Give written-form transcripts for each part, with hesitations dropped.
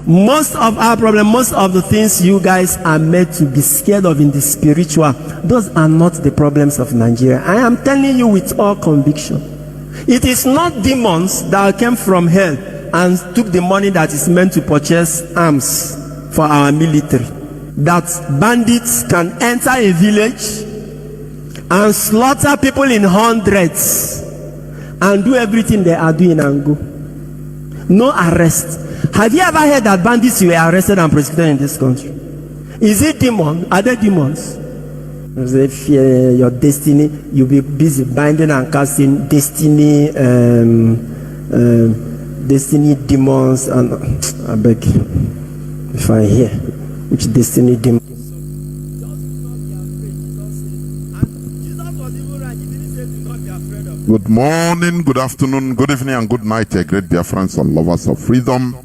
Most of our problem, most of the things you guys are made to be scared of in the spiritual, those are not the problems of Nigeria. I am telling you with all conviction. It is not demons that came from hell and took the money that is meant to purchase arms for our military. That bandits can enter a village and slaughter people in hundreds and do everything they are doing and go. No arrest. Have you ever heard that bandits were arrested and prosecuted in this country? Is it demons? Are they demons? If your destiny, you'll be busy binding and casting destiny, destiny demons, and I beg you, if I hear which destiny demon. Good morning, good afternoon, good evening, and good night, great Biafrans and lovers of freedom.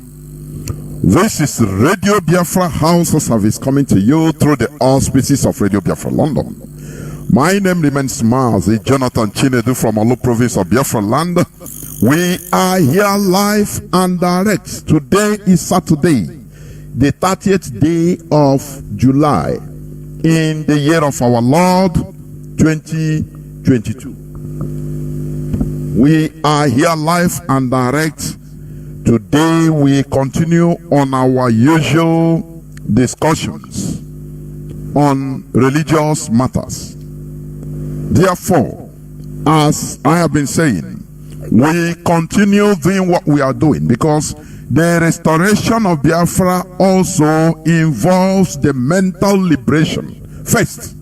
This is Radio Biafra House of Service coming to you through the auspices of Radio Biafra London. My name remains Mazi, Jonathan Chinedu from Olu province of Biafra land. We are here live and direct. Today is Saturday, the 30th day of July in the year of our Lord 2022. We are here live and direct. Today we continue on our usual discussions on religious matters. Therefore, as I have been saying, we continue doing what we are doing because the restoration of Biafra also involves the mental liberation first,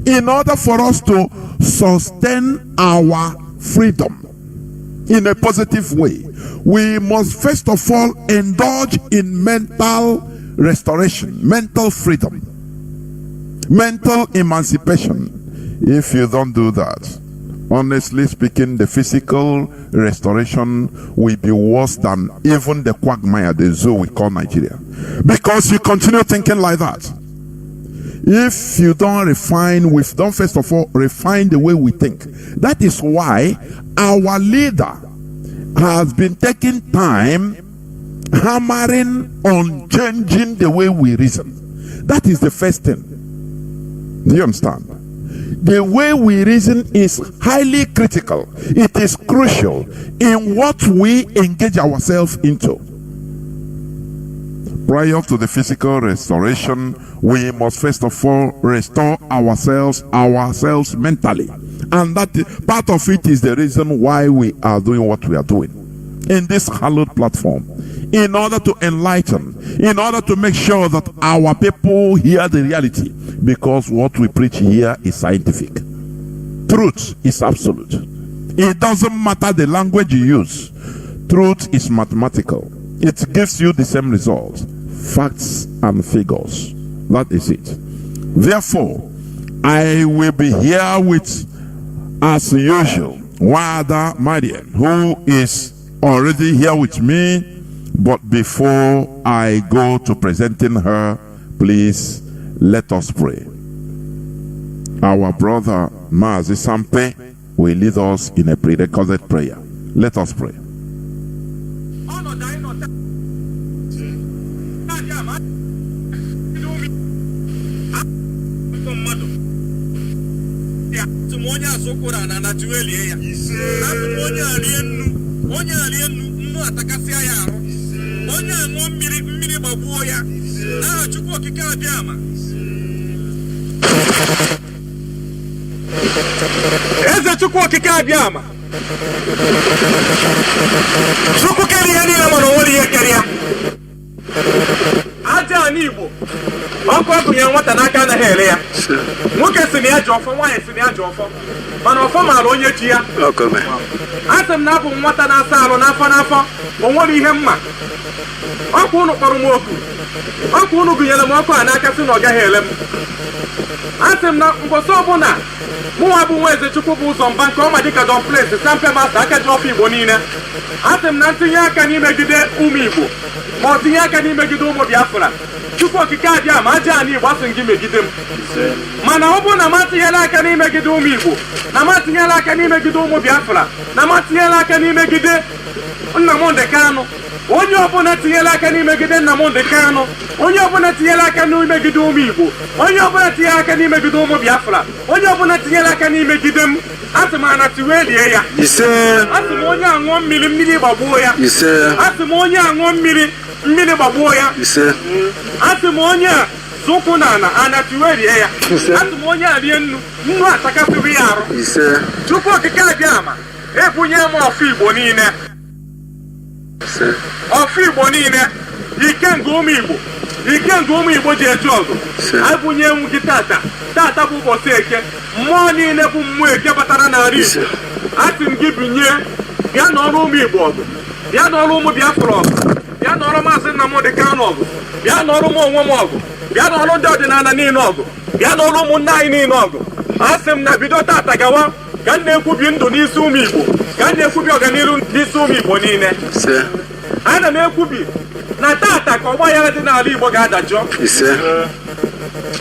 in order for us to sustain our freedom in a positive way. We must first of all indulge in mental restoration, mental freedom, mental emancipation. If you don't do that, honestly speaking, the physical restoration will be worse than even the quagmire, the zoo we call Nigeria. Because you continue thinking like that. If you don't refine, we don't first of all refine the way we think. That is why our leader has been taking time hammering on changing the way we reason. That is the first thing. Do you understand? The way we reason is highly critical. It is crucial in what we engage ourselves into. Prior to the physical restoration, we must first of all restore ourselves mentally. And that part of it is the reason why we are doing what we are doing in this hallowed platform, in order to enlighten, in order to make sure that our people hear the reality, because what we preach here is scientific. Truth is absolute. It doesn't matter the language you use. Truth is mathematical. It gives you the same results, facts and figures. That is it. Therefore, I will be here with, as usual, Nwada who is already here with me. But before I go to presenting her, please let us pray. Our brother Mazi Sampe will lead us in a prerequisite prayer. Let us pray. onye ọbụla tinyela aka n'imegide Nnamdi Kanu, onye ọbụla tinyela aka n'imegide ụmụ Igbo, onye ọbụla tinyela aka n'imegide ụmụ Biafra, onye ọbụla tinyela aka n'imegide m, asị m ana tiwelie ya. Asị m onye aṅụọ mmiri mmiri gbagbuo ya. Asị m onye aṅụọ mmiri mmiri gbagbuo ya. Asị m onye a zụkwụ na ana tiwelie ya. Asị m onye a rie nnu atakasịrị ya arụ. Chukwu okike abịa ama ebunye m ọfụ Igbo niile. Ọfụ Igbo niile, ike nke ụmụ Igbo, ike nke ụmụ Igbo ji eche ọgụ. Abụnye m gị tata bụ ụbọchị Eke, mmụọ niile bụ mmụọ Eke batara n'ala Igbo. Asị m gị binye, bịa n'ọrụ ụmụ Igbo ọgụ, bịa n'ọrụ ụmụ Biafra ọgụ, bịa n'ọrụ Mazi Nnamdi Kanu ọgụ, bịa n'ọrụ m onwe m ọgụ, bịa n'ọrụ ndị ọdịnala niile ọgụ, bịa n'ọrụ ụmụnne anyị niile ọgụ. Asị m na bido tata gawa ka m na-ekwubi ndụ n'isi ụmụ Igbo, ka m na-ekwubi ọganihu n'isi ụmụ Igbo niile. Ana m ekwubi na tata ka ọgbaghara dị n'ala Igbo ga-adajọ.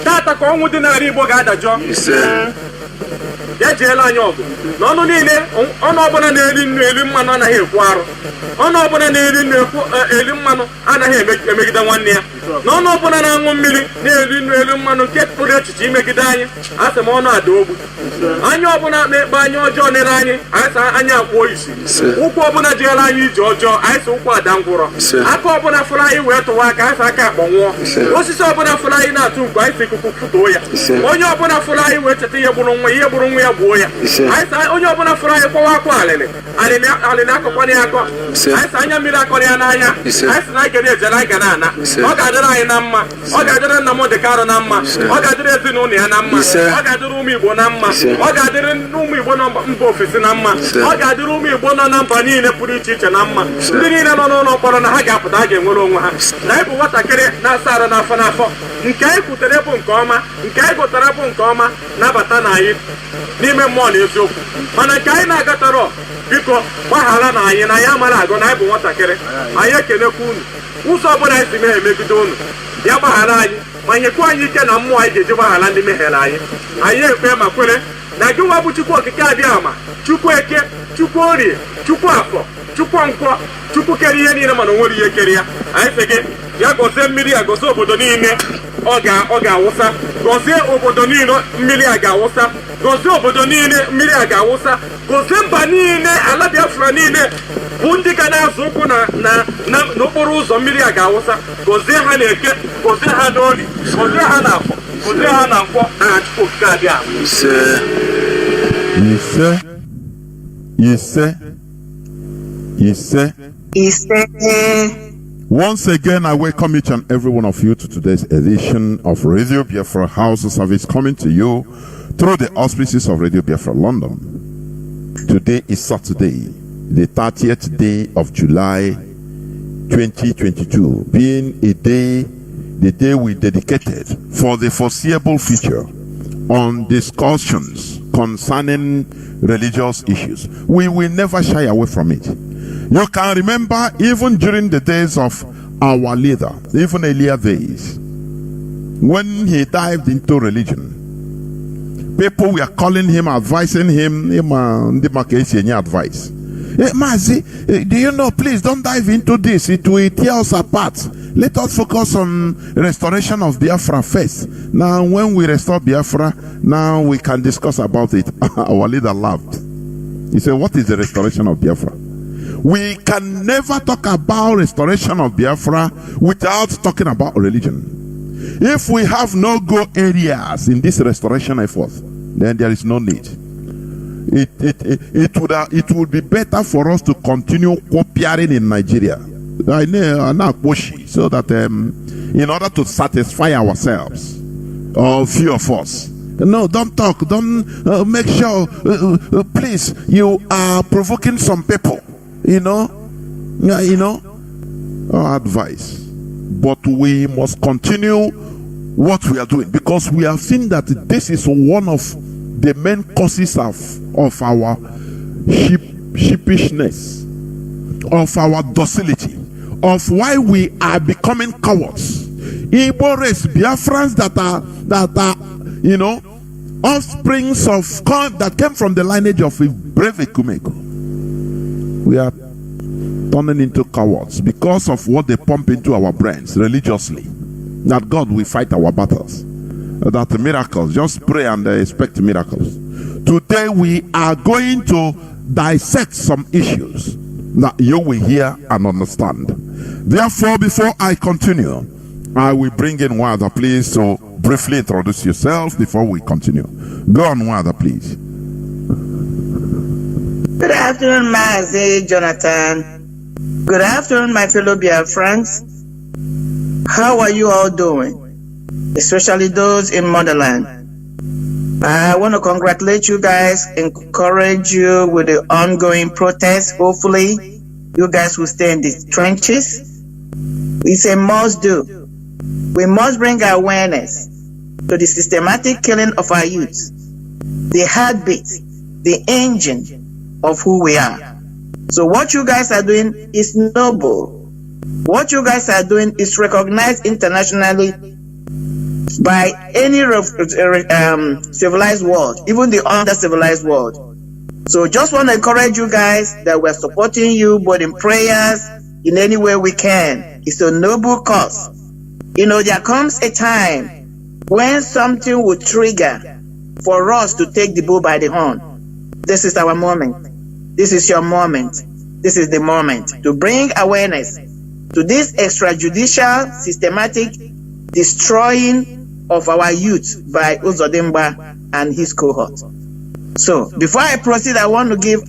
Tata ka ọnwụ dị n'ala Igbo ga-adajọ. Ya jeela anyị ọgụ n'ọnụ niile, ọnụ ọbụla na-eri nnu eri mmanụ anaghị ekwu arụ, ọnụ ọbụla na-eri nnu eri mmanụ anaghị emegide nwanne ya, n'ọnụ ọbụla na-aṅụ mmiri na-eri nnu eri mmanụ nke pụrụ echiche imegide anyị. Asị m ọnụ ada ogbu. Anya ọbụla na-ekpe anya ọjọọ nere anyị, anyị sị anya akpụọ isi. Ụkwụ ọbụla jeela anyị ije ọjọọ, anyị sị ụkwụ ada ngwụrọ. Aka ọbụla fụrụ anyị wee tụwa aka, anyị sị aka akpọnwụọ. Osisi ọbụla fụrụ anyị na-atụ mkpu, anyị sị ikuku fụtuo ya. Onye ọbụla fụrụ anyị wee cheta ihe gburu nwa ya gbuo ya. Onye ọbụla fụrụ anyị kpọwa akwa alịlị akọkwana ya akọ, anyị sị anya mmiri akọrọ ya n'anya, anyị sị na anyị gara ejere anyị ga na-ana. Ọ ga-adịrị anyị na mma, ọ ga-adịrị Nnamdi Kanu na mma, ọ ga-adịrị ezinụlọ ya na mma, ọ ga-adịrị ụmụ Igbo na mma, ọ ga-adịrị ụmụ Igbo nọ mba ofesi na mma, ọ ga-adịrị ụmụ Igbo nọ na mba niile pụrụ iche iche na mma. Ndị niile nọ n'ụlọ mkpọrọ na ha ga-apụta, ha ga-enwere onwe ha. Na ịbụ nwatakịrị na-asa arụ n'afọ nke anyị kwutere bụ nke ọma, nke anyị gụtara bụ nke ọma, nabata na anyị n'ime mmụọ na eziokwu. Mana nke anyị na-agatara, biko gbaghara na anyị amara agụ na anyị bụ nwatakịrị. Anyị ekenekwa unu ụzọ ọbụla anyị si mehe emegide unu, ya gbaghara anyị ma nyekwa anyị ike na mmụọ anyị ga-eji gbaghara ndị mehiere anyị. Anyị ekpe ma kwere na gị nwa bụ Chukwu okike abịa ama, Chukwu Eke, Chukwu Orie, Chukwu Afọ, Chukwu Nkwọ, Chukwu kere ihe niile mana o nwere ihe kere ya. Anyị sị gị ya gọzie mmiri a, gọzie obodo niile ọ ga-awụsa, gọzie obodo niile mmiri a ga-awụsa, gọzie obodo niile mmiri a ga-awụsa, gọzie mba niile, ala Biafra niile bụ ndị ga na-azụ ụkwụ n'okporo ụzọ mmiri a ga-awụsa. Gọzie ha na-Eke, gọzie ha n'Orie, gọzie ha na Afọ, gọzie ha na Nkwọ, na Chukwu okike abịa. Once again, I welcome each and every one of you to today's edition of Radio Biafra House of Service, coming to you through the auspices of Radio Biafra London. Today is Saturday, the 30th day of July 2022, being the day we dedicated for the foreseeable future on discussions concerning religious issues. We will never shy away from it. You can remember even during the days of our leader, even earlier days, when he dived into religion, people were calling him, advising him, advice. Mazi, do you know, please don't dive into this. It will tear us apart. Let us focus on restoration of Biafra first. Now, when we restore Biafra, now we can discuss about it. Our leader laughed. He said, what is the restoration of Biafra? We can never talk about restoration of Biafra without talking about religion. If we have no-go areas in this restoration effort, then there is no need. It would be better for us to continue cooperating in Nigeria, so that in order to satisfy ourselves, or few of us. No, don't talk. Don't make sure. Please, you are provoking some people. Our advice. But we must continue what we are doing, because we have seen that this is one of the main causes of our sheepishness, of our docility, of why we are becoming cowards. Igbo race, Biafrans that are offsprings of that came from the lineage of brave Ekumeko. We are turning into cowards because of what they pump into our brains religiously. That God will fight our battles. That miracles, just pray and expect miracles. Today we are going to dissect some issues that you will hear and understand. Therefore, before I continue, I will bring in Nwada, please, so briefly introduce yourself before we continue. Go on, Nwada, please. Good afternoon, Mazi, Jonathan. Good afternoon, my fellow Biafrans. How are you all doing? Especially those in motherland. I want to congratulate you guys, encourage you with the ongoing protests. Hopefully, you guys will stay in the trenches. It's a must do. We must bring awareness to the systematic killing of our youth, the heartbeat, the engine of who we are. So what you guys are doing is noble. What you guys are doing is recognized internationally by any civilized world, even the under-civilized world. So just want to encourage you guys that we're supporting you both in prayers, in any way we can. It's a noble cause. You know, there comes a time when something will trigger for us to take the bull by the horn. This is our moment. This is your moment. This is the moment to bring awareness to this extrajudicial, systematic destroying of our youth by Uzodimba and his cohort. So, before I proceed, I want to give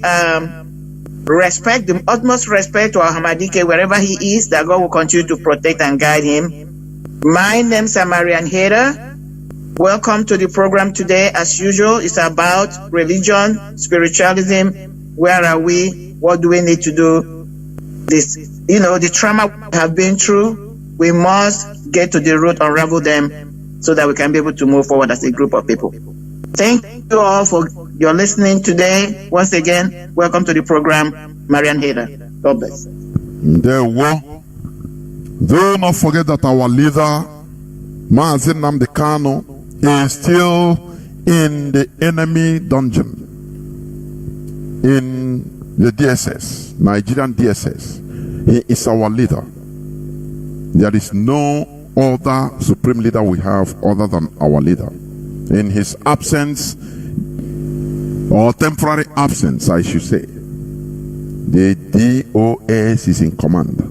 respect, the utmost respect to our Hamadike wherever he is, that God will continue to protect and guide him. My name is Haider. Welcome to the program today. As usual, it's about religion, spiritualism. Where are we? What do we need to do? This, you know, the trauma we have been through, we must get to the root, unravel them, so that we can be able to move forward as a group of people. Thank you all for your listening today. Once again, welcome to the program, Haider. God bless. Do not forget that our leader, Mazi is still in the enemy dungeon in the DSS, Nigerian DSS. He is our leader. There is no other supreme leader we have other than our leader. In his absence, or temporary absence, I should say, the DOS is in command.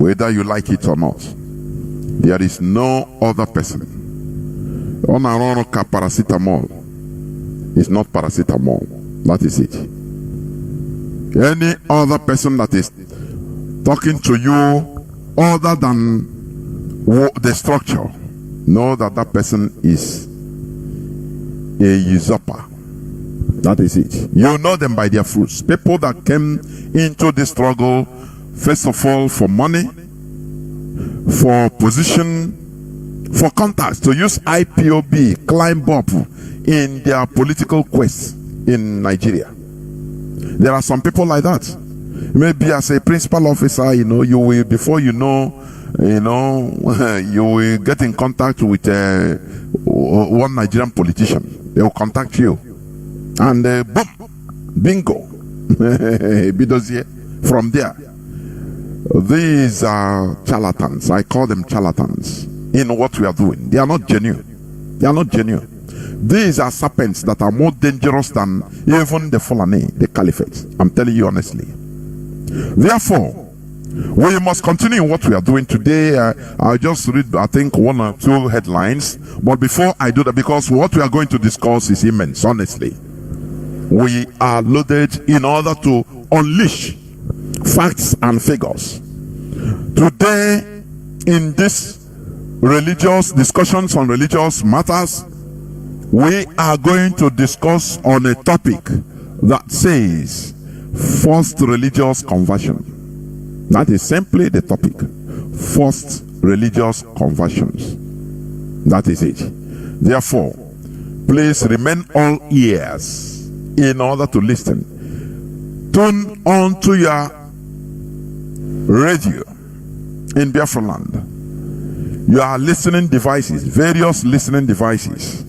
Whether you like it or not, there is no other person. Onaronoka paracetamol is not paracetamol. That is it. Any other person that is talking to you other than the structure, know that that person is a usurper. That is it. You know them by their fruits. People that came into the struggle, first of all, for money, for position, for contacts, to use IPOB, climb up in their political quest in Nigeria. There are some people like that. Maybe as a principal officer, you know, you will, before you know, you will get in contact with one Nigerian politician. They will contact you, and boom, bingo, bidozie. From there, these are charlatans. I call them charlatans in what we are doing. They are not genuine. They are not genuine. These are serpents that are more dangerous than even the Fulani, the Caliphate. I'm telling you honestly. Therefore, we must continue what we are doing today. I'll just read, I think, one or two headlines. But before I do that, because what we are going to discuss is immense, honestly. We are loaded in order to unleash facts and figures. Today, in this religious discussions on religious matters, we are going to discuss on a topic that says forced religious conversion. That is simply the topic. Forced religious conversions. That is it. Therefore, please remain all ears in order to listen. Turn on to your radio in Biafra land. You are listening devices, various listening devices.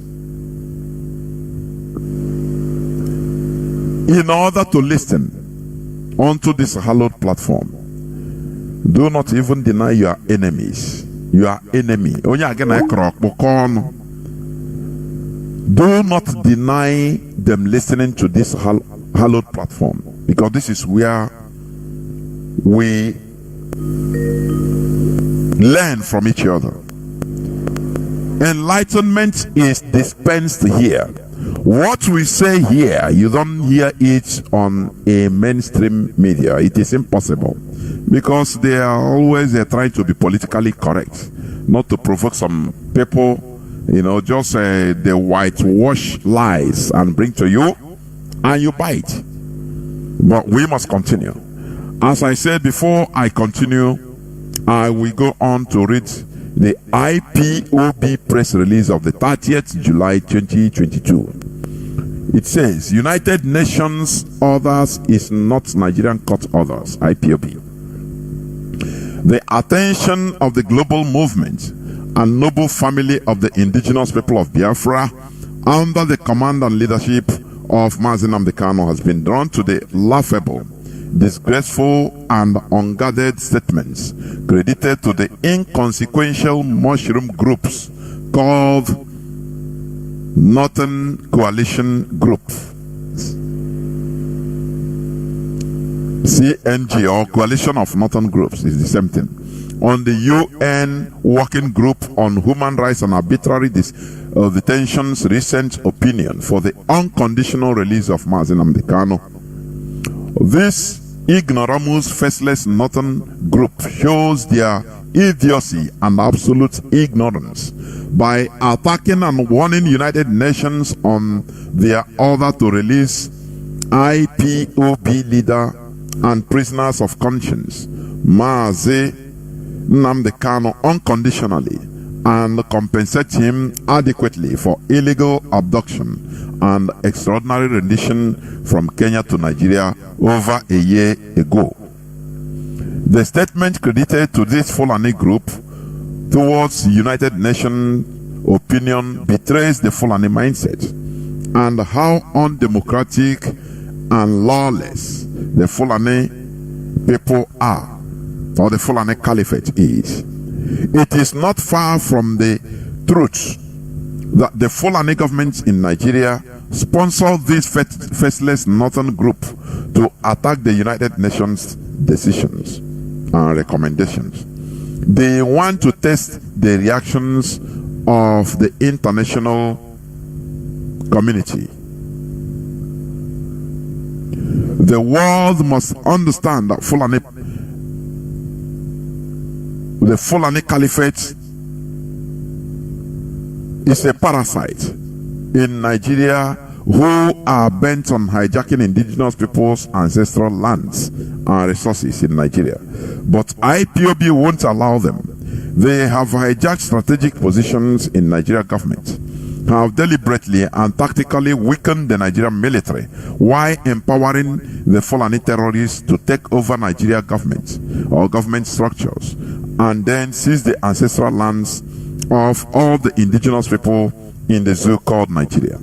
In order to listen, onto this hallowed platform, do not even deny your enemies. Your enemy. Do not deny them listening to this hallowed platform, because this is where we learn from each other. Enlightenment is dispensed here. What we say here, you don't hear it on a mainstream media. It is impossible, because they are always trying to be politically correct, not to provoke some people, just the whitewash lies and bring to you, and you bite. But we must continue. As I said before, I continue. I will go on to read the IPOB press release of the 30th July 2022. It says, United Nations Others is not Nigerian Court Others, IPOB. The attention of the global movement and noble family of the indigenous people of Biafra under the command and leadership of Mazi has been drawn to the laughable, disgraceful and unguarded statements credited to the inconsequential mushroom groups called Northern Coalition Group, CNG, or Coalition of Northern Groups is the same thing, on the UN Working Group on Human Rights and Arbitrary Detention's recent opinion for the unconditional release of Mazi Nnamdi Kanu. This ignoramus, faceless Northern Group shows their idiocy and absolute ignorance by attacking and warning United Nations on their order to release IPOB leader and prisoners of conscience Mazi Nnamdi Kanu unconditionally and compensate him adequately for illegal abduction and extraordinary rendition from Kenya to Nigeria over a year ago. The statement credited to this Fulani group towards United Nations opinion betrays the Fulani mindset and how undemocratic and lawless the Fulani people are, or the Fulani Caliphate is. It is not far from the truth that the Fulani government in Nigeria sponsored this faceless Northern group to attack the United Nations decisions and recommendations. They want to test the reactions of the international community. The world must understand that the Fulani Caliphate is a parasite in Nigeria who are bent on hijacking indigenous people's ancestral lands and resources in Nigeria. But IPOB won't allow them. They have hijacked strategic positions in Nigeria government, have deliberately and tactically weakened the Nigerian military while empowering the Fulani terrorists to take over Nigeria government or government structures and then seize the ancestral lands of all the indigenous people in the zoo called Nigeria.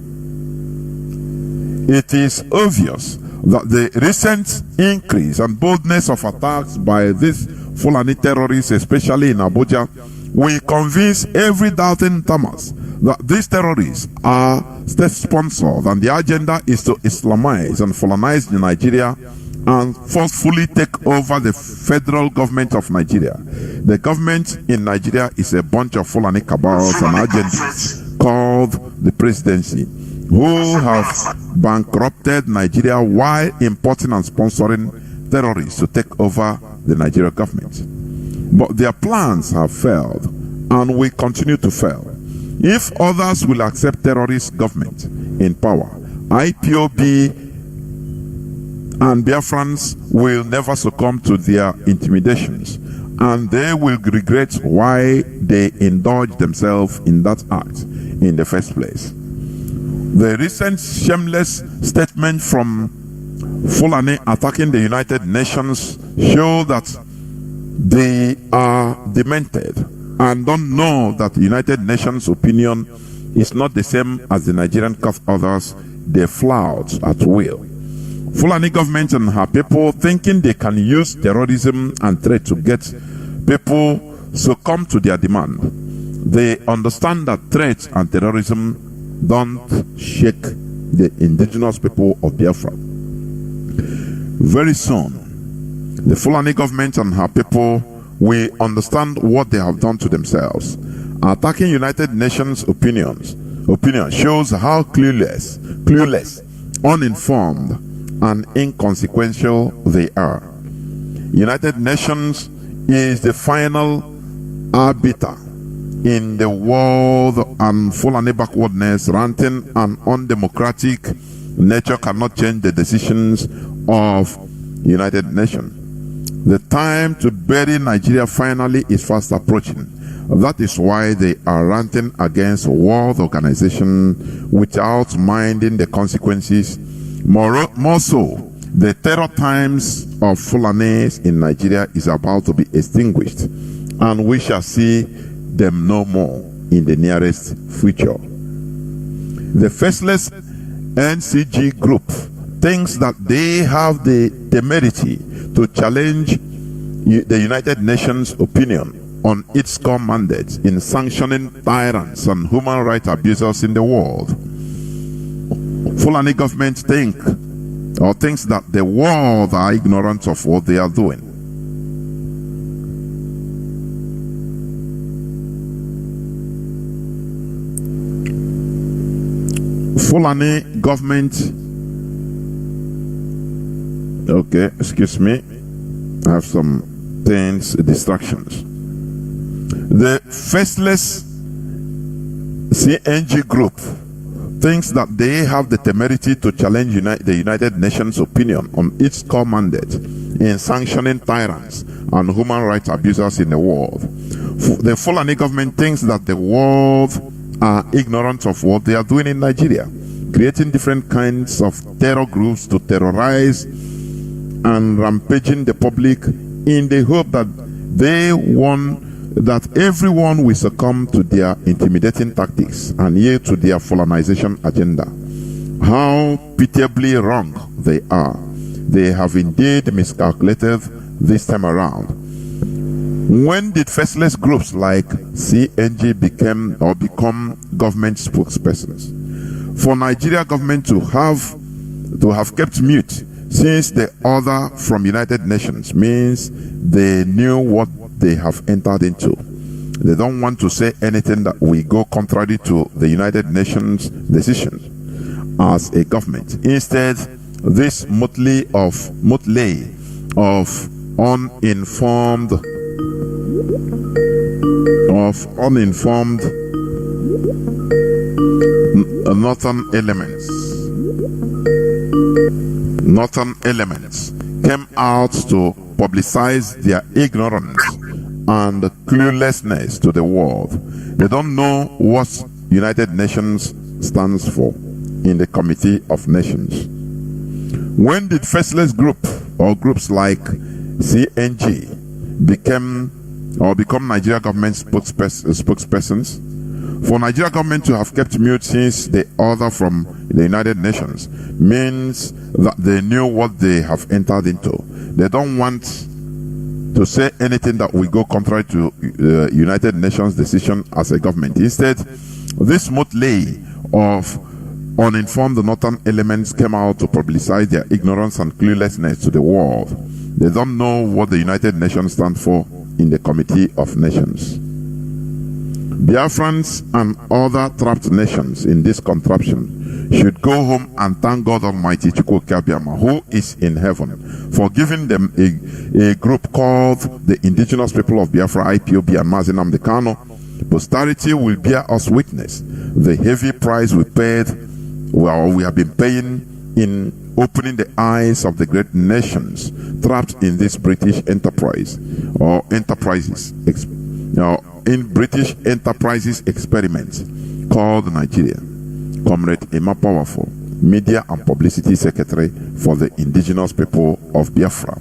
It is obvious that the recent increase and boldness of attacks by these Fulani terrorists, especially in Abuja, will convince every doubting Thomas that these terrorists are state-sponsored and the agenda is to Islamize and Fulanize Nigeria and forcefully take over the federal government of Nigeria. The government in Nigeria is a bunch of Fulani cabals and agencies called the presidency, who have bankrupted Nigeria while importing and sponsoring terrorists to take over the Nigeria government. But their plans have failed and will continue to fail. If others will accept terrorist government in power, IPOB and Biafrans will never succumb to their intimidations, and they will regret why they indulged themselves in that act in the first place. The recent shameless statement from Fulani attacking the United Nations show that they are demented and don't know that the United Nations opinion is not the same as the Nigerian Court others they flout at will. Fulani government and her people thinking they can use terrorism and threat to get people succumb to their demand. They understand that threats and terrorism don't shake the indigenous people of Biafra. Very soon, the Fulani government and her people will understand what they have done to themselves. Attacking United Nations opinion shows how clueless, uninformed, and inconsequential they are. United Nations is the final arbiter in the world, and Fulani backwardness, ranting and undemocratic nature cannot change the decisions of United Nations. The time to bury Nigeria finally is fast approaching. That is why they are ranting against World Organization without minding the consequences. More so, the terror times of Fulanis in Nigeria is about to be extinguished, and we shall see them no more in the nearest future. The faceless NCG group thinks that they have the temerity to challenge the United Nations opinion on its core mandate in sanctioning tyrants and human rights abusers in the world. Fulani government thinks that the world are ignorant of what they are doing. Fulani government, okay, excuse me, I have some distractions. The faceless CNG group thinks that they have the temerity to challenge the United Nations opinion on its core mandate in sanctioning tyrants and human rights abusers in the world. The Fulani government thinks that the world are ignorant of what they are doing in Nigeria, creating different kinds of terror groups to terrorize and rampaging the public in the hope that that everyone will succumb to their intimidating tactics and yield to their Fulanization agenda. How pitiably wrong they are. They have indeed miscalculated this time around. When did faceless groups like CNG become government spokespersons? For Nigeria government to have kept mute since the order from United Nations means they knew what they have entered into. They don't want to say anything that will go contrary to the United Nations decision as a government. Instead, this motley of uninformed northern elements came out to publicize their ignorance and cluelessness to the world. They don't know what United Nations stands for in the Committee of Nations. When did faceless groups like CNG become Nigeria government spokespersons? For Nigeria government to have kept mute since the order from the United Nations means that they knew what they have entered into. They don't want to say anything that will go contrary to United Nations decision as a government. Instead, this motley of uninformed northern elements came out to publicize their ignorance and cluelessness to the world. They don't know what the United Nations stand for in the Committee of Nations. Biafrans and other trapped nations in this contraption should go home and thank God Almighty Chukwukabiama, who is in heaven, for giving them a group called the Indigenous People of Biafra, IPOB, and Mazi. Posterity will bear us witness the heavy price we have been paying in opening the eyes of the great nations trapped in this British enterprise or enterprises. In British enterprises experiment called Nigeria. Comrade Emma Powerful, Media and Publicity Secretary for the Indigenous People of Biafra.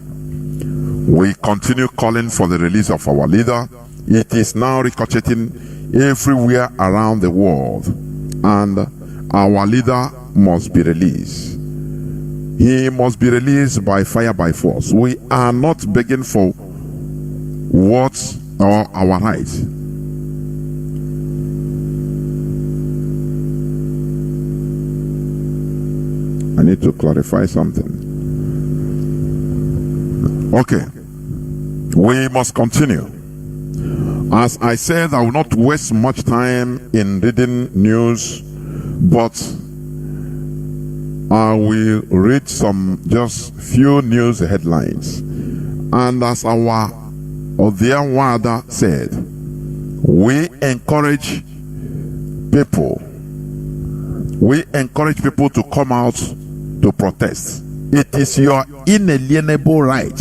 We continue calling for the release of our leader. It is now ricocheting everywhere around the world, and our leader must be released. He must be released by fire, by force. We are not begging for what or our rights. I need to clarify something. Okay. We must continue. As I said, I will not waste much time in reading news, but I will read just few news headlines. And as our dear Nwada said, we encourage people to come out to protest. It is your inalienable right.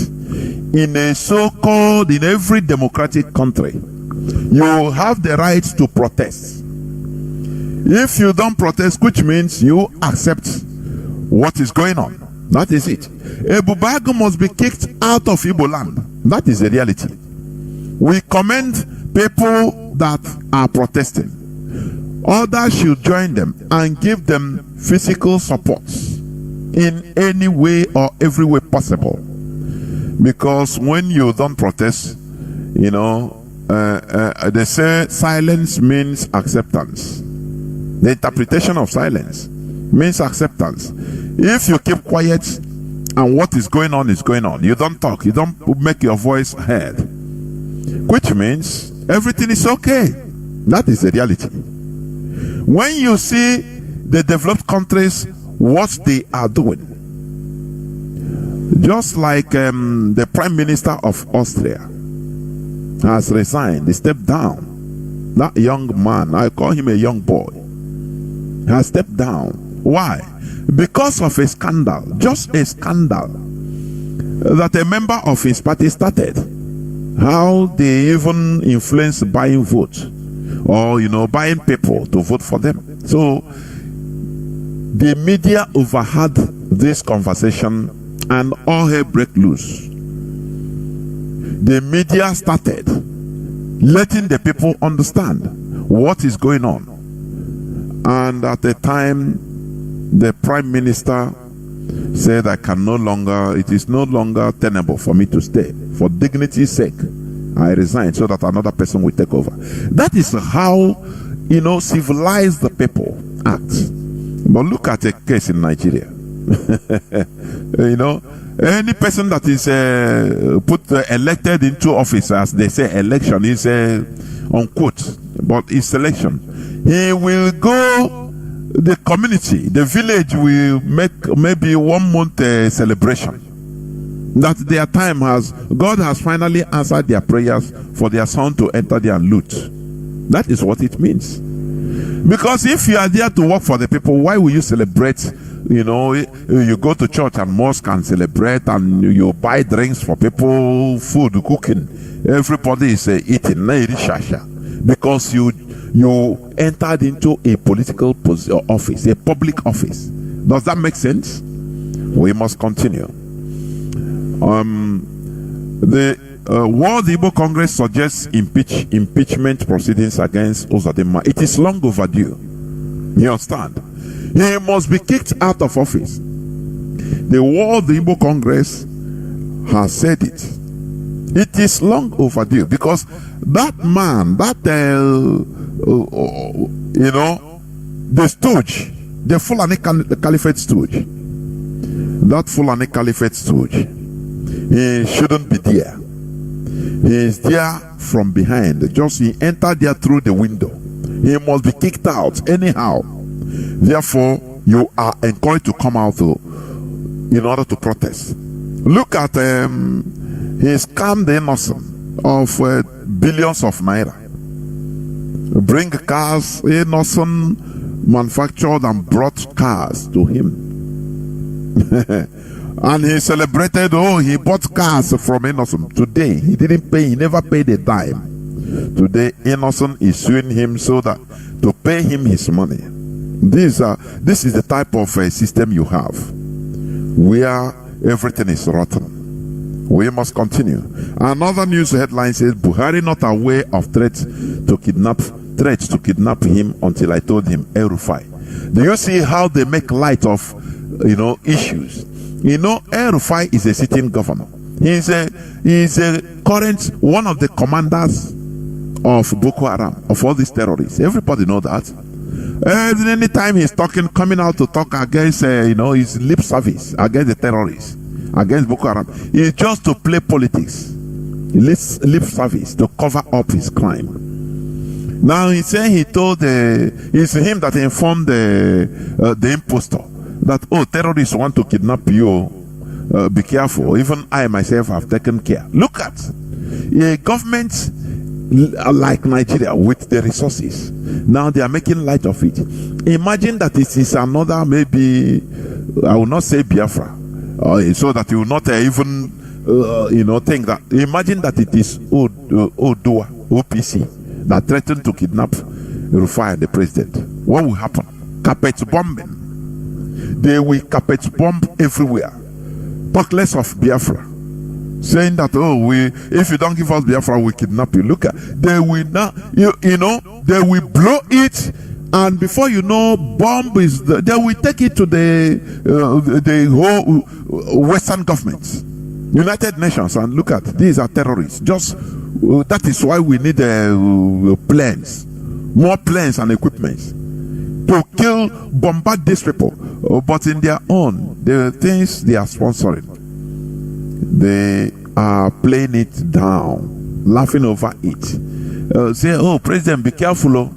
In every democratic country, you have the right to protest. If you don't protest, which means you accept what is going on. That is it. Ebubago must be kicked out of Igbo land. That is the reality. We commend people that are protesting. Others should join them and give them physical support in any way or every way possible. Because when you don't protest, they say silence means acceptance. The interpretation of silence means acceptance. If you keep quiet and what is going on is going on, you don't talk, you don't make your voice heard, which means everything is okay. That is the reality. When you see the developed countries, what they are doing, just like the Prime Minister of Austria has resigned, he stepped down. That young man, I call him a young boy, has stepped down. Why? Because of a scandal, just a scandal that a member of his party started. How they even influence buying votes, or buying people to vote for them. So the media overheard this conversation and all hell break loose. The media started letting the people understand what is going on. And at the time, the Prime Minister said, it is no longer tenable for me to stay. For dignity's sake, I resign so that another person will take over. That is how, civilized the people act. But look at a case in Nigeria. Any person that is elected into office, as they say, election is unquote, but it's election. He will go. The community, the village will make maybe 1 month celebration. That their time God has finally answered their prayers for their son to enter there and loot. That is what it means. Because if you are there to work for the people, why will you celebrate? You go to church and mosque and celebrate, and you buy drinks for people, food, cooking. Everybody is eating. Because you entered into a political office, a public office. Does that make sense? We must continue. The World Igbo Congress suggests impeachment proceedings against Uzodimma. It is long overdue. You understand? He must be kicked out of office. The World Igbo Congress has said it. It is long overdue because that man, the stooge, the Fulani Caliphate stooge, that Fulani Caliphate stooge, he shouldn't be there. He is there from behind. He entered there through the window. He must be kicked out anyhow. Therefore, you are encouraged to come out in order to protest. Look at he scammed the innocent of billions of naira. Bring cars, innocent manufactured and brought cars to him. And he celebrated, he bought cars from Innocent. Today, he didn't pay, he never paid a dime. Today, Innocent is suing him so that to pay him his money. This is the type of system you have, where everything is rotten. We must continue. Another news headline says, Buhari not aware of threats to kidnap him until I told him El Rufai. Do you see how they make light of issues? You know, El-Rufai is a sitting governor. He's a current one of the commanders of Boko Haram, of all these terrorists. Everybody know that. Anytime he's coming out to talk against, his lip service against the terrorists, against Boko Haram, it's just to play politics, lip service to cover up his crime. Now he's saying it's him that informed the impostor that, oh, terrorists want to kidnap you. Be careful. Even I myself have taken care. Look at a government like Nigeria with the resources. Now they are making light of it. Imagine that it is another, maybe, I will not say Biafra, so that you will not even, think that. Imagine that it is Odua, OPC, that threatened to kidnap Rufai, the president. What will happen? Carpet bombing. They will carpet bomb everywhere. Talk less of Biafra. Saying that, if you don't give us Biafra, we kidnap you. Look at, they will not, they will blow it, and before you know, bomb is, they will take it to the whole Western governments, United Nations, and look at, these are terrorists. Just, that is why we need planes, more planes and equipment to bombard these people. But in their own, the things they are sponsoring, they are playing it down, laughing over it. Say, oh, President, be careful.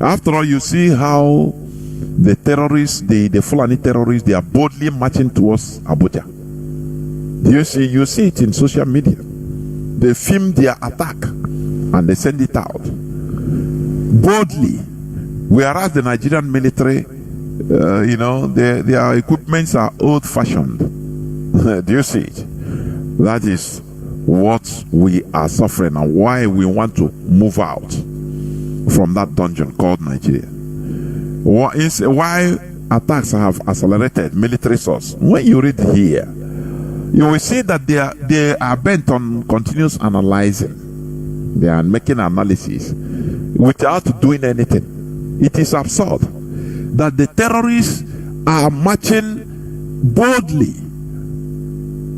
After all, you see how the terrorists, the Fulani terrorists, they are boldly marching towards Abuja. You see it in social media. They film their attack and they send it out boldly. Whereas the Nigerian military, their equipments are old-fashioned. Do you see it? That is what we are suffering and why we want to move out from that dungeon called Nigeria. Why attacks have accelerated military source. When you read here, you will see that they are bent on continuous analyzing. They are making analysis without doing anything. It is absurd that the terrorists are marching boldly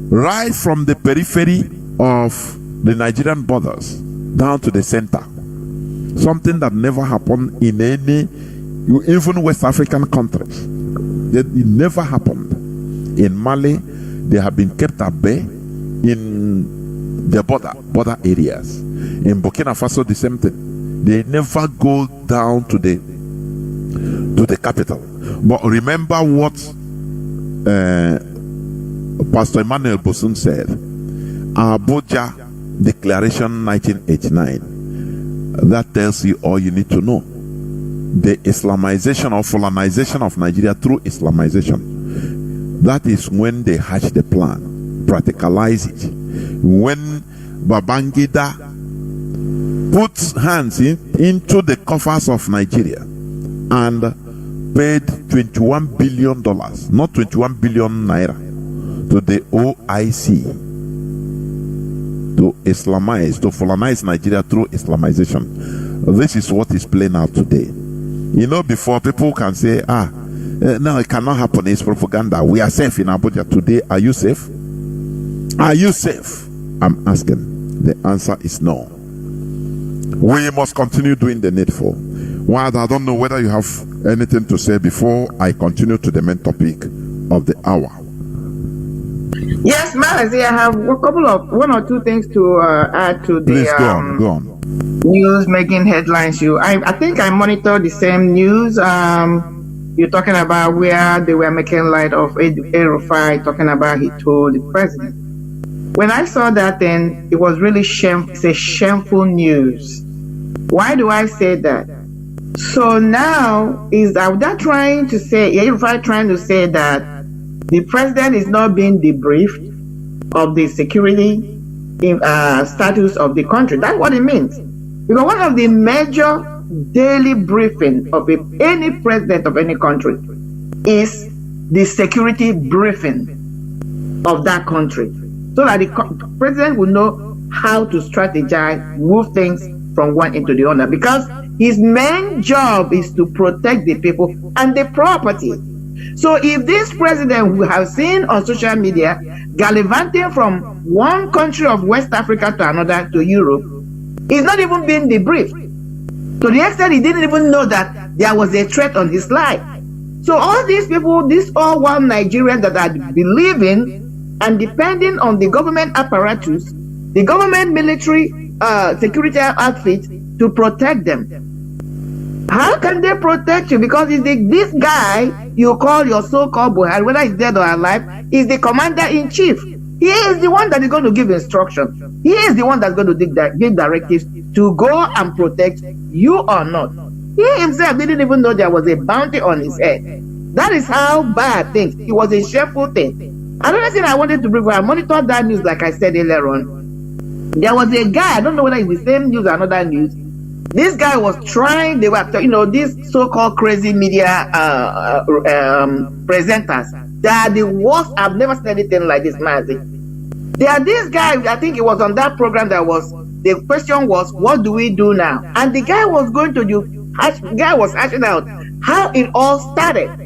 right from the periphery of the Nigerian borders down to the center. Something that never happened in any, even West African countries. It never happened. In Mali, they have been kept at bay in the border areas. In Burkina Faso, the same thing. They never go down to the capital. But remember what Pastor Emmanuel Bosun said, Abuja Declaration 1989. That tells you all you need to know. The Islamization or Fulanization of Nigeria through Islamization. That is when they hatch the plan, practicalize it. When Babangida puts hands into the coffers of Nigeria and paid $21 billion, not 21 billion naira, to the OIC to Islamize, to Fulanize Nigeria through Islamization. This is what is playing out today. Before people can say, no, it cannot happen. It's propaganda. We are safe in Abuja today. Are you safe? Are you safe? I'm asking. The answer is no. We must continue doing the needful. Nwada, I don't know whether you have anything to say before I continue to the main topic of the hour. Yes, Mazi, I have one or two things to add to the Please go on. News making headlines. I think I monitor the same news. You're talking about where they were making light of El-Rufai, talking about he told the president. When I saw that, then it was really shameful. It's a shameful news. Why do I say that? So now is that trying to say El-Rufai trying to say that the president is not being debriefed of the security status of the country? That's what it means. Because one of the major daily briefing of any president of any country is the security briefing of that country, so that the president will know how to strategize, move things from one into the other, because his main job is to protect the people and the property. So if this president we have seen on social media gallivanting from one country of West Africa to another to Europe, is not even being debriefed. To the extent he didn't even know that there was a threat on his life. So all these people, these all one Nigerians that are believing and depending on the government apparatus, the government military security outfit to protect them. How can they protect you? Because it's this guy you call your so-called Buhari, whether he's dead or alive, is the commander-in-chief. He is the one that is going to give instruction. He is the one that's going to give directives to go and protect you or not. He himself didn't even know there was a bounty on his head. That is how bad things. It was a shameful thing. Another thing I wanted to bring, I monitored that news like I said earlier on. There was a guy, I don't know whether it's the same news or another news. This guy was trying, they were, these so-called crazy media presenters. They are the worst. I've never seen anything like this, Mazi. There are these guys, I think it was on that program the question was, what do we do now? And the guy was hashing out how it all started.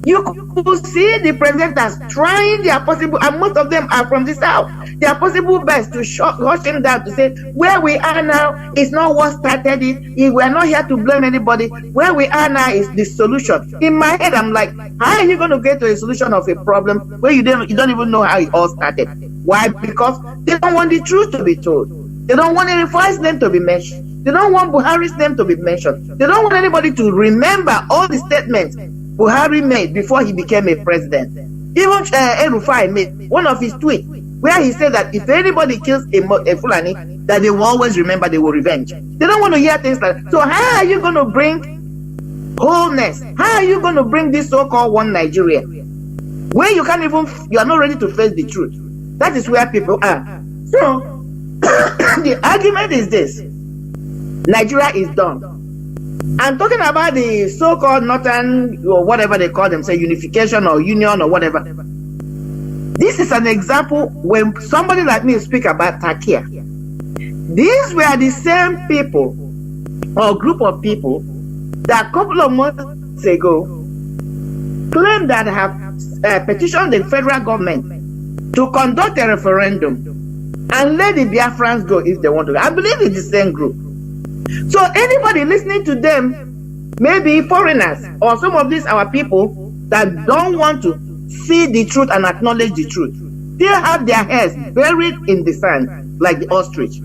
You could see the presenters trying their possible, and most of them are from the South, their possible best to hush him down, to say, where we are now is not what started it. We are not here to blame anybody. Where we are now is the solution. In my head, I'm like, how are you going to get to a solution of a problem where you don't even know how it all started? Why? Because they don't want the truth to be told. They don't want any false name to be mentioned. They don't want Buhari's name to be mentioned. They don't want anybody to remember all the statements Buhari made before he became a president. Even El-Rufai made one of his tweets where he said that if anybody kills a Fulani, that they will always remember, they will revenge. They don't want to hear things like that. So how are you going to bring wholeness? How are you going to bring this so-called one Nigeria where you are not ready to face the truth? That is where people are. So the argument is this: Nigeria is done. I'm talking about the so-called Northern, or whatever they call them, say unification or union or whatever. This is an example when somebody like me speak about Takia. These were the same people or group of people that a couple of months ago claimed that have petitioned the federal government to conduct a referendum and let the Biafrans go if they want to. I believe it's the same group. So anybody listening to them, maybe foreigners or some of these our people that don't want to see the truth and acknowledge the truth, they have their heads buried in the sand like the ostrich.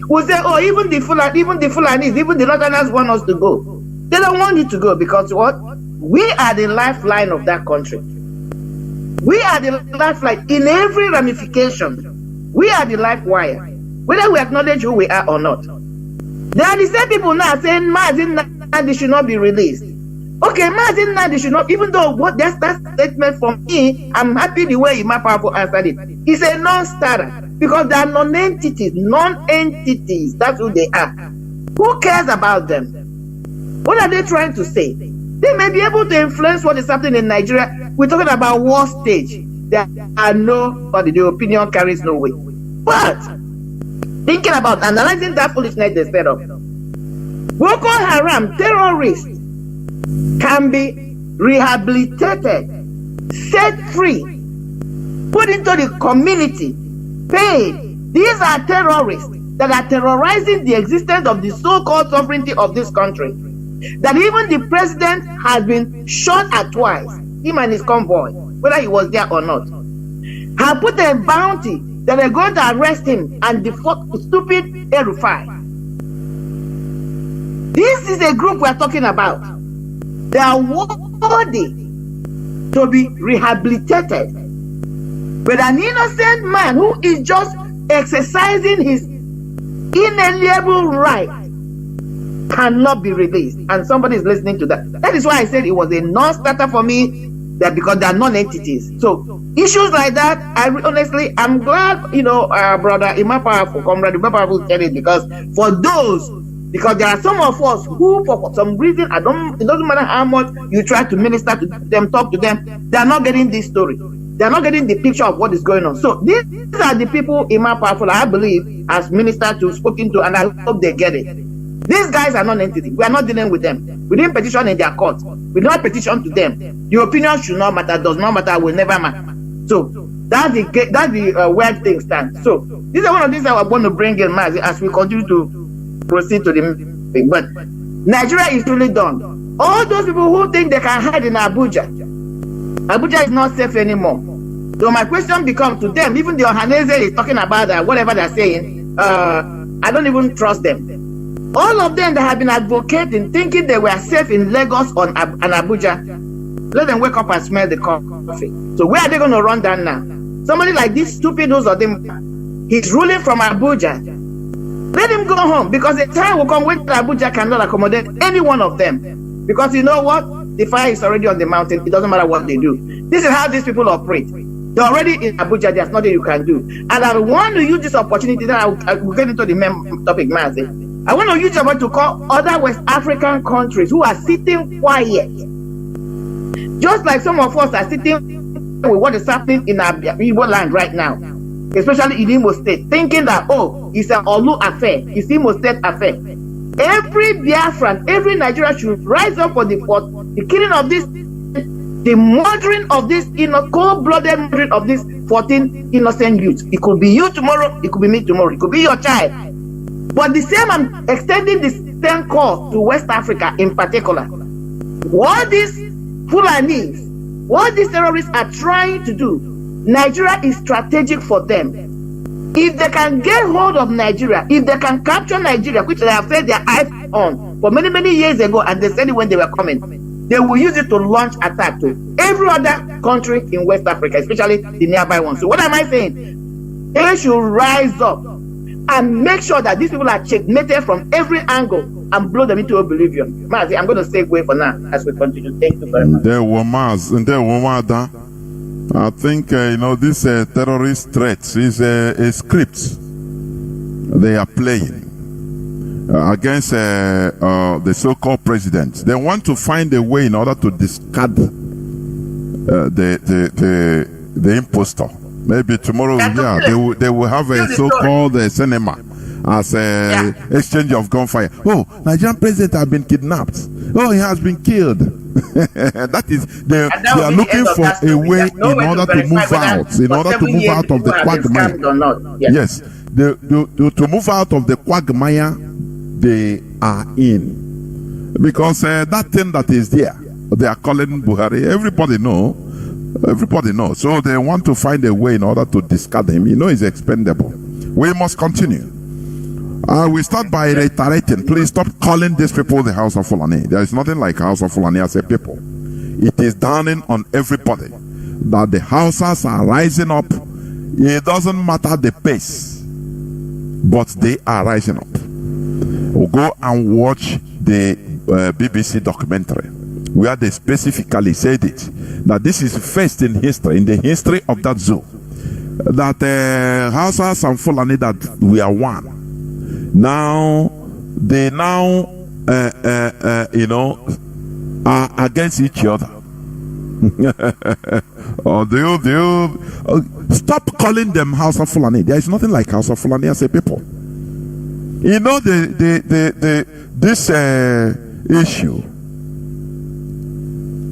We say, oh, even the Fulanis, even the Northerners want us to go. They don't want you to go because what? We are the lifeline of that country. We are the lifeline in every ramification. We are the life wire, whether we acknowledge who we are or not. There are the same people now saying Mazi should not be released. Okay, Mazi should not, even though that statement from me, I'm happy the way my powerful answered it. It's a non-starter because they are non-entities. That's who they are. Who cares about them? What are they trying to say? They may be able to influence what is happening in Nigeria. We're talking about war stage. There are nobody. The opinion carries no weight. But thinking about analyzing that foolishness they set up, Boko Haram terrorists can be rehabilitated, set free, put into the community, paid. These are terrorists that are terrorizing the existence of the so-called sovereignty of this country. That even the president has been shot at twice, him and his convoy, whether he was there or not, have put a bounty that they're going to arrest him and the stupid El-Rufai. This is a group we're talking about. They are worthy to be rehabilitated. But an innocent man who is just exercising his inalienable right cannot be released. And somebody is listening to that. That is why I said it was a non-starter for me, that because they are non-entities. So issues like that, I'm glad, brother Ima Powerful, comrade Ima Powerful said it, because there are some of us who, for some reason, it doesn't matter how much you try to minister to them, talk to them, they are not getting this story. They are not getting the picture of what is going on. So these are the people Ima Powerful, I believe, has ministered to, spoken to, and I hope they get it. These guys are non-entity. We are not dealing with them. We didn't petition in their court. We did not petition to them. Your opinion should not matter, does not matter, will never matter. So that's the where things stand. So this is one of the things I was going to bring in, Mazi, as we continue to proceed to the. But Nigeria is really done. All those people who think they can hide in Abuja is not safe anymore. So my question becomes to them, even the Ohaneze is talking about that, whatever they're saying, I don't even trust them. All of them that have been advocating, thinking they were safe in Lagos and Abuja, let them wake up and smell the coffee. So where are they going to run down now? Somebody like this stupid nose of them, he's ruling from Abuja. Let him go home, because the time will come when Abuja cannot accommodate any one of them. Because you know what? The fire is already on the mountain. It doesn't matter what they do. This is how these people operate. They're already in Abuja. There's nothing you can do. And I want to use this opportunity. Then I will get into the main topic, Mazi. I want to use the word to call other West African countries who are sitting quiet. Just like some of us are sitting with what is happening in our Igbo land right now, especially in Imo State, thinking that, oh, it's an Olu affair, it's Imo State affair. Every Biafran, every Nigerian should rise up for the killing of this, the murdering of this, cold-blooded murdering of this 14 innocent youths. It could be you tomorrow, it could be me tomorrow, it could be your child. But the same, I'm extending the same call to West Africa in particular. What these Fulanis, what these terrorists are trying to do, Nigeria is strategic for them. If they can get hold of Nigeria, if they can capture Nigeria, which they have set their eyes on for many, many years ago, and they said it when they were coming, they will use it to launch attack to every other country in West Africa, especially the nearby ones. So what am I saying? They should rise up and make sure that these people are checkmated from every angle and blow them into oblivion. Mazi, I'm going to segue for now as we continue. Thank you very much. There were Mazi, and there were Nwada. I think, this terrorist threat is a script they are playing against the so-called president. They want to find a way in order to discard the impostor. Maybe tomorrow, they will have a so-called cinema as exchange of gunfire. Oh, Nigerian president has been kidnapped. Oh, he has been killed. That is, they are looking for a way in order to move out, in order to move out of the quagmire. Yes, to move out of the quagmire they are in. Because that thing that is there, they are calling Buhari, everybody knows. So they want to find a way in order to discard him. He's expendable. We must continue. We start by reiterating, please stop calling these people the House of Fulani. There is nothing like House of Fulani as a people. It is dawning on everybody that the Hausas are rising up. It doesn't matter the pace, but they are rising up. We'll go and watch the BBC documentary where they specifically said it, that this is first in history, in the history of that zoo, that Hausas and Fulani, that we are one. Now they are against each other. Stop calling them House of Fulani. There is nothing like House of Fulani as a people. This issue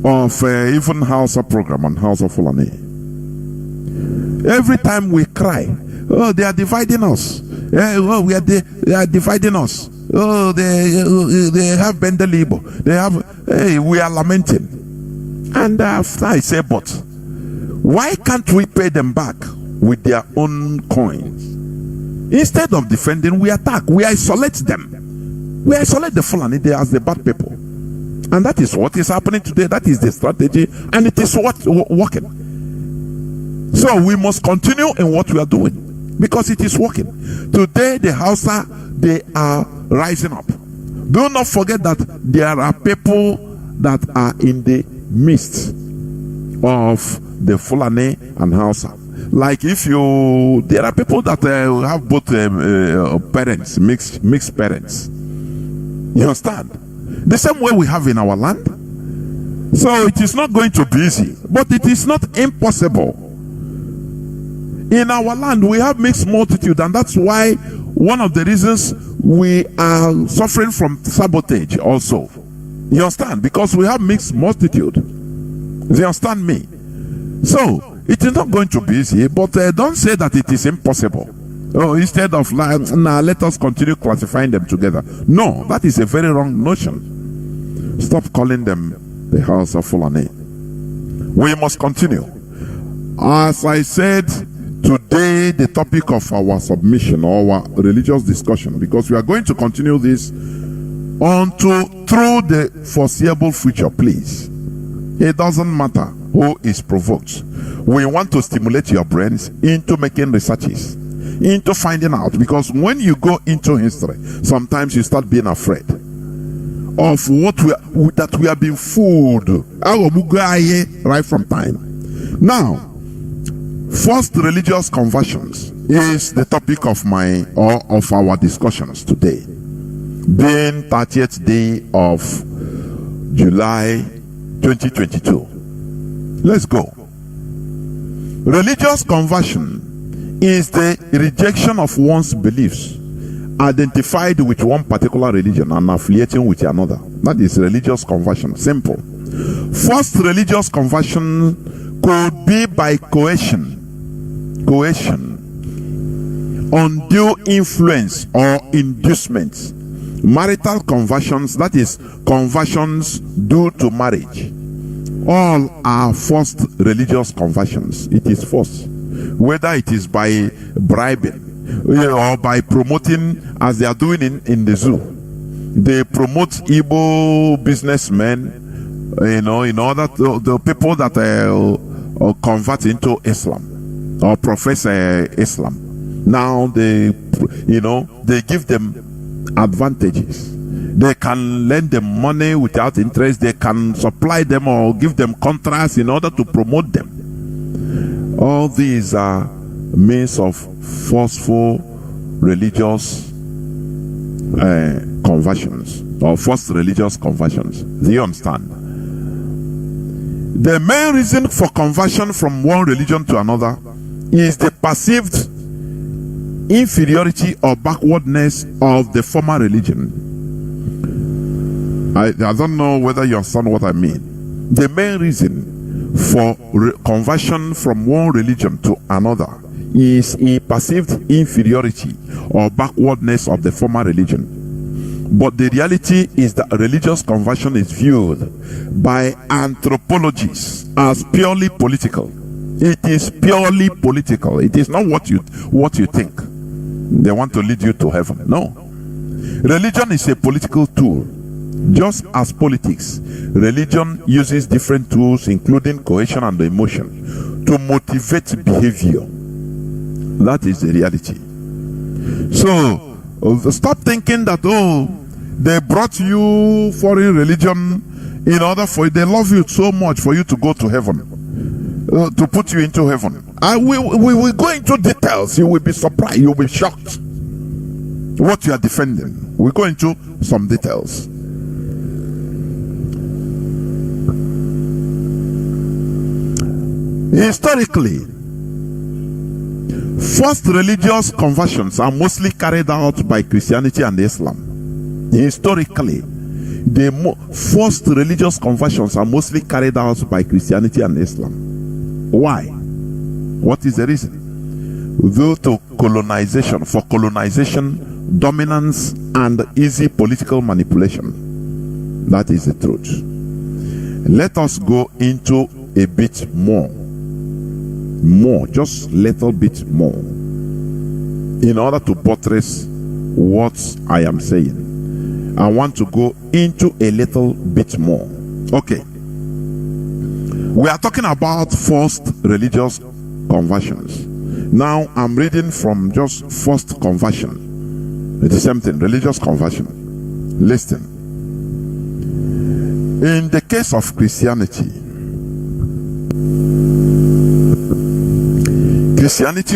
of even House of program on House of Fulani. Every time we cry, oh, they are dividing us. They are dividing us. Oh, they have Bendelibo. They have. Hey, we are lamenting. And after I say, but why can't we pay them back with their own coins? Instead of defending, we attack. We isolate them. We isolate the Fulani as the bad people. And that is what is happening today. That is the strategy, and it is working. So we must continue in what we are doing, because it is working. Today, the Hausa, they are rising up. Do not forget that there are people that are in the midst of the Fulani and Hausa. Like there are people that have both parents, mixed parents. You understand? The same way we have in our land. So it is not going to be easy, but it is not impossible. In our land, we have mixed multitude, and that's why one of the reasons we are suffering from sabotage also. You understand? Because we have mixed multitude. You understand me? So it is not going to be easy, but don't say that it is impossible. Oh, instead of like, nah, let us continue classifying them together. No, that is a very wrong notion. Stop calling them the house of Fulani. We must continue. As I said, today the topic of our submission or our religious discussion, because we are going to continue this through the foreseeable future, please. It doesn't matter who is provoked. We want to stimulate your brains into making researches, into finding out, because when you go into history, sometimes you start being afraid of that we have been fooled right from time. Now, first religious conversions is the topic of our discussions today, being 30th day of July 2022. Let's go. Religious conversion is the rejection of one's beliefs identified with one particular religion and affiliating with another. That is religious conversion. Simple. First religious conversion could be by coercion, undue influence or inducement. Marital conversions, that is conversions due to marriage, all are first religious conversions. It is first, whether it is by bribing or by promoting, as they are doing in the zoo. They promote Igbo businessmen, in order to the people that convert into Islam or profess Islam. Now they give them advantages. They can lend them money without interest. They can supply them or give them contracts in order to promote them. All these are means of forceful religious conversions or forced religious conversions. Do you understand? The main reason for conversion from one religion to another is the perceived inferiority or backwardness of the former religion. I don't know whether you understand what I mean. The main reason for conversion from one religion to another is a perceived inferiority or backwardness of the former religion. But the reality is that religious conversion is viewed by anthropologists as purely political. It is purely political. It is not what you think. They want to lead you to heaven. No. Religion is a political tool. Just as politics, religion uses different tools, including coercion and emotion, to motivate behavior. That is the reality. So, stop thinking that, they brought you foreign religion in order for they love you so much for you to go to heaven, to put you into heaven. We will go into details. You will be surprised. You will be shocked what you are defending. We go into some details. Historically, first religious conversions are mostly carried out by Christianity and Islam. Historically, the first religious conversions are mostly carried out by Christianity and Islam. Why? What is the reason? Due to colonization, for colonization, dominance, and easy political manipulation. That is the truth. Let us go into a bit more, just little bit more, in order to buttress what I am saying. I want to go into a little bit more. Okay. We are talking about first religious conversions. Now I'm reading from just first conversion. It's the same thing, religious conversion. Listen. In the case of Christianity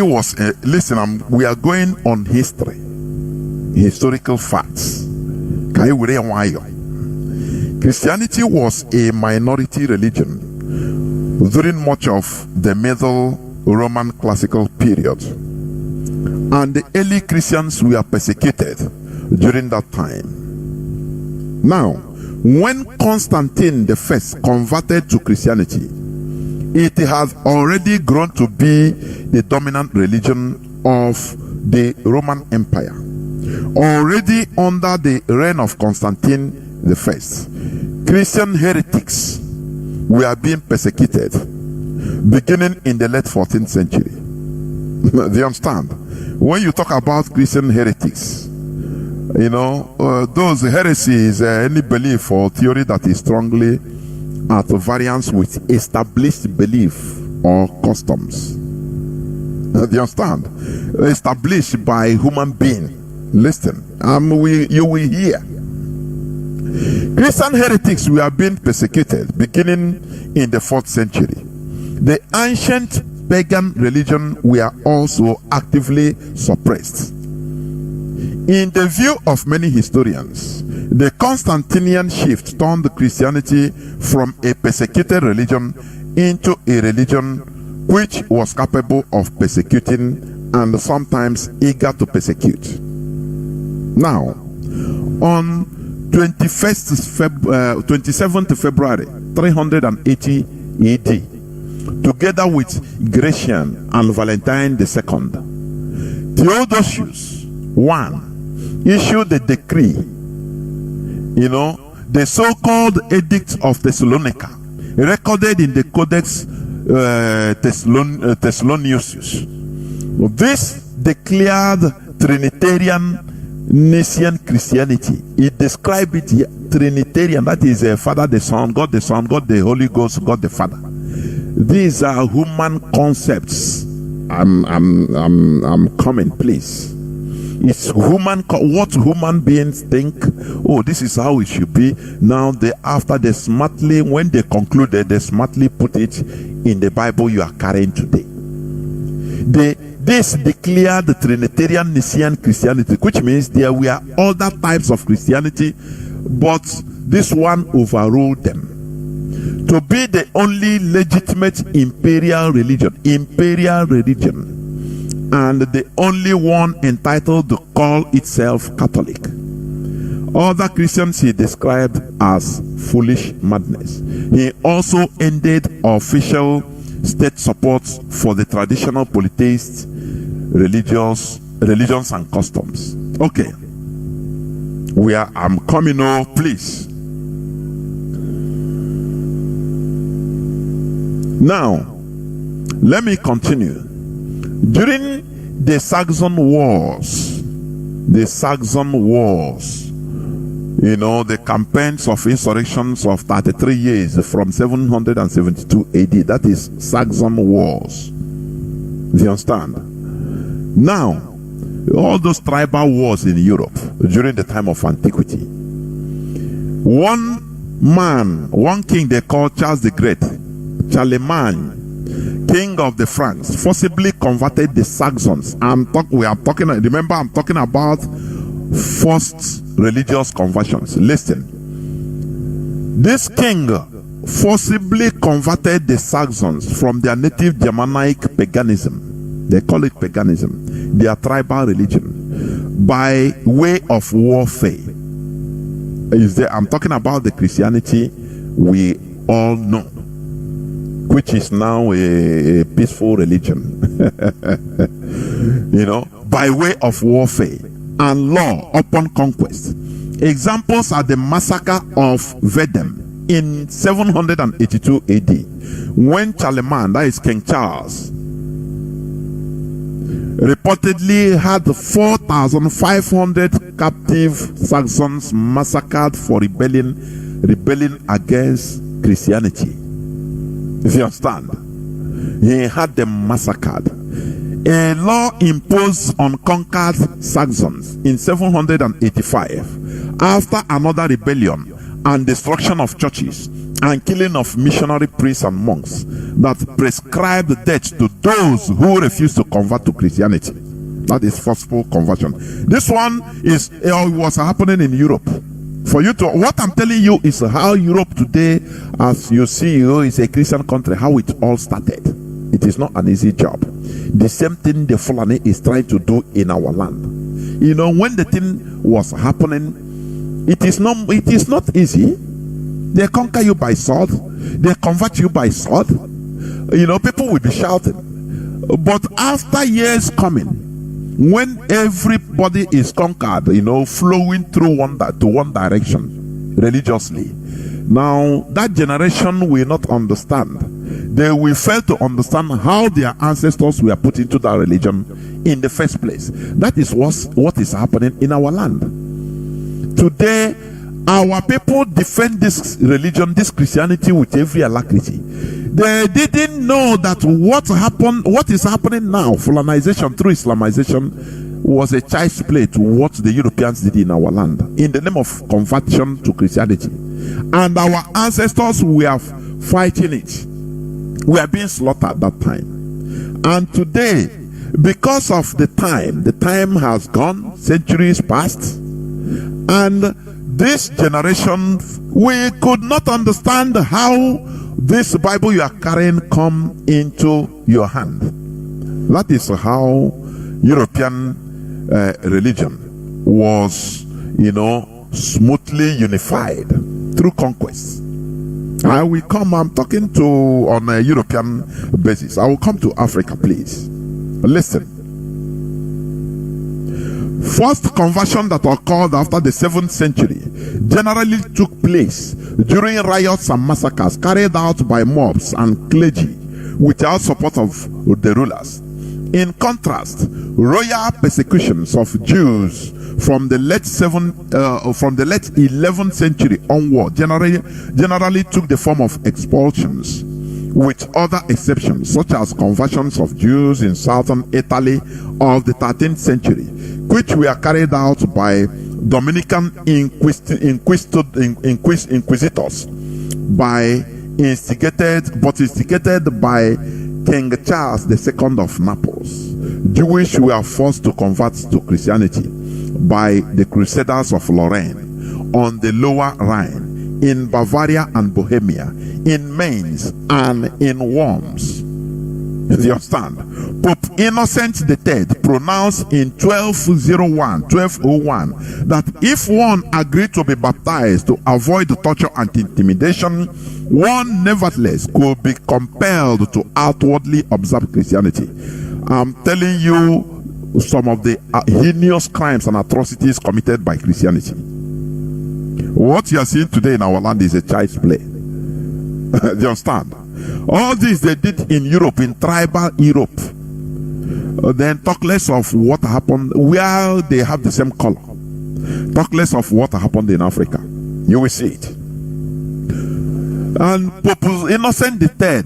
was we are going on history, historical facts. Christianity was a minority religion during much of the Middle Roman classical period, and the early Christians were persecuted during that time. Now, when Constantine I converted to Christianity, it has already grown to be the dominant religion of the Roman Empire. Already under the reign of Constantine I, Christian heretics were being persecuted beginning in the late 14th century. Do you understand? When you talk about Christian heretics, you know, those heresies, any belief or theory that is strongly at variance with established belief or customs. Do you understand? Established by human being. Listen, you will hear. Christian heretics were being persecuted beginning in the 4th century. The ancient pagan religion were also actively suppressed. In the view of many historians, the Constantinian shift turned Christianity from a persecuted religion into a religion which was capable of persecuting and sometimes eager to persecute. Now, on 27th February 380 AD, together with Gratian and Valentine II, Theodosius I issued a decree, the so-called Edict of Thessalonica, recorded in the Codex Thessalonius. This declared Trinitarian Nicene Christianity. It described it here, Trinitarian, that is Father the Son, God the Holy Ghost, God the Father. These are human concepts. I'm coming, please. It's human, what human beings think. Oh, this is how it should be. Now, when they concluded, they smartly put it in the Bible you are carrying today. This declared the Trinitarian Nicene Christianity, which means there were other types of Christianity, but this one overruled them to be the only legitimate imperial religion, and the only one entitled to call itself Catholic. Other Christians he described as foolish madness. He also ended official state support for the traditional polytheist religions and customs. Okay, I'm coming on, please. Now, let me continue. During the Saxon Wars, the campaigns of insurrections of 33 years from 772 AD, that is Saxon Wars. Do you understand? Now, all those tribal wars in Europe during the time of antiquity, one king they called Charles the Great, Charlemagne, king of the Franks, forcibly converted the Saxons. Remember, I'm talking about forced religious conversions. Listen, this king forcibly converted the Saxons from their native Germanic paganism. They call it paganism, their tribal religion, by way of warfare. I'm talking about the Christianity we all know, which is now a peaceful religion. By way of warfare and law upon conquest. Examples are the massacre of Verdun in 782 AD, when Charlemagne, that is King Charles, reportedly had 4,500 captive Saxons massacred for rebelling against Christianity. If you understand, he had them massacred. A law imposed on conquered Saxons in 785 after another rebellion and destruction of churches and killing of missionary priests and monks that prescribed death to those who refused to convert to Christianity. That is forceful conversion. This one was happening in Europe. What I'm telling you is how Europe today, as you see, is a Christian country, how it all started. It is not an easy job. The same thing the Fulani is trying to do in our land. You know, when the thing was happening, it is not easy. They conquer you by sword, they convert you by sword. You know, people will be shouting. But after years coming, when everybody is conquered, you know, flowing through one direction religiously, now that generation will not understand. They will fail to understand how their ancestors were put into that religion in the first place. That is what is happening in our land. Today, our people defend this religion, this Christianity, with every alacrity. They didn't know that what is happening now, colonization through Islamization, was a child's play to what the Europeans did in our land in the name of conversion to Christianity. And our ancestors were fighting it. We are being slaughtered at that time. And today, because of the time has gone, centuries passed, and this generation, we could not understand how this Bible you are carrying come into your hand. That is how European religion was, you know, smoothly unified through conquest. I will come, I'm talking on a European basis. I will come to Africa, please. Listen. First conversion that occurred after the 7th century generally took place during riots and massacres carried out by mobs and clergy without support of the rulers. In contrast, royal persecutions of Jews from the late 11th century onward generally took the form of expulsions, with other exceptions such as conversions of Jews in southern Italy of the 13th century, which were carried out by Dominican inquisitors instigated by King Charles II of Naples. Jewish were forced to convert to Christianity by the Crusaders of Lorraine on the Lower Rhine, in Bavaria and Bohemia, in Mainz, and in Worms. You understand? Pope Innocent III pronounced in 1201 that if one agreed to be baptized to avoid torture and intimidation, one nevertheless could be compelled to outwardly observe Christianity. I'm telling you some of the heinous crimes and atrocities committed by Christianity. What you are seeing today in our land is a child's play. Do you understand? All this they did in Europe, in tribal Europe. Then talk less of what happened where they have the same color. Talk less of what happened in Africa. You will see it. And Pope Innocent III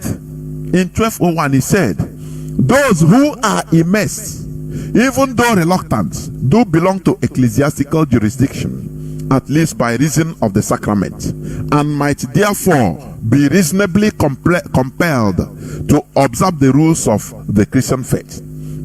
in 1201 he said, those who are immersed, even though reluctant, do belong to ecclesiastical jurisdiction, at least by reason of the sacrament, and might therefore be reasonably compelled to observe the rules of the Christian faith.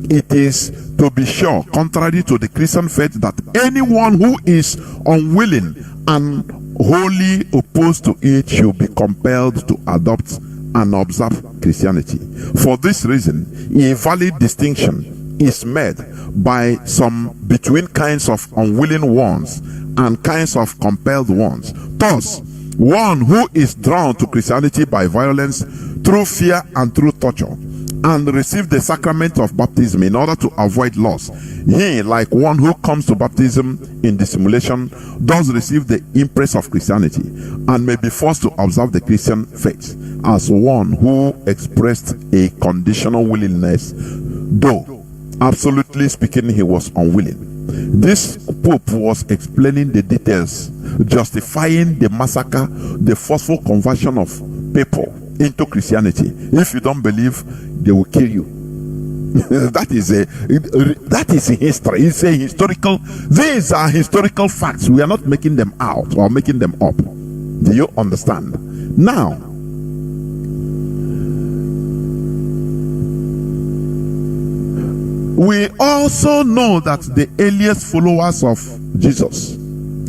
It is, to be sure, contrary to the Christian faith that anyone who is unwilling and wholly opposed to it should be compelled to adopt and observe Christianity. For this reason, a valid distinction is made by some between kinds of unwilling ones and kinds of compelled ones. Thus, one who is drawn to Christianity by violence, through fear and through torture, and receive the sacrament of baptism in order to avoid loss, he, like one who comes to baptism in dissimulation, does receive the impress of Christianity and may be forced to observe the Christian faith, as one who expressed a conditional willingness, though absolutely speaking he was unwilling. This Pope was explaining the details, justifying the massacre, the forceful conversion of people into Christianity. If you don't believe, they will kill you. that is history. It's a historical. These are historical facts. We are not making them out or making them up. Do you understand? Now, we also know that the earliest followers of Jesus,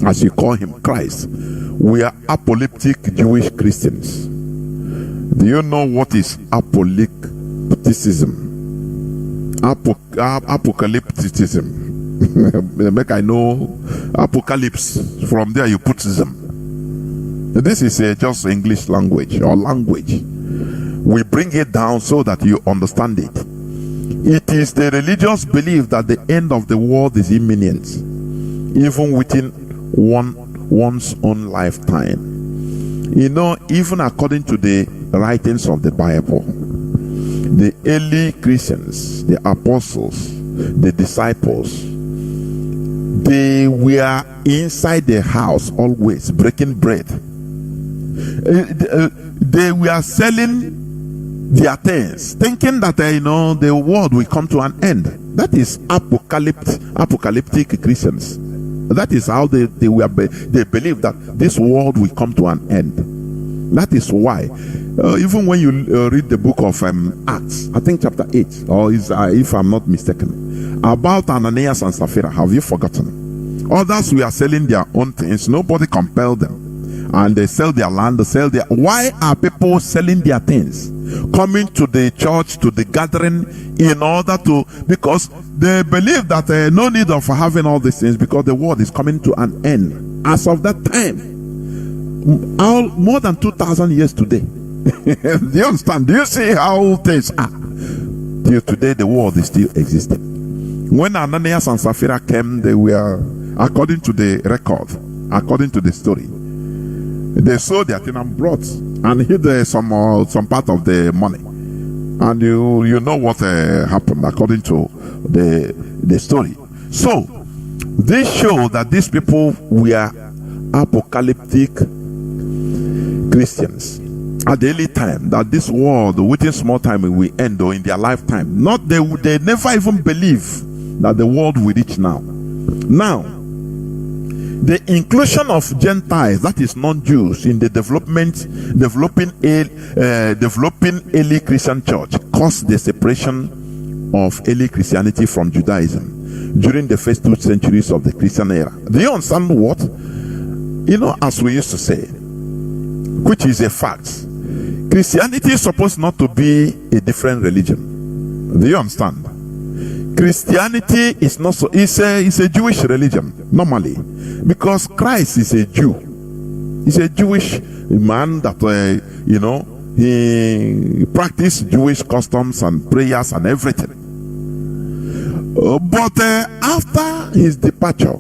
as you call him, Christ, were apocalyptic Jewish Christians. Do you know what is apocalypticism? Apocalypticism. Make I know Apocalypse. From there you put them. This is just English language or language. We bring it down so that you understand it. It is the religious belief that the end of the world is imminent, even within one's own lifetime. You know, even according to the writings of the Bible, the early Christians, the apostles, the disciples, they were inside the house always breaking bread. They were selling their things, thinking that the world will come to an end. That is apocalyptic Christians. That is how they believe that this world will come to an end. That is why, even when you read the book of Acts, I think chapter 8, or if I'm not mistaken, about Ananias and Sapphira, have you forgotten? Others were selling their own things. Nobody compelled them. And they sell their land, Why are people selling their things? Coming to the church, to the gathering, in order to, because they believe that no need of having all these things, because the world is coming to an end. As of that time, more than 2,000 years today. Do you understand? Do you see how things are? Till today, the world is still existing. When Ananias and Sapphira came, they were, according to the record, according to the story, they sold their thing and brought and hid some part of the money. And you know what happened according to the story. So this shows that these people were apocalyptic Christians at the early time, that this world within small time will end, or in their lifetime. They never even believe that the world will reach now. Now, the inclusion of Gentiles, that is non-Jews, in the developing early Christian church caused the separation of early Christianity from Judaism during the first 2 centuries of the Christian era. Do you understand what? As we used to say, which is a fact, Christianity is supposed not to be a different religion. Do you understand? Christianity is not so. It's a Jewish religion normally, because Christ is a Jew. He's a Jewish man that he practiced Jewish customs and prayers and everything. But after his departure,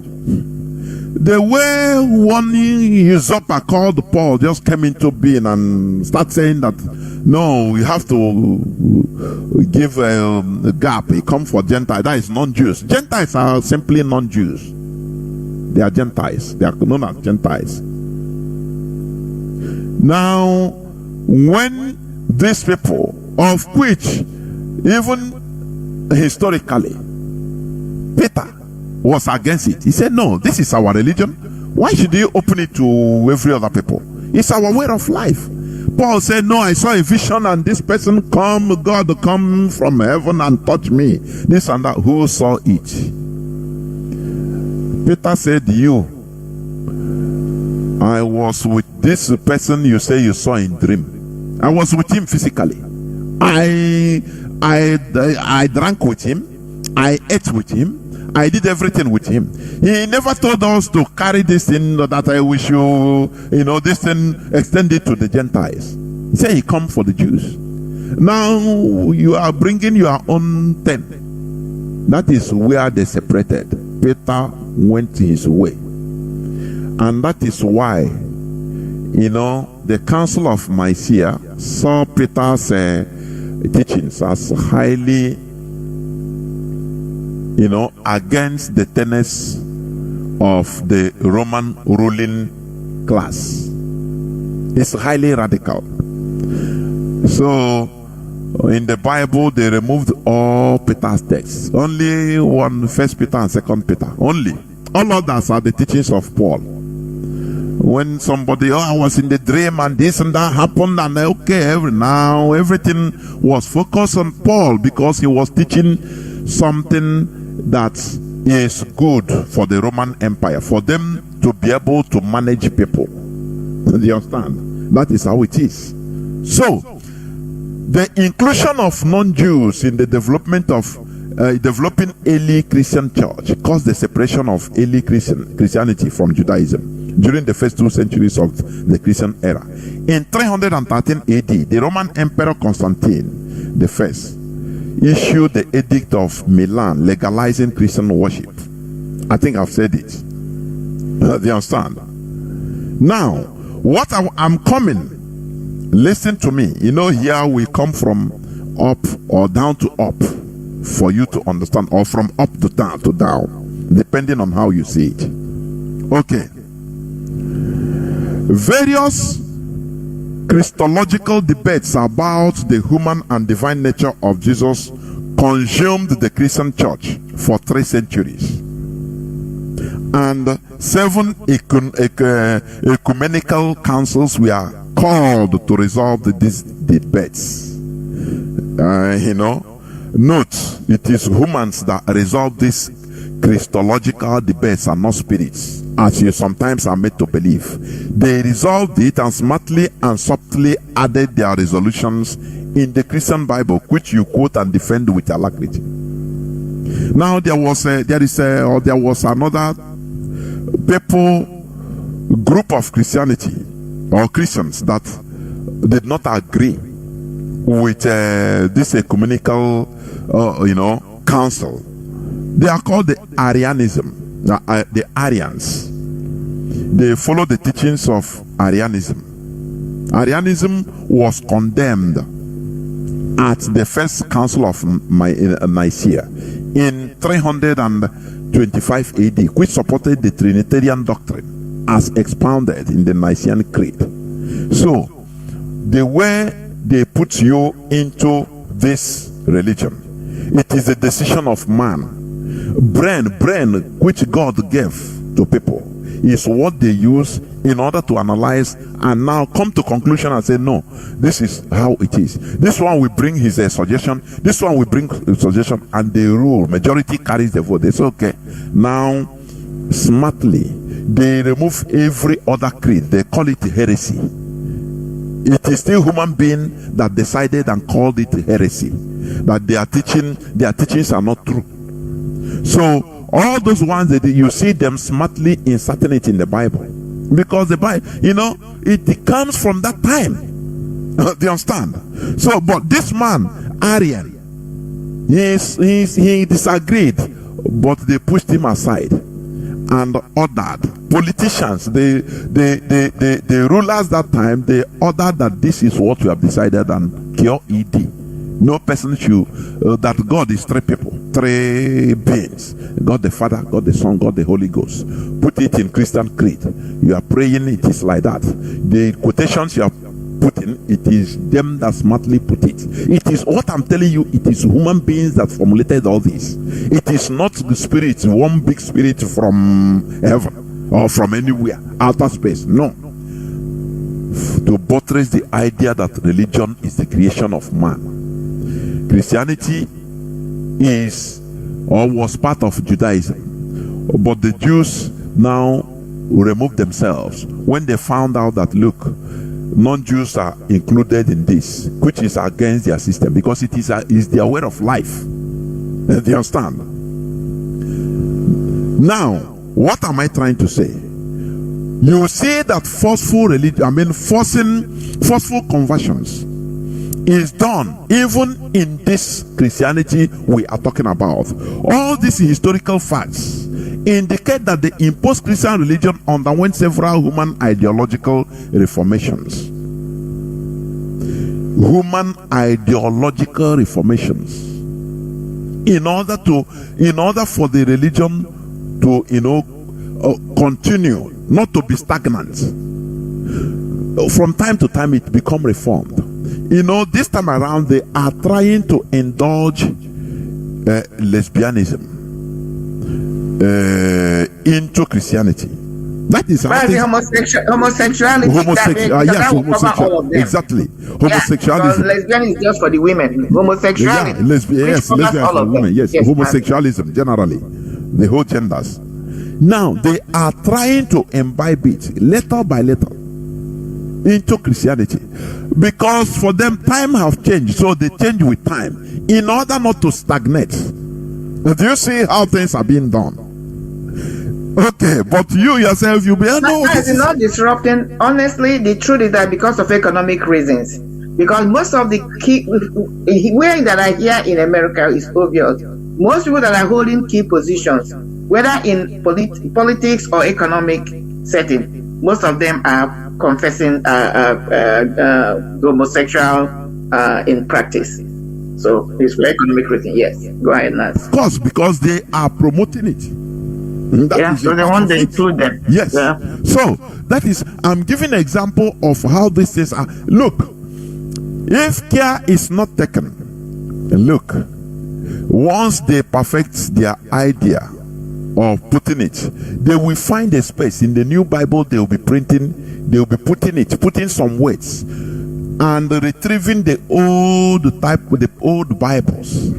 the way one usurper called Paul just came into being and started saying that no, we have to give a gap. He come for Gentiles. That is non-Jews. Gentiles are simply non-Jews. They are Gentiles. They are known as Gentiles. Now, when these people, of which even historically Peter was against it, he said, no, this is our religion. Why should you open it to every other people? It's our way of life. Paul said, no, I saw a vision and this person God come from heaven and touch me. This and that. Who saw it? Peter said, you. I was with this person you say you saw in dream. I was with him physically. I drank with him. I ate with him. I did everything with him. He never told us to carry this thing that I wish this thing extended to the Gentiles. He said he come for the Jews. Now you are bringing your own thing. That is where they separated. Peter went his way. And that is why, the Council of Nicaea saw Peter's teachings as highly against the tenets of the Roman ruling class. It's highly radical. So, in the Bible, they removed all Peter's texts. Only 1 Peter and 2 Peter. Only. All others are the teachings of Paul. When somebody, I was in the dream and this and that happened, and now everything was focused on Paul, because he was teaching something that is good for the Roman Empire, for them to be able to manage people. Do you understand? That is how it is. So, the inclusion of non-Jews in the development of developing early Christian church caused the separation of early Christianity from Judaism during the first 2 centuries of the Christian era. In 313 AD, the Roman Emperor Constantine I issued the Edict of Milan legalizing Christian worship. I think I've said it. Do you understand? Now, what I'm coming, listen to me. You know, here we come from up or down to up for you to understand, or from up to down, depending on how you see it. Okay. Various Christological debates about the human and divine nature of Jesus consumed the Christian church for 3 centuries. And 7 ecumenical councils were called to resolve these debates. Note, it is humans that resolve these Christological debates and not spirits, as you sometimes are made to believe. They resolved it and smartly and subtly added their resolutions in the Christian Bible, which you quote and defend with alacrity. Now there was another group of Christianity or Christians that did not agree with this ecumenical council. They are called the Arianism, the Arians. They follow the teachings of Arianism. Arianism was condemned at the first council of Nicaea in 325 AD, which supported the Trinitarian doctrine as expounded in the Nicene Creed. So, the way they put you into this religion, it is a decision of man. Brain which God gave to people is what they use in order to analyze and now come to conclusion and say, no, this is how it is. This one will bring his suggestion, this one will bring his suggestion, and they rule. Majority carries the vote. They say, okay, now smartly they remove every other creed. They call it heresy. It is still human being that decided and called it heresy, that their teachings are not true. So all those ones that you see them smartly inserting it in the Bible, because the Bible, it comes from that time. Do you understand? So, but this man Arian, he disagreed, but they pushed him aside and ordered politicians, the rulers that time, they ordered that this is what we have decided, and cure ED. No person should, that God is 3 people, 3 beings. God the Father, God the Son, God the Holy Ghost. Put it in Christian Creed. You are praying, it is like that. The quotations you are putting, it is them that smartly put it. It is what I'm telling you, it is human beings that formulated all this. It is not the spirit, one big spirit from heaven or from anywhere, outer space. No. To buttress the idea that religion is the creation of man. Christianity is or was part of Judaism, but the Jews now removed themselves when they found out that, look, non-Jews are included in this, which is against their system, because it is their way of life. Do you understand? Now, what am I trying to say? You see that forceful conversions is done even in this Christianity we are talking about. All these historical facts indicate that the imposed Christian religion underwent several human ideological reformations. Human ideological reformations. In order for the religion to continue, not to be stagnant. From time to time it become reformed. This time around they are trying to indulge lesbianism into Christianity. That is homosexuality. Yes, homosexuality. Exactly. Homosexualism. Lesbian is just for the women. Homosexuality. Lesbian for women. Yes, homosexualism generally, the whole genders. Now they are trying to imbibe it letter by letter into Christianity, because for them time have changed, so they change with time in order not to stagnate. Do you see how things are being done? Okay, but you yourself, you'll be It's not disrupting. Honestly, the truth is that because of economic reasons, because most of the key where that are here in America is obvious. Most people that are holding key positions, whether in politics or economic setting, most of them are confessing homosexual in practice. So it's for economic reason. Yes, go ahead, Naz. Of course, because they are promoting it. So they want to include them. Yes. Yeah. So that is, I'm giving an example of how these things are. Look, if care is not taken, look, once they perfect their idea of putting it, they will find a space in the new Bible. They will be putting some words and retrieving the old type with the old Bibles.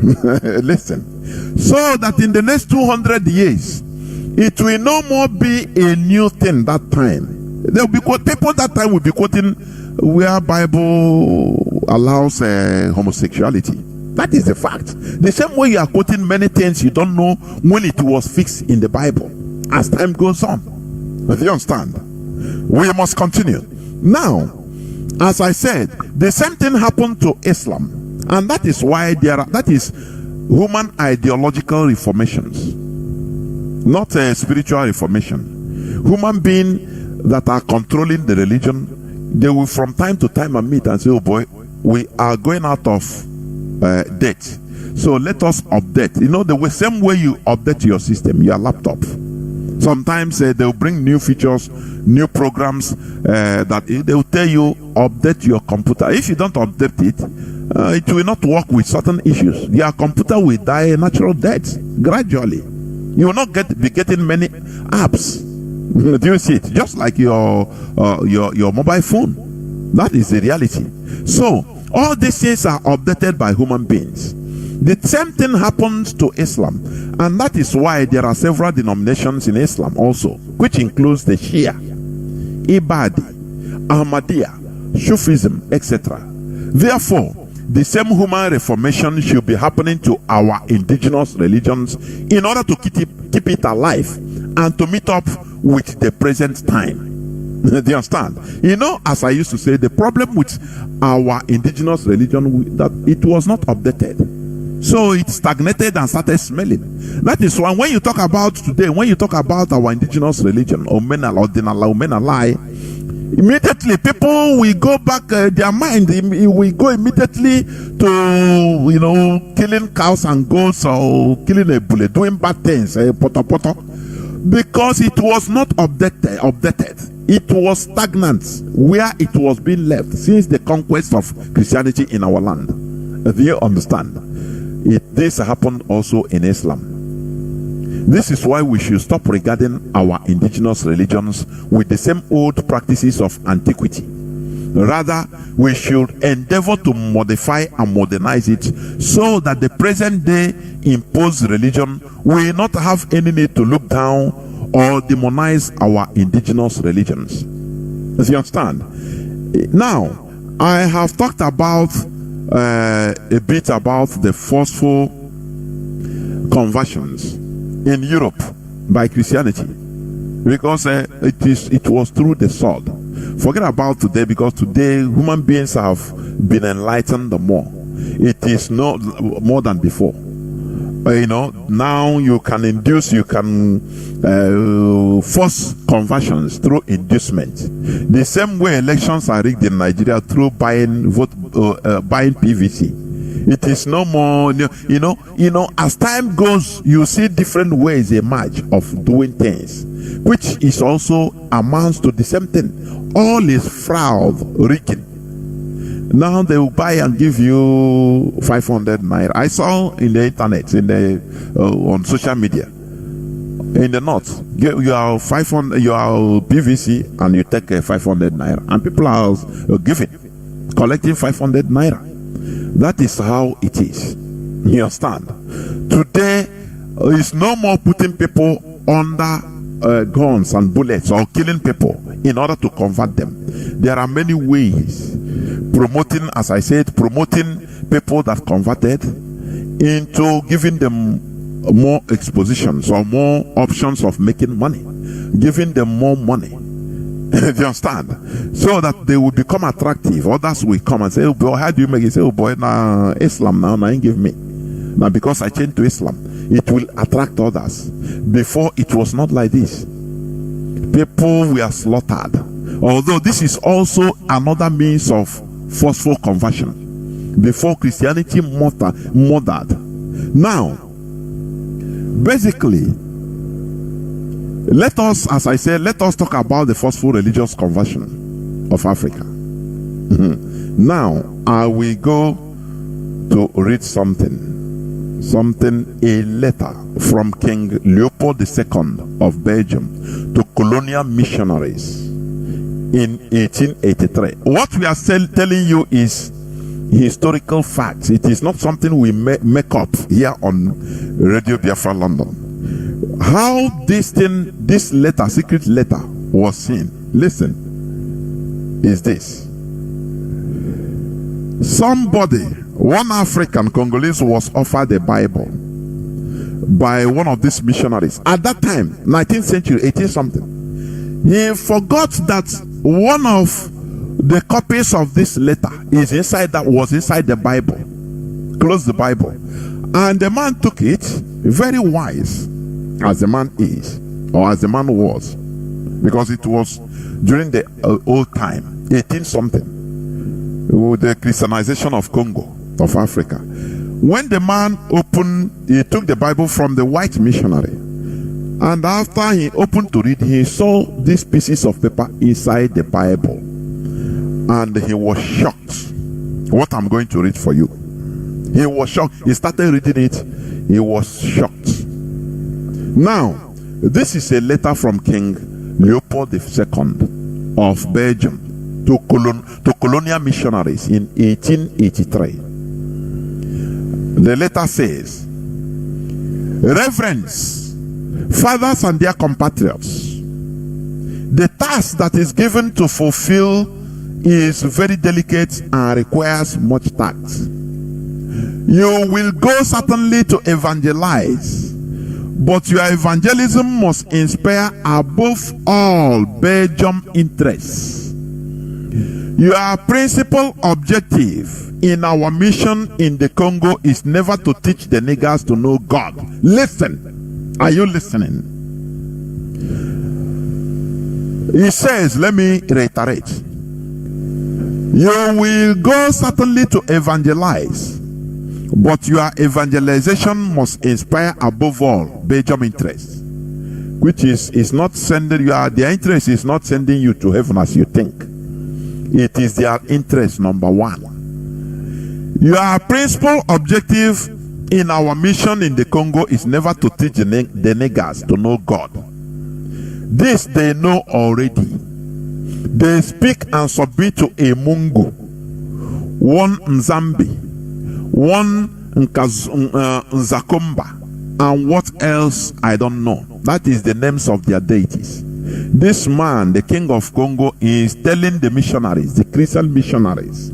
Listen, so that in the next 200 years, it will no more be a new thing that time. There will be people that time will be quoting where Bible allows homosexuality. That is the fact. The same way you are quoting many things you don't know when it was fixed in the Bible as time goes on. Do you understand? We must continue. Now, as I said, the same thing happened to Islam, and that is why that is human ideological reformations, not a spiritual reformation. Human beings that are controlling the religion, they will from time to time meet and say, oh boy, we are going out of debt, so let us update. You know, the same way you update your system, your laptop. Sometimes they'll bring new features, new programs that they will tell you, update your computer. If you don't update it, it will not work with certain issues. Your computer will die a natural death gradually. You will not be getting many apps. Do you see it? Just like your mobile phone. That is the reality. So all these things are updated by human beings. The same thing happens to Islam, and that is why there are several denominations in Islam also, which includes the Shia, Ibadi, Ahmadiyya, Sufism, etc. Therefore, the same human reformation should be happening to our indigenous religions in order to keep it alive and to meet up with the present time. Do you understand? You know, as I used to say, the problem with our indigenous religion, that it was not updated. So it stagnated and started smelling. That is why when you talk about today, when you talk about our indigenous religion, Omenalai, immediately people will go back, their mind will go immediately to, killing cows and goats or killing a bullet, doing bad things, because it was not updated. It was stagnant where it was being left since the conquest of Christianity in our land. Do you understand? This happened also in Islam. This is why we should stop regarding our indigenous religions with the same old practices of antiquity. Rather, we should endeavor to modify and modernize it so that the present day imposed religion will not have any need to look down or demonize our indigenous religions. Do you understand? Now, I have talked about a bit about the forceful conversions in Europe by Christianity, because it was through the sword. Forget about today, because today human beings have been enlightened more. It is not more than before. Now you can force conversions through inducement. The same way elections are rigged in Nigeria through buying PVC. It is no more, as time goes, you see different ways emerge of doing things, which is also amounts to the same thing. All is fraud, rigging. Now they will buy and give you 500 naira. I saw in the internet, on social media, in the north, you are 500, you are PVC, and you take 500 naira, and people are collecting 500 naira. That is how it is. You understand? Today is no more putting people under guns and bullets or killing people in order to convert them. There are many ways promoting, as I said, promoting people that converted into giving them more expositions or more options of making money, giving them more money. Do you understand? So that they will become attractive. Others will come and say, oh boy, how do you make it? Say, oh boy, now Islam now you give me. Now because I changed to Islam, it will attract others. Before it was not like this. People were slaughtered. Although this is also another means of forceful conversion. Before Christianity murdered. Now, basically, let us, as I said, let us talk about the forceful religious conversion of Africa. Now, I will go to read a letter from King Leopold II of Belgium to colonial missionaries in 1883. What we are telling you is historical facts. It is not something we make up here on Radio Biafra London. How this letter, secret letter, was seen, listen, is this. Somebody, one African Congolese, was offered a Bible by one of these missionaries. At that time, 19th century, 18 something. He forgot that one of the copies of this letter was inside the Bible. Close the Bible. And the man took it, very wise, as the man is, or as the man was, because it was during the old time, 18 something, with the Christianization of Congo, of Africa. When the man he took the Bible from the white missionary, and after he opened to read, he saw these pieces of paper inside the Bible, and he was shocked. What I'm going to read for you. He was shocked. He started reading it. He was shocked. Now, this is a letter from King Leopold II of Belgium to colonial missionaries in 1883. The letter says, Reverends, fathers and their compatriots, the task that is given to fulfill is very delicate and requires much tact. You will go certainly to evangelize, but your evangelism must inspire above all Belgium interests. Your principal objective in our mission in the Congo is never to teach the niggers to know God. Listen. Are you listening? He says, let me reiterate. You will go certainly to evangelize, but your evangelization must inspire above all Belgium interests, which is not sending you. Their interest is not sending you to heaven as you think. It is their interest, number one. Your principal objective in our mission in the Congo is never to teach the niggers to know God. This they know already. They speak and submit to a Mungu, one Nzambi, one Nzakumba, and what else I don't know. That is the names of their deities. This man, the king of Congo, is telling the missionaries, the Christian missionaries,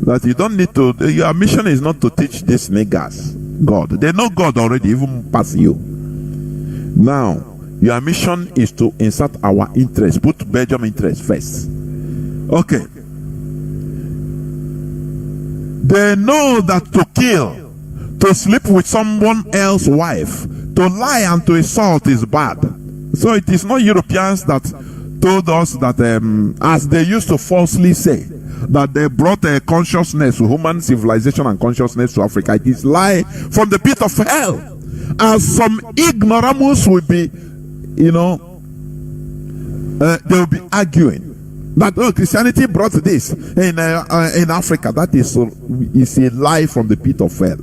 that you don't need to, your mission is not to teach these niggers God. They know God already, even past you. Now, your mission is to insert our interest, put Belgium interest first. Okay. They know that to kill, to sleep with someone else's wife, to lie and to assault is bad. So it is not Europeans that told us that, as they used to falsely say, that they brought a consciousness, human civilization and consciousness to Africa. It is lie from the pit of hell. As some ignoramus will be, they will be arguing that Christianity brought this in Africa. That is a lie from the pit of hell.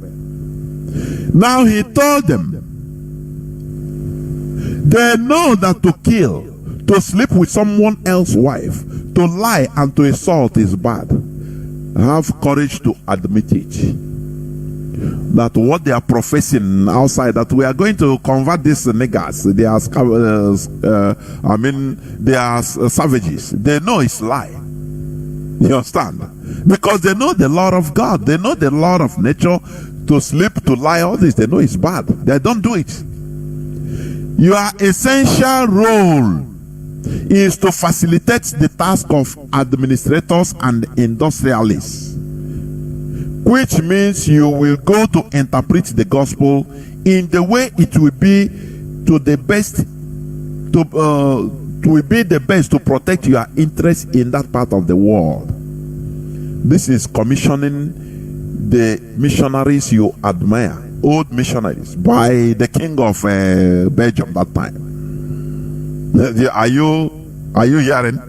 Now he told them, they know that to kill, to sleep with someone else's wife, to lie and to assault is bad. Have courage to admit it. That what they are professing outside, that we are going to convert these niggers, they are savages. They know it's lie. You understand? Because they know the law of God. They know the law of nature. to sleep, to lie, all this, they know it's bad. They don't do it. Your essential role is to facilitate the task of administrators and industrialists, which means you will go to interpret the gospel in the way it will be to the best, will be the best to protect your interests in that part of the world. This is commissioning the missionaries you admire, old missionaries, by the king of Belgium that time. Are you hearing?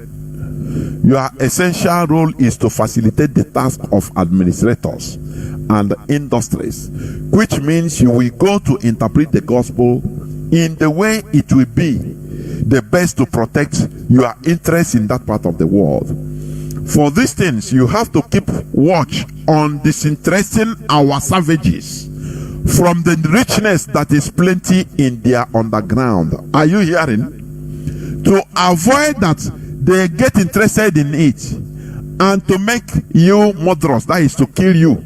Your essential role is to facilitate the task of administrators and industries, which means you will go to interpret the gospel in the way it will be the best to protect your interests in that part of the world. For these things, you have to keep watch on disinteresting our savages from the richness that is plenty in their underground. Are you hearing? To avoid that they get interested in it and to make you murderous, that is to kill you.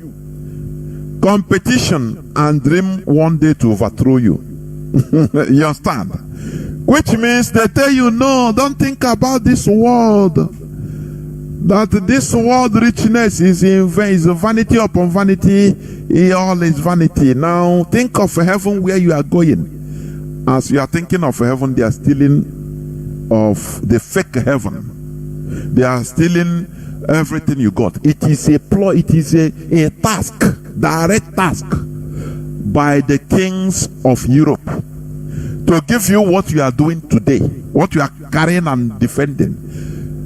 Competition and dream one day to overthrow you. You understand? Which means they tell you, no, don't think about this world. That this world richness is in vain, is vanity upon vanity, all is vanity. Now think of heaven where you are going. As you are thinking of heaven, they are stealing of the fake heaven. They are stealing everything you got. It is a ploy, it is a task, direct task by the kings of Europe to give you what you are doing today, what you are carrying and defending.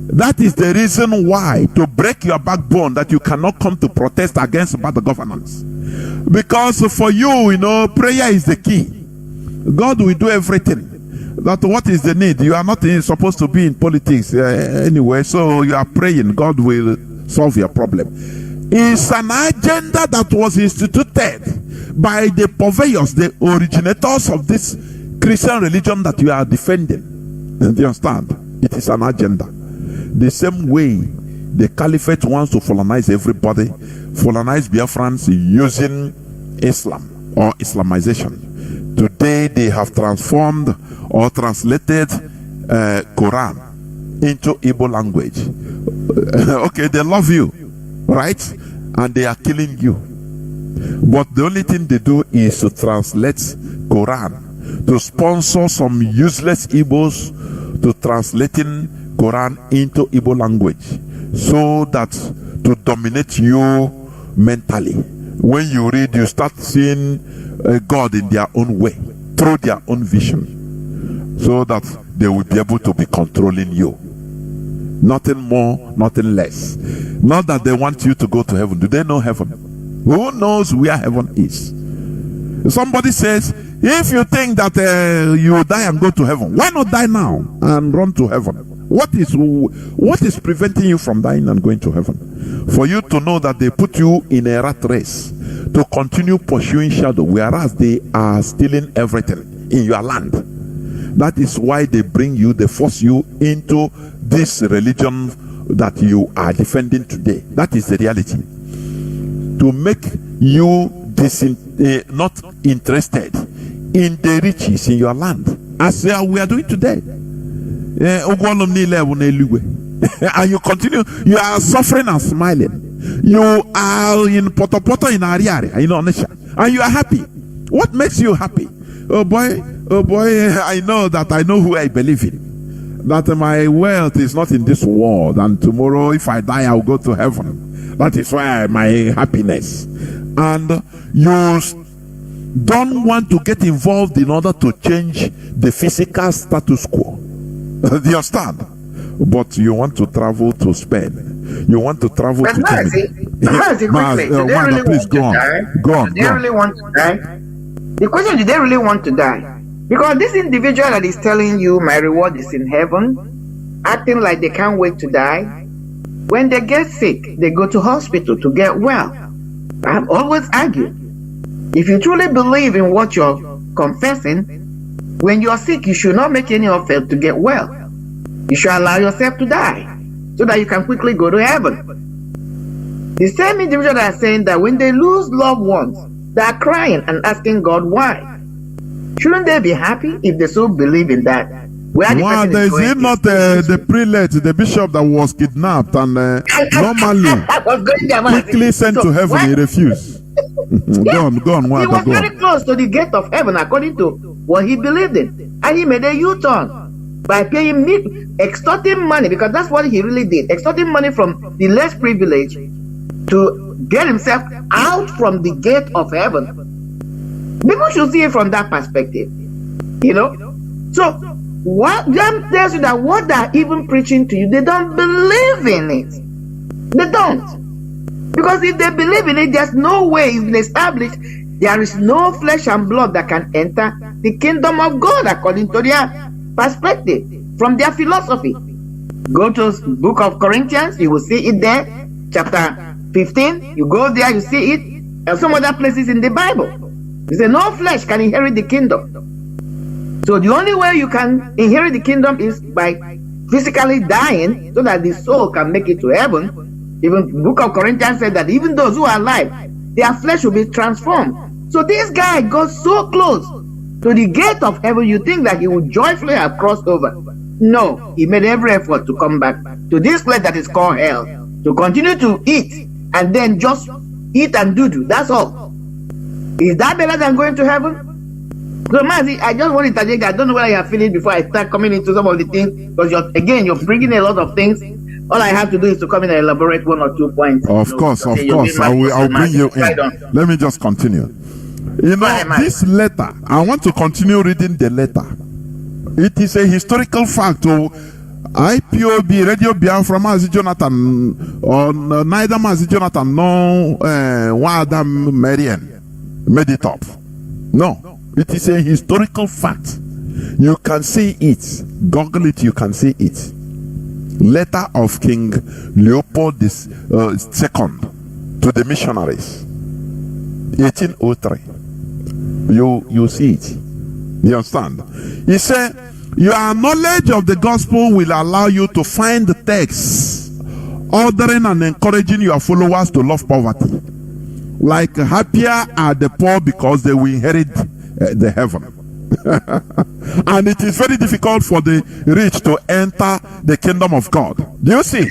That is the reason why, to break your backbone, that you cannot come to protest against bad governance. Because for you, prayer is the key. God will do everything. That what is the need? You are not supposed to be in politics anyway, so you are praying. God will solve your problem. It's an agenda that was instituted by the purveyors, the originators of this Christian religion that you are defending. Do you understand? It is an agenda. The same way the caliphate wants to colonize everybody, colonize Biafrans using Islam or Islamization. Today they have transformed or translated Quran into Igbo language. Okay, they love you, right? And they are killing you. But the only thing they do is to translate Quran, to sponsor some useless Igbos to translating Quran into Igbo language, so that to dominate you mentally. When you read, you start seeing God in their own way, through their own vision, so that they will be able to be controlling you. Nothing more, nothing less. Not that they want you to go to heaven. Do they know heaven? Who knows where heaven is? Somebody says, if you think that you will die and go to heaven, why not die now and run to heaven? What is preventing you from dying and going to heaven? For you to know that they put you in a rat race to continue pursuing shadow, whereas they are stealing everything in your land. That is why they bring you, they force you into this religion that you are defending today. That is the reality. To make you not interested in the riches in your land, as we are doing today. And you continue, you are suffering and smiling. You are in Potopoto in Ariare, and you are happy. What makes you happy? Oh boy, I know that I know who I believe in. That my wealth is not in this world, and tomorrow if I die I'll go to heaven. That is why my happiness. And you don't want to get involved in order to change the physical status quo. Do you understand? But you want to travel to Spain. You want to travel to Germany. Mazi, quickly. Do they really want to die? Do they really want to die? The question, do they really want to die? Because this individual that is telling you my reward is in heaven, acting like they can't wait to die, when they get sick, they go to hospital to get well. I've always argued, if you truly believe in what you're confessing, when you're sick, you should not make any effort to get well. You should allow yourself to die so that you can quickly go to heaven. The same individual that are saying that when they lose loved ones, They are crying and asking God why. Shouldn't they be happy if they so believe in that? Nwada, is it not the prelate, the bishop that was kidnapped and normally quickly sent to heaven? He refused. Go on, Nwada. He was very close to the gate of heaven according to what he believed in. And he made a U-turn by paying extorting money, because that's what he really did. Extorting money from the less privileged to get himself out from the gate of heaven. People should see it from that perspective. So what them tells you that what they're even preaching to you, they don't believe in it. They don't. Because if they believe in it, there's no way it's been established. There is no flesh and blood that can enter the kingdom of God according to their perspective, from their philosophy. Go to book of Corinthians, you will see it there, chapter 15. You go there, you see it, and some other places in the Bible. He said, no flesh can inherit the kingdom. So the only way you can inherit the kingdom is by physically dying, so that the soul can make it to heaven. Even the book of Corinthians said that even those who are alive, their flesh will be transformed. So this guy got so close to the gate of heaven, you think that he would joyfully have crossed over. No, he made every effort to come back to this place that is called hell, to continue to eat and then just eat and do. That's all. Is that better than going to heaven? So Mazi, I just want to interject. I don't know whether you are feeling before I start coming into some of the things, because you're bringing a lot of things. All I have to do is to come in and elaborate 1 or 2 points. Of course. I'll bring you in. Let me just continue. This letter, I want to continue reading the letter. It is a historical fact. IPOB, Radio Biafra, Mazi Jonathan, or neither Mazi Jonathan nor Nwada made it up. No, it is a historical fact. You can see it. Google it, you can see it. Letter of King Leopold II to the missionaries, 1803. You see it. You understand? He said, your knowledge of the gospel will allow you to find the texts ordering and encouraging your followers to love poverty. Like, happier are the poor because they will inherit the heaven. And it is very difficult for the rich to enter the kingdom of God. Do you see?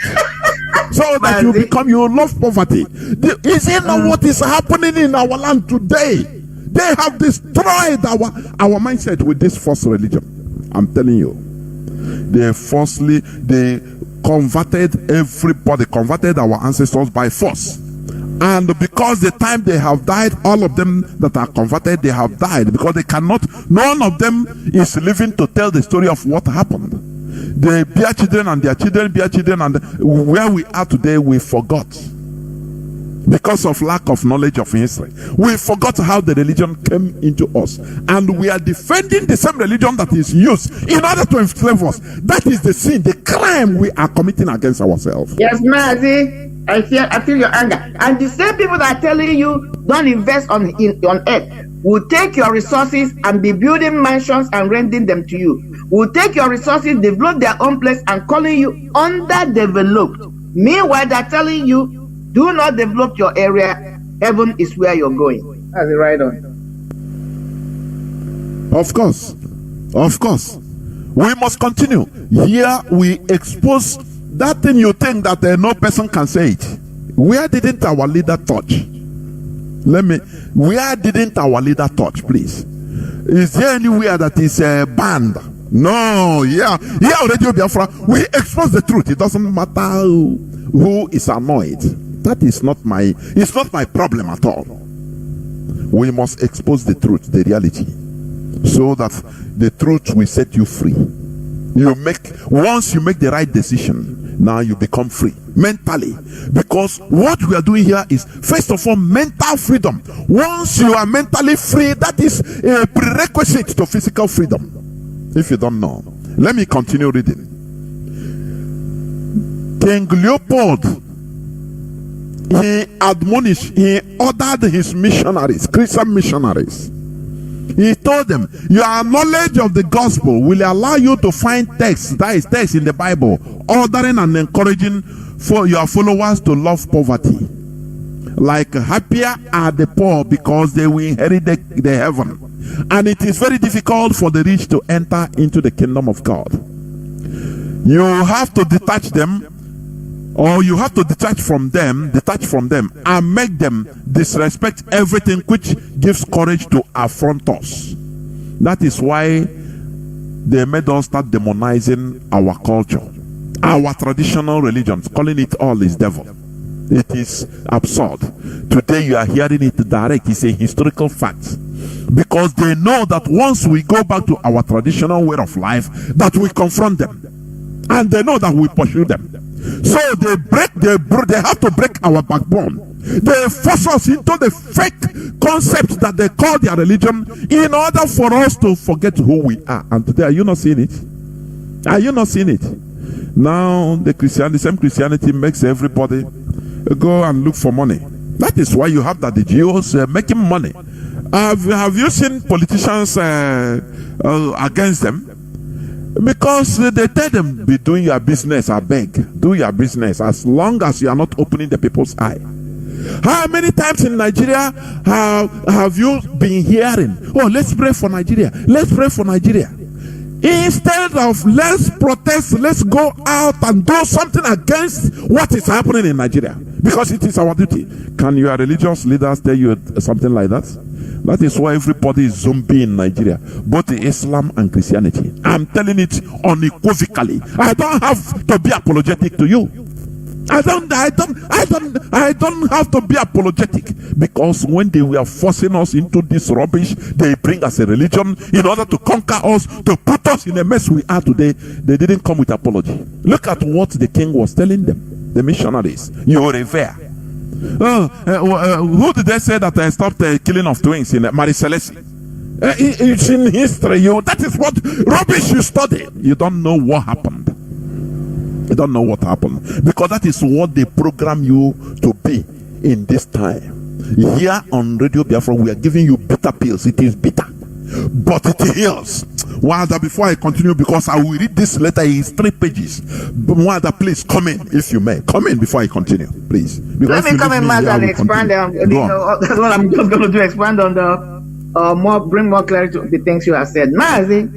So that you love poverty. Is it not what is happening in our land today? They have destroyed our mindset with this false religion. I'm telling you. They converted everybody, converted our ancestors by force. And because the time they have died, all of them that are converted, they have died, because they cannot, none of them is living to tell the story of what happened. They bear children and their children bear children, and where we are today, we forgot. Because of lack of knowledge of history, we forgot how the religion came into us, and we are defending the same religion that is used in order to enslave us. That is the sin, the crime we are committing against ourselves. Yes, Mazi, I feel your anger. And the same people that are telling you don't invest on earth will take your resources and be building mansions and renting them to you. Will take your resources, develop their own place, and calling you underdeveloped. Meanwhile, they're telling you, do not develop your area. Heaven is where you're going. That's it, right on. Of course. We must continue. Here we expose that thing you think that no person can say it. Where didn't our leader touch? Where didn't our leader touch, please? Is there anywhere that is banned? No, yeah, Radio Biafra, we expose the truth. It doesn't matter who is annoyed. That is not it's not my problem at all. We must expose the truth, the reality, so that the truth will set you free. Once you make the right decision, now you become free mentally, because what we are doing here is, first of all, mental freedom. Once you are mentally free, that is a prerequisite to physical freedom. If you don't know, let me continue reading. King Leopold, he ordered his missionaries, Christian missionaries. He told them, your knowledge of the gospel will allow you to find texts, that is text in the Bible, ordering and encouraging for your followers to love poverty. Like happier are the poor because they will inherit the heaven. And it is very difficult for the rich to enter into the kingdom of God. You have to detach them, or you have to detach from them, and make them disrespect everything which gives courage to affront us. That is why they made us start demonizing our culture, our traditional religions, calling it all is devil. It is absurd. Today you are hearing it direct. It's a historical fact. Because they know that once we go back to our traditional way of life, that we confront them. And they know that we pursue them. So they have to break our backbone. They force us into the fake concept that they call their religion in order for us to forget who we are. And today, are you not seeing it? Are you not seeing it? Now, the same Christianity makes everybody go and look for money. That is why you have that the Jews making money. Have you seen politicians against them? Because they tell them, be doing your business, I beg. Do your business as long as you are not opening the people's eye. How many times in Nigeria have you been hearing, oh, let's pray for Nigeria, let's pray for Nigeria? Instead of let's protest, let's go out and do something against what is happening in Nigeria. Because it is our duty. Can your religious leaders tell you something like that? That is why everybody is zombie in Nigeria, both Islam and Christianity. I'm telling it unequivocally. I don't have to be apologetic to you. I don't have to be apologetic, because when they were forcing us into this rubbish they bring us a religion in order to conquer us, to put us in the mess we are today, they didn't come with apology. Look at what the king was telling them, the missionaries. You revere. Who did they say that stopped the killing of twins in Marie Celeste? It's in history. That is what rubbish you study. You don't know what happened. You don't know what happened, because that is what they program you to be in this time. Here on Radio Biafra, we are giving you bitter pills. It is bitter, but it heals. Nwada, before I continue, because I will read this letter in 3 pages. Nwada, please come in, if you may. Come in before I continue, please. Let me come in, Mazi, and expand on. That's what I'm just going to do. Expand on the bring more clarity to the things you have said, Mazi.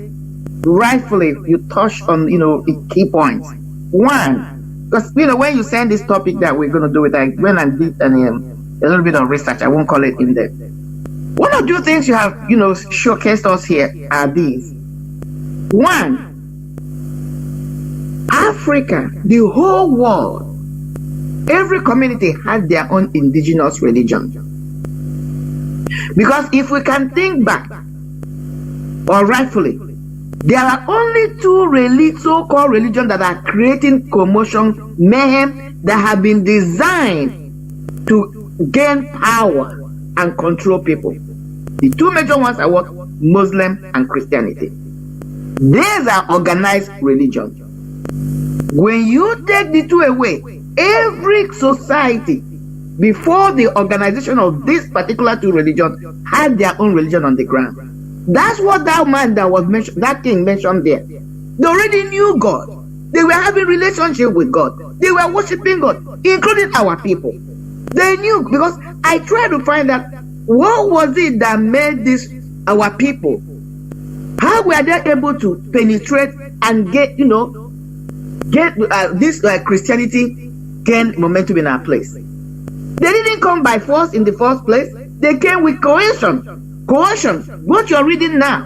Rightfully, you touched on the key points. One, because when you send this topic that we're going to do it, I went and did a little bit of research. I won't call it in depth. One of the things you have showcased us here are these. One, Africa, the whole world, every community has their own indigenous religion. Because if we can think back, or rightfully, there are only 2 so-called religions that are creating commotion, mayhem, that have been designed to gain power and control people. The 2 major ones are what? Muslim and Christianity. These are organized religions. When you take the 2 away, every society, before the organization of this particular 2 religions, had their own religion on the ground. That's what that man that was mentioned, that king mentioned there. They already knew God. They were having relationship with God. They were worshiping God, including our people. They knew, because I tried to find out what was it that made this our people. How were they able to penetrate and get this Christianity gain momentum in our place? They didn't come by force in the first place. They came with coercion. What you're reading now.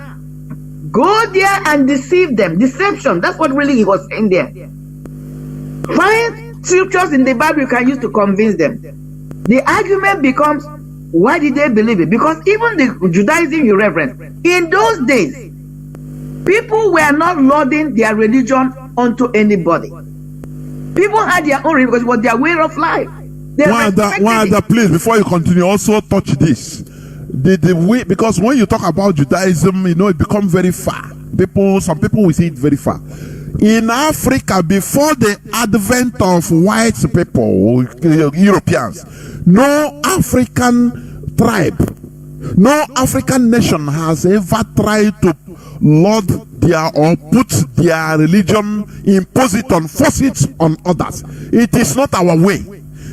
Go there and deceive them. Deception. That's what really he was saying there. Find scriptures in the Bible you can use to convince them. The argument becomes, why did they believe it? Because even the Judaism you reverence, in those days, people were not loading their religion onto anybody. People had their own religion because it was their way of life. Nwada, please, before you continue, also touch this. The way, because when you talk about Judaism, it becomes very far. Some people will see it very far. In Africa, before the advent of white people, Europeans, no African tribe, no African nation has ever tried to lord or put their religion, impose it on, force it on others. It is not our way.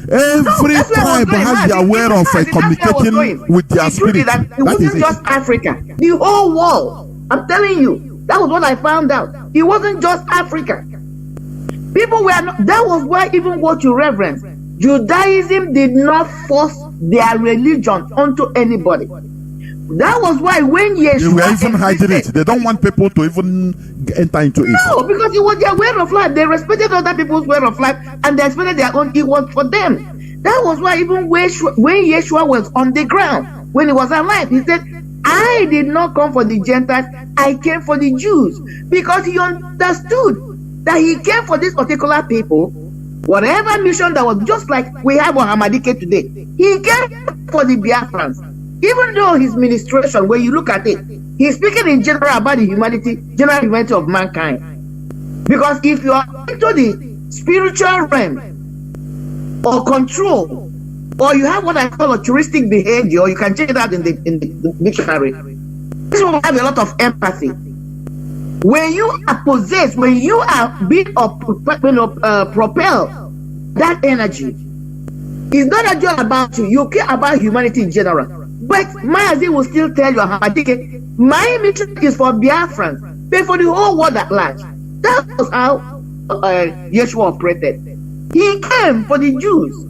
Every that's where I was tribe going. has their way of That's where I was communicating going. with their The truth is spirit. that it That is wasn't it. just Africa. The whole world. I'm telling you. That was what I found out. It wasn't just Africa. People were not. That was why even what you reverence, Judaism did not force their religion onto anybody. That was why when Yeshua They were even hiding it. existed, They don't want people to even enter into it. no, because it was their way of life. They respected other people's way of life and they expected their own. It was for them. That was why even when Yeshua was on the ground, when he was alive, he said, I did not come for the Gentiles, I came for the Jews. Because he understood that he came for this particular people, whatever mission that was, just like we have on Hamadike today. He came for the Biafrans. Even though his ministration, when you look at it, he's speaking in general about the general humanity of mankind. Because if you are into the spiritual realm or control, or you have what I call a touristic behavior, or you can check it out in the dictionary, this will have a lot of empathy. When you are possessed, when you are being propelled that energy, it's not just about you. You care about humanity in general. But Mazi will still tell you, my mission is for Biafrans, but for the whole world at large. That was how Yeshua operated. He came for the Jews.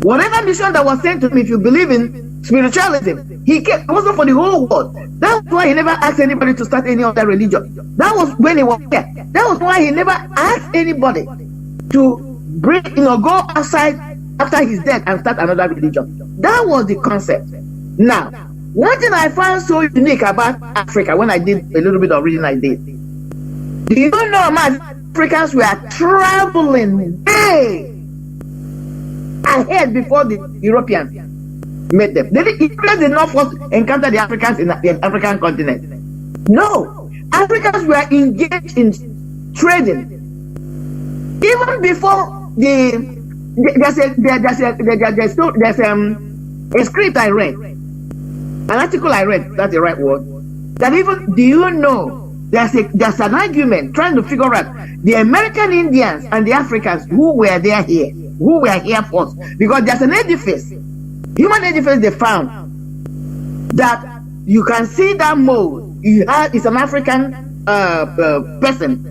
Whatever mission that was sent to him, if you believe in spiritualism, he came. It wasn't for the whole world. That's why he never asked anybody to start any other religion. That was when he was there. That was why he never asked anybody to bring, go outside after his death and start another religion. That was the concept. Now, one thing I found so unique about Africa, when I did a little bit of reading I did, do you know, man, Africans were traveling way ahead before the Europeans met them. Europeans did not first encounter the Africans in the African continent. No, Africans were engaged in trading even before there's a script I read, an article I read, that's the right word, that even, do you know, there's an argument trying to figure out the American Indians and the Africans who were here first, because there's an edifice, human edifice they found, that you can see that mold. It's an African person.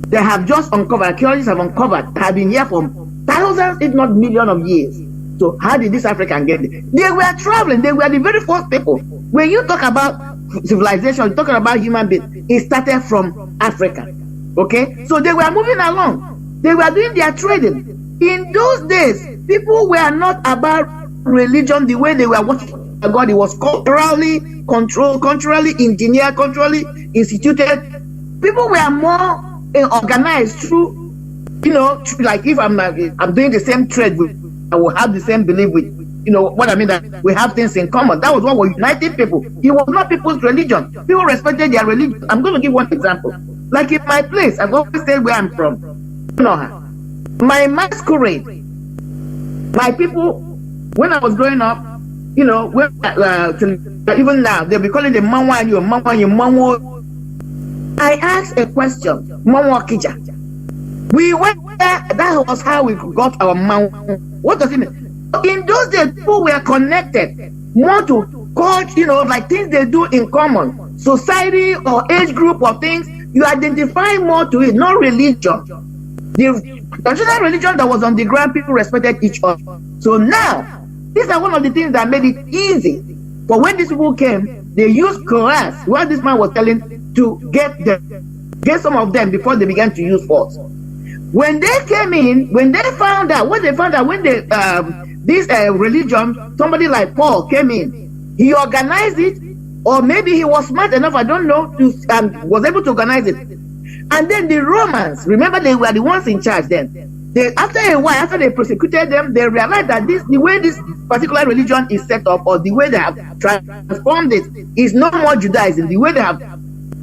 They have just uncovered, archaeologists have uncovered, have been here for thousands, if not millions of years. So how did this African get there? They were traveling. They were the very first people. When you talk about civilization, you're talking about human beings, it started from Africa. Okay? So they were moving along. They were doing their trading. In those days, people were not about religion the way they were watching God. It was culturally controlled, culturally engineered, culturally instituted. People were more organized through, like if I'm doing the same trade with, I will have the same belief with, what I mean, that we have things in common. That was what was uniting people. It was not people's religion. People respected their religion. I'm going to give one example. Like in my place, I've always said where I'm from. My masquerade, my people, when I was growing up, even now, they'll be calling the Manwanyo. I asked a question, Manwakija. We went there, that was how we got our Manwa. What does it mean? In those days, people were connected more to culture, like things they do in common, society or age group or things. You identify more to it, not religion. The traditional religion that was on the ground, people respected each other. So now, these are one of the things that made it easy. But when these people came, they used coerce, what this man was telling, to get some of them before they began to use force. When they came in, when they found out, when this religion, somebody like Paul came in, he organized it, or maybe he was smart enough, I don't know, was able to organize it. And then the Romans, remember, they were the ones in charge then. After a while, after they persecuted them, they realized that the way this particular religion is set up, or the way they have transformed it, is no more Judaism. The way they have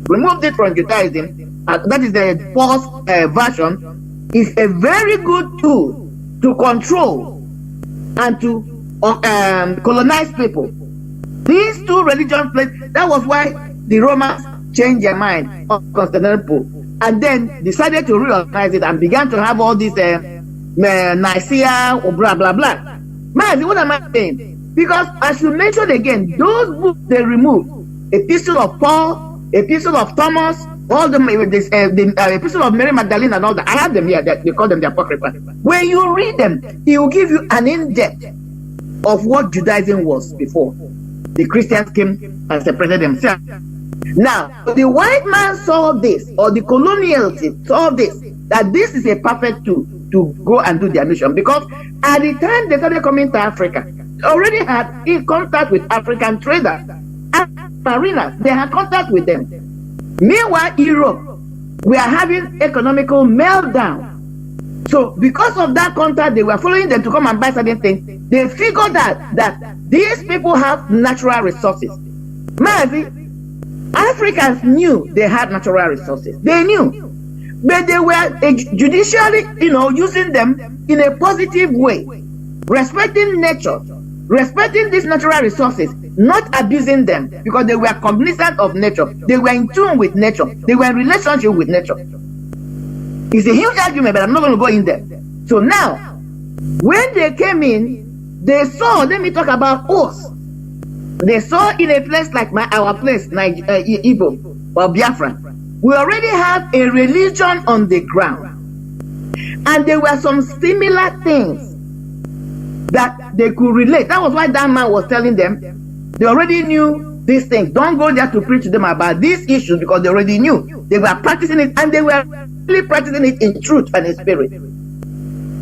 removed it from Judaism, that is the false version, is a very good tool to control and to colonize people. These two religions, that was why the Romans changed their mind on Constantinople and then decided to reorganize it and began to have all these Nicaea or blah blah blah. Mazi, what am I saying? Because as you mentioned again, those books they removed, Epistle of Paul, Epistle of Thomas, all the Epistle of Mary Magdalene and all that. I have them here. They call them the Apocrypha. When you read them, he will give you an in-depth of what Judaism was before the Christians came and separated themselves. Now, the white man saw this, or the coloniality saw this, that this is a perfect tool to go and do their mission. Because at the time they started coming to Africa, they already had in contact with African traders and mariners. They had contact with them. Meanwhile, Europe, we are having economical meltdown. So because of that contact, they were following them to come and buy certain things. They figured out that these people have natural resources. Mazi, Africans knew they had natural resources. They knew. But they were judicially, using them in a positive way. Respecting nature. Respecting these natural resources. Not abusing them. Because they were cognizant of nature. They were in tune with nature. They were in relationship with nature. It's a huge argument, but I'm not going to go in there. So now, when they came in, they saw, let me talk about us. They saw in a place like our place, Igbo or Biafra, we already have a religion on the ground. And there were some similar things that they could relate. That was why that man was telling them, they already knew these things. Don't go there to preach to them about these issues because they already knew. They were practicing it, and they were really practicing it in truth and in spirit.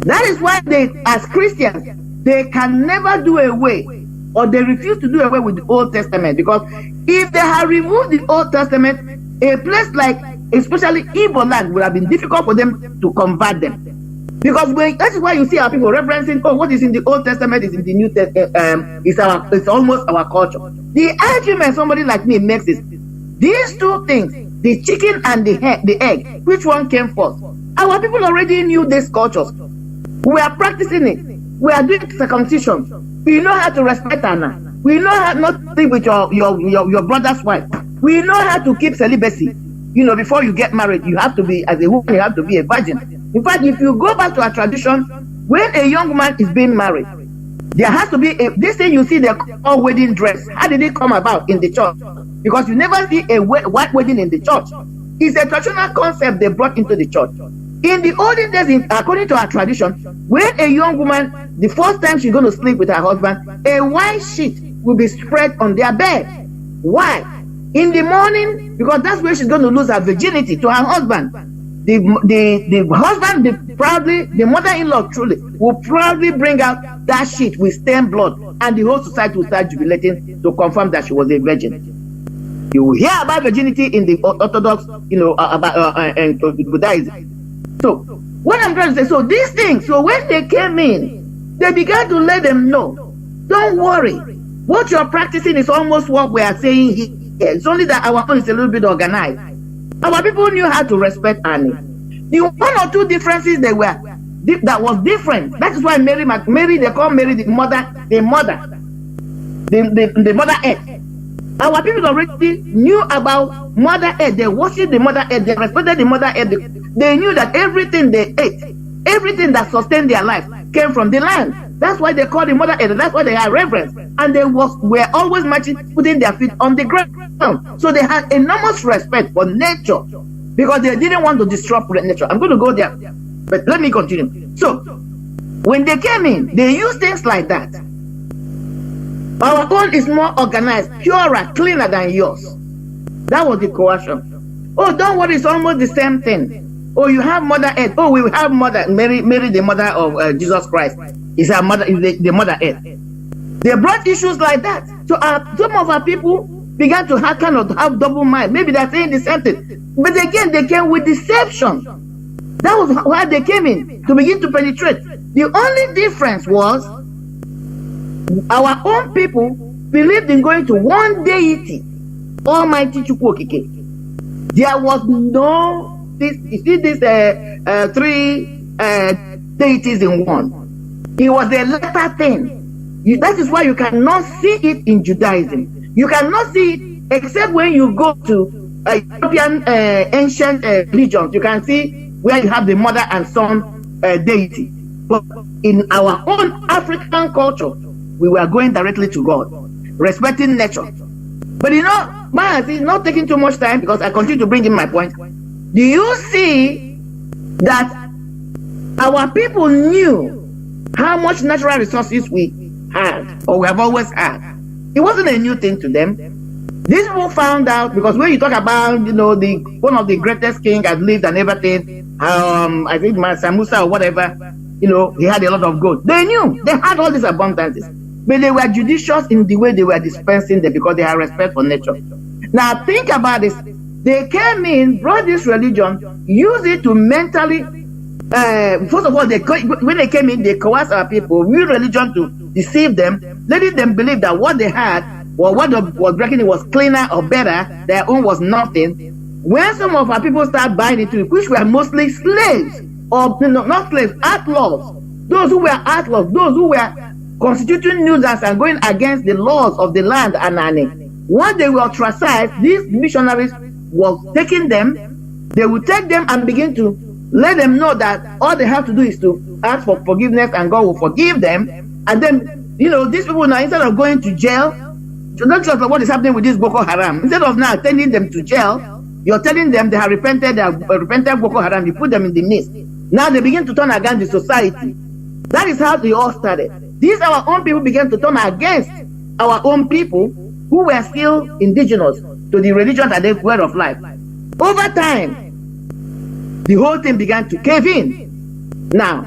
That is why they, as Christians, they can never do away, or they refuse to do away with the Old Testament, because if they had removed the Old Testament, a place like, especially Igbo land, would have been difficult for them to convert them. Because that is why you see our people referencing, what is in the Old Testament is in the New Testament, it's almost our culture. The argument somebody like me makes is, these two things, the chicken and the egg, which one came first? Our people already knew these cultures. We are practicing it. We are doing circumcision. We know how to respect Anna. We know how not to sleep with your brother's wife. We know how to keep celibacy. Before you get married, you have to be, as a woman, you have to be a virgin. In fact, if you go back to our tradition, when a young man is being married, there has to be this thing you see, they call wedding dress. How did it come about in the church? Because you never see a white wedding in the church. It's a traditional concept they brought into the church. In the olden days, according to our tradition, when a young woman, the first time she's going to sleep with her husband, a white sheet will be spread on their bed. Why? In the morning, because that's where she's going to lose her virginity to her husband. The husband, the mother-in-law truly, will proudly bring out that sheet with stained blood, and the whole society will start jubilating to confirm that she was a virgin. You will hear about virginity in the Orthodox, and Buddhism. So, what I'm trying to say, so these things, so when they came in, they began to let them know, don't worry, what you're practicing is almost what we are saying here. It's only that our own is a little bit organized. Our people knew how to respect Annie. The one or two differences that was different. That is why Mary, they call Mary the mother earth. Our people already knew about Mother Earth. They worshipped the Mother Earth. They respected the Mother Earth. They knew that everything they ate, everything that sustained their life, came from the land. That's why they call the Mother Earth. That's why they had reverence. And they were always marching, putting their feet on the ground. So they had enormous respect for nature, because they didn't want to disrupt nature. I'm going to go there, but let me continue. So when they came in, they used things like that. Our own is more organized, purer, cleaner than yours. That was the coercion. Oh, don't worry, it's almost the same thing. Oh, you have Mother Earth. Oh, we will have Mother Mary, the mother of Jesus Christ. Is our mother, is the Mother Earth. They brought issues like that. So some of our people began to have double mind. Maybe they're saying the same thing. But again, they came with deception. That was why they came in, to begin to penetrate. The only difference was our own people believed in going to one deity, Almighty Chukwokike. There was no, these three deities in one. It was a latter thing. That is why you cannot see it in Judaism. You cannot see it except when you go to European ancient religions. You can see where you have the mother and son deity. But in our own African culture, we were going directly to God, respecting nature. But you know, Mazi, not taking too much time because I continue to bring in my point. Do you see that our people knew how much natural resources we had, or we have always had? It wasn't a new thing to them. These people found out because when you talk about, you know, the one of the greatest king had lived and everything, I think Samusa or whatever, you know, he had a lot of gold. They knew they had all these abundances, but they were judicious in the way they were dispensing them because they had respect for nature. Now think about this. They came in, brought this religion, used it to mentally, first of all, when they came in, they coerced our people, use religion to deceive them, letting them believe that what they had, or what was breaking it was cleaner or better, their own was nothing. When some of our people start buying into it, which were mostly slaves, or not slaves, outlaws, those who were outlaws, those who were constituting nuisance and going against the laws of the land and once they were ostracized, these missionaries was taking them, they would take them and begin to let them know that all they have to do is to ask for forgiveness and God will forgive them. And then, you know, these people now, instead of going to jail, not just what is happening with this Boko Haram, instead of now sending them to jail, you're telling them they have repented Boko Haram, you put them in the midst. Now they begin to turn against the society. That is how they all started. These our own people began to turn against our own people who were still indigenous to the religion and the way of life. Over time, the whole thing began to cave in. Now,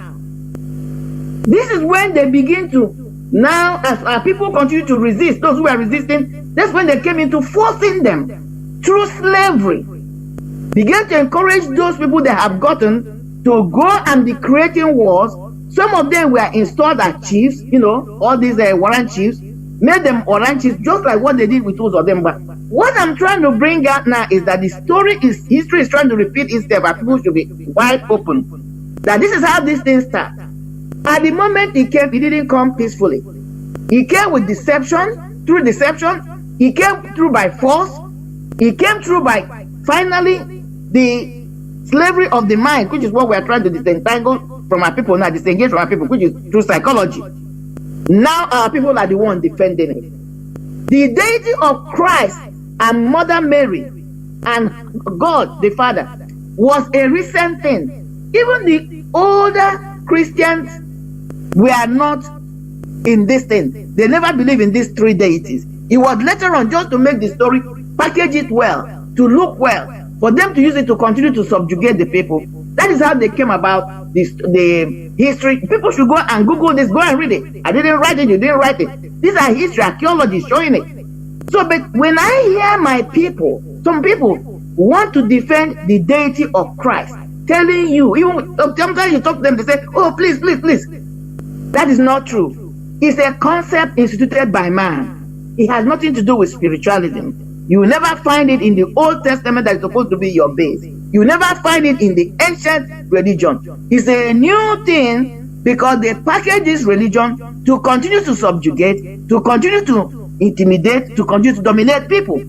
this is when they begin to, now as our people continue to resist, those who are resisting, that's when they came into forcing them through slavery. Began to encourage those people they have gotten to go and be creating wars. Some of them were installed as chiefs, you know, all these warrant chiefs, made them warrant chiefs, just like what they did with those of them. But what I'm trying to bring out now is that history is trying to repeat itself, and people should be wide open. That this is how these things start. At the moment he came, he didn't come peacefully. He came with deception, through deception. He came through by force. He came through by, finally, the slavery of the mind, which is what we are trying to disentangle from our people now, disengage from our people, which is through psychology. Now our people are the ones defending it. The deity of Christ and Mother Mary and God the Father was a recent thing. Even the older Christians were not in this thing. They never believed in these three deities. It was later on, just to make the story, package it well, to look well, for them to use it to continue to subjugate the people. That is how they came about the history. People should go and Google this, go and read it. I didn't write it, you didn't write it. These are history, archaeology showing it. So, but when I hear my people, some people want to defend the deity of Christ, telling you, even sometimes you talk to them, they say, oh, please, please, please. That is not true. It's a concept instituted by man. It has nothing to do with spiritualism. You will never find it in the Old Testament that is supposed to be your base. You will never find it in the ancient religion. It's a new thing because they package this religion to continue to subjugate, to continue to intimidate, to continue to dominate people.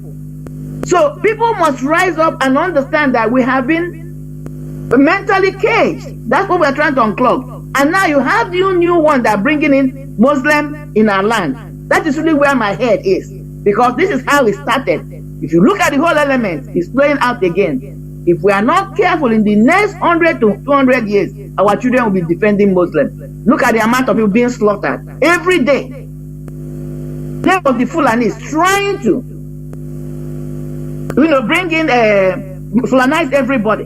So people must rise up and understand that we have been mentally caged. That's what we're trying to unclog. And now you have the new one that bringing in Muslim in our land. That is really where my head is, because this is how it started. If you look at the whole element, it's playing out again. If we are not careful, in the next 100 to 200 years, our children will be defending Muslims. Look at the amount of people being slaughtered every day. None of the Fulani is trying to, bring in, Fulanize everybody.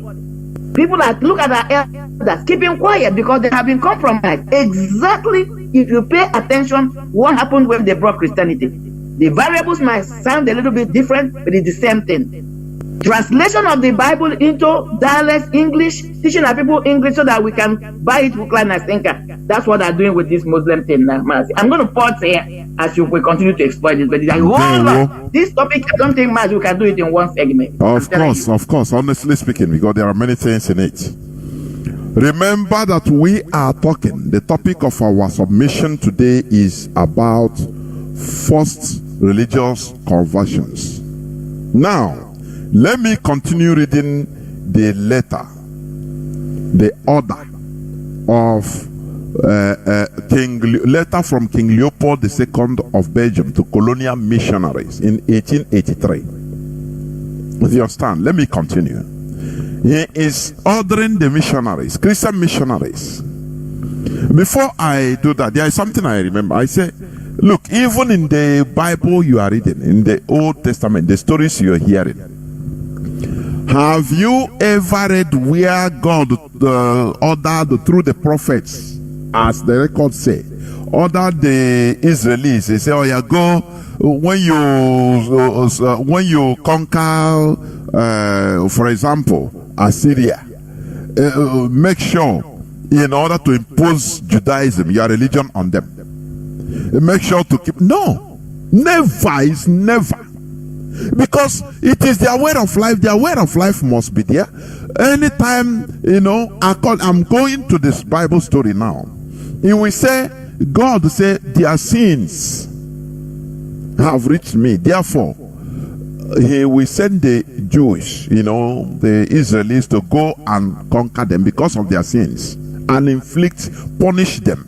People that look at our elders, keeping quiet because they have been compromised. Exactly, if you pay attention, what happened when they brought Christianity. The variables might sound a little bit different, but it's the same thing. Translation of the Bible into dialect English, teaching our people English so that we can buy it hook, line, and sinker. That's what they're doing with this Muslim thing now, Mazi. I'm going to pause here as we continue to exploit this. But it's like, this topic, I don't think, Mazi, we can do it in one segment. Of course. Honestly speaking, because there are many things in it. Remember that we are talking, the topic of our submission today is about forced religious conversions. Now, let me continue reading the letter, the order of letter from King Leopold II of Belgium to colonial missionaries in 1883. Do you understand? Let me continue. He is ordering the missionaries, Christian missionaries. Before I do that, there is something I remember. I say, look, even in the Bible you are reading, in the Old Testament, the stories you are hearing, have you ever read where God ordered through the prophets, as the records say, ordered the Israelis? They say, oh yeah, go when you conquer, for example, Assyria, make sure, in order to impose Judaism, your religion on them, make sure to keep. No, never is never. Because it is their way of life. Their way of life must be there. Anytime, I'm going to this Bible story now. He will say, God said, their sins have reached me. Therefore, he will send the Jewish, the Israelis, to go and conquer them because of their sins and punish them.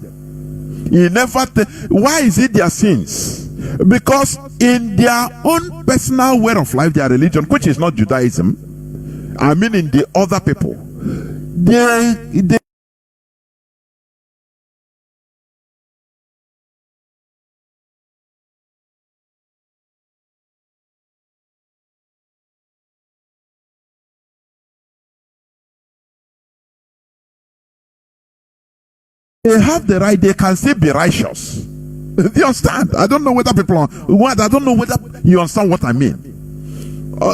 He never. Why is it their sins? Because in their own personal way of life, their religion, which is not Judaism, I mean in the other people, they have the right, they can still be righteous. Do you understand? I don't know whether people are what. I don't know whether you understand what I mean.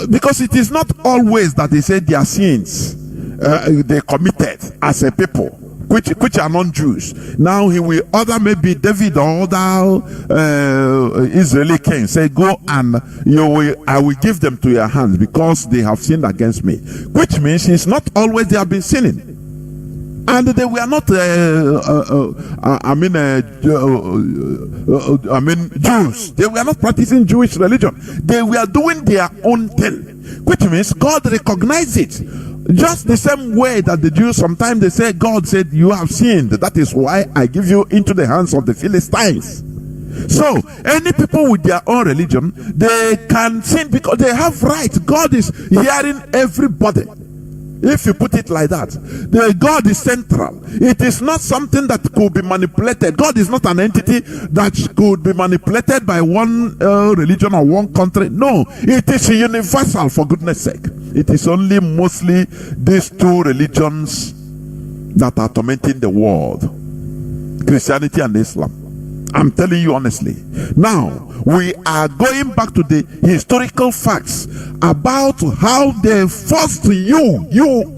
Because it is not always that they say their sins they committed as a people, which are non-Jews. Now he will order maybe David or other Israeli king, say, go and I will give them to your hands because they have sinned against me. Which means it's not always they have been sinning. And they were not, Jews. They were not practicing Jewish religion. They were doing their own thing, which means God recognized it. Just the same way that the Jews, sometimes they say, God said, you have sinned. That is why I give you into the hands of the Philistines. So, any people with their own religion, they can sin because they have rights. God is hearing everybody. If you put it like that, the God is central. It is not something that could be manipulated. God is not an entity that could be manipulated by one religion or one country. No, it is universal, for goodness sake. It is only mostly these two religions that are tormenting the world, Christianity and Islam. I'm telling you honestly. Now, we are going back to the historical facts about how they forced you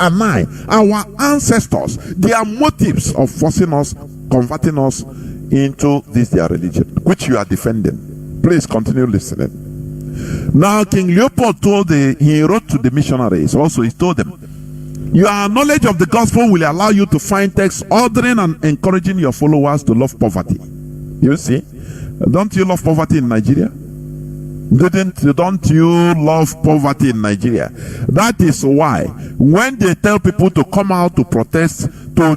and I, our ancestors, their motives of forcing us, converting us into this their religion, which you are defending. Please continue listening. Now, King Leopold he wrote to the missionaries also, he told them, your knowledge of the gospel will allow you to find texts ordering and encouraging your followers to love poverty. You see, don't you love poverty in Nigeria? Don't you love poverty in Nigeria? That is why when they tell people to come out to protest, to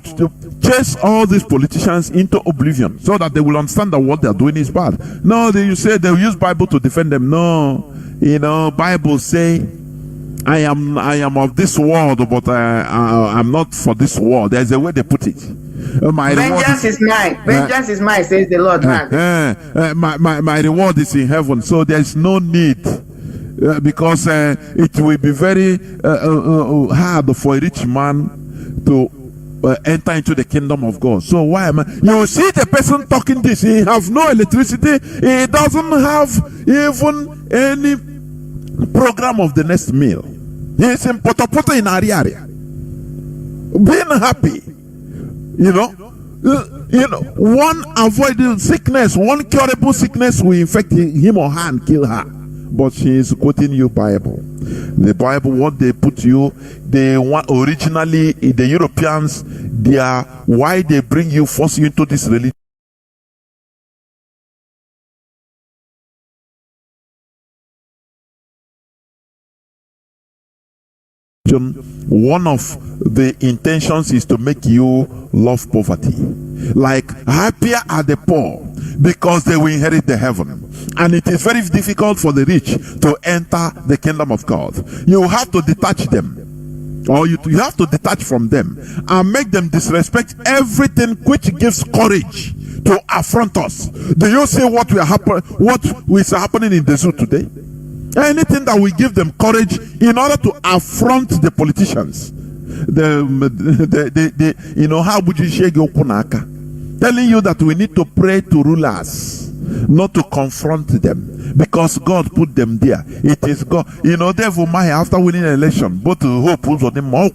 chase all these politicians into oblivion so that they will understand that what they are doing is bad. No, you say they'll use Bible to defend them. No, Bible say, I am of this world, but I'm not for this world. There's a way they put it. Vengeance is mine. Vengeance is mine, says the Lord. My reward is in heaven. So there's no need, because it will be very hard for a rich man to enter into the kingdom of God. So why am I? You see the person talking this, he have no electricity, he doesn't have even any program of the next meal. He's in Potopoto in Ariaria, being happy. One avoiding sickness, one curable sickness will infect him or her and kill her. But she is quoting you Bible. The Bible, what they put you, they want originally the Europeans, why they bring you, force you into this religion. One of the intentions is to make you love poverty. like happier are the poor, because they will inherit the heaven. And it is very difficult for the rich to enter the kingdom of God. You have to detach them, or you have to detach from them and make them disrespect everything which gives courage to affront us. Do you see what is happening in the zoo today? Anything that will give them courage in order to affront the politicians. How would you shake your kunaka? Telling you that we need to pray to rulers, not to confront them, because God put them there. It is God. Therefore, after winning an election, both hope was on them all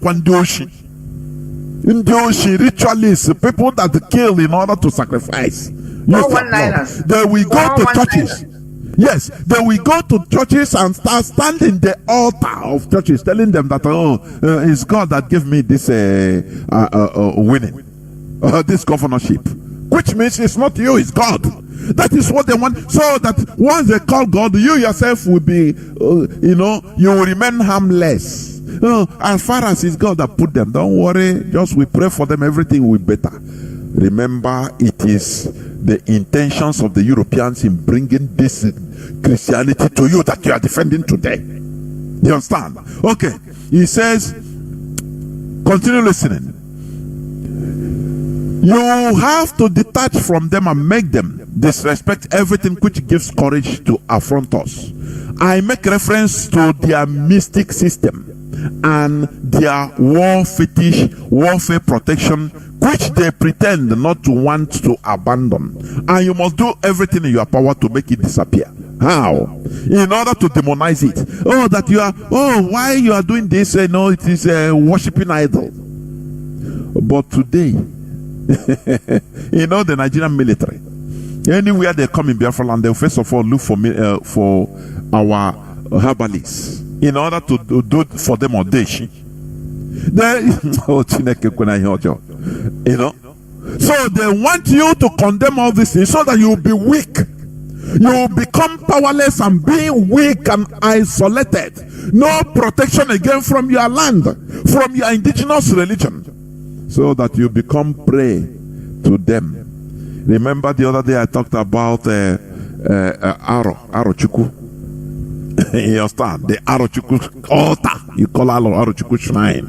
ritualists, people that kill in order to sacrifice. They will go to churches. Yes, they will go to churches and start standing the altar of churches, telling them that, it's God that gave me this winning, this governorship. Which means it's not you, it's God. That is what they want. So that once they call God, you yourself will be, you will remain harmless. As far as it's God that put them, don't worry. Just we pray for them, everything will be better. Remember, it is the intentions of the Europeans in bringing this Christianity to you that you are defending today. You understand? Okay. He says, continue listening. You have to detach from them and make them disrespect everything which gives courage to affront us. I make reference to their mystic system and their war fetish, warfare protection, which they pretend not to want to abandon. And you must do everything in your power to make it disappear. How? In order to demonize it. Why you are doing this? It is worshipping idol. But today, the Nigerian military, anywhere they come in Biafra land, they first of all look for our herbalists in order to do for them odeshi. So they want you to condemn all these things so that you will be weak. You will become powerless and being weak and isolated. No protection again from your land, from your indigenous religion, so that you become prey to them. Remember the other day I talked about Arochukwu. You understand? The Arochukwu altar. You call Arochukwu shrine.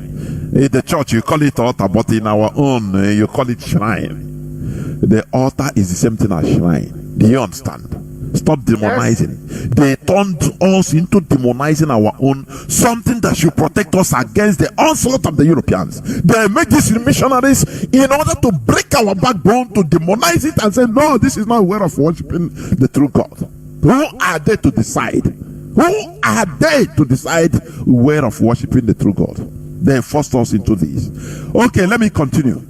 In the church you call it altar, but in our own you call it shrine. The altar is the same thing as shrine. Do you understand? Stop demonizing. Yes. They turned us into demonizing our own, something that should protect us against the onslaught of the Europeans. They make these missionaries in order to break our backbone, to demonize it and say, no, this is not a way of worshiping the true God. Who are they to decide? Who are they to decide where of worshiping the true God? They forced us into this. Okay, let me continue.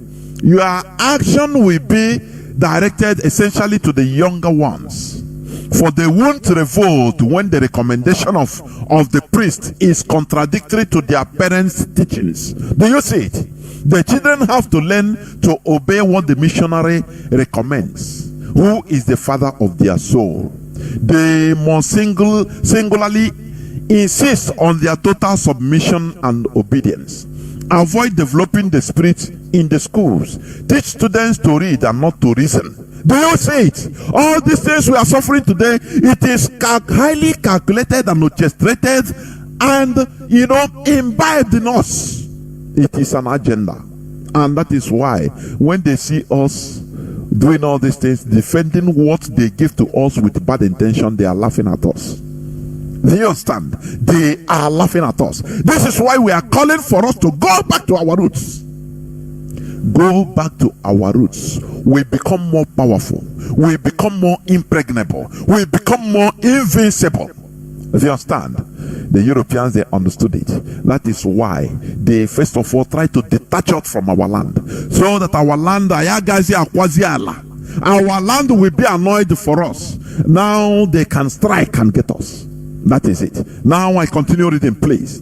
Your action will be directed essentially to the younger ones, for they won't revolt when the recommendation of the priest is contradictory to their parents' teachings. Do you see it? The children have to learn to obey what the missionary recommends, who is the father of their soul. They must singularly insist on their total submission and obedience. Avoid developing the spirit in the schools. Teach students to read and not to reason. Do you see it? All these things we are suffering today, it is highly calculated and orchestrated and, imbibed in us. It is an agenda. And that is why when they see us doing all these things, defending what they give to us with bad intention, they are laughing at us. Do you understand? They are laughing at us. This is why we are calling for us to go back to our roots. Go back to our roots. We become more powerful. We become more impregnable. We become more invincible. Do you understand? The Europeans, they understood it. That is why they first of all try to detach us from our land, so that our land, our land will be annoyed for us. Now they can strike and get us. That is it. Now I continue reading, please.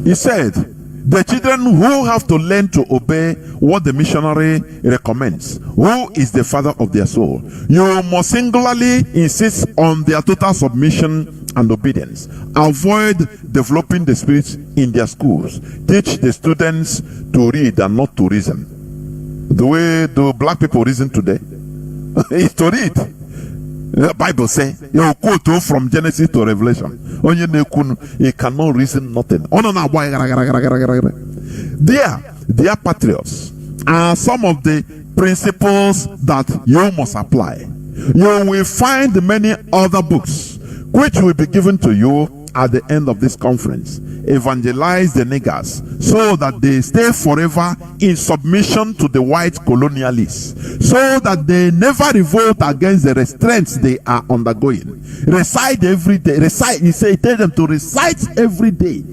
He said, the children who have to learn to obey what the missionary recommends, who is the father of their soul, you must singularly insist on their total submission and obedience. Avoid developing the spirit in their schools. Teach the students to read and not to reason. The way the black people reason today is to read. The Bible says, you quote from Genesis to Revelation. You cannot reason nothing. Dear patriots, are some of the principles that you must apply. You will find many other books which will be given to you at the end of this conference. Evangelize the niggers so that they stay forever in submission to the white colonialists, so that they never revolt against the restraints they are undergoing. Recite every day. Recite, he said, tell them to recite every day.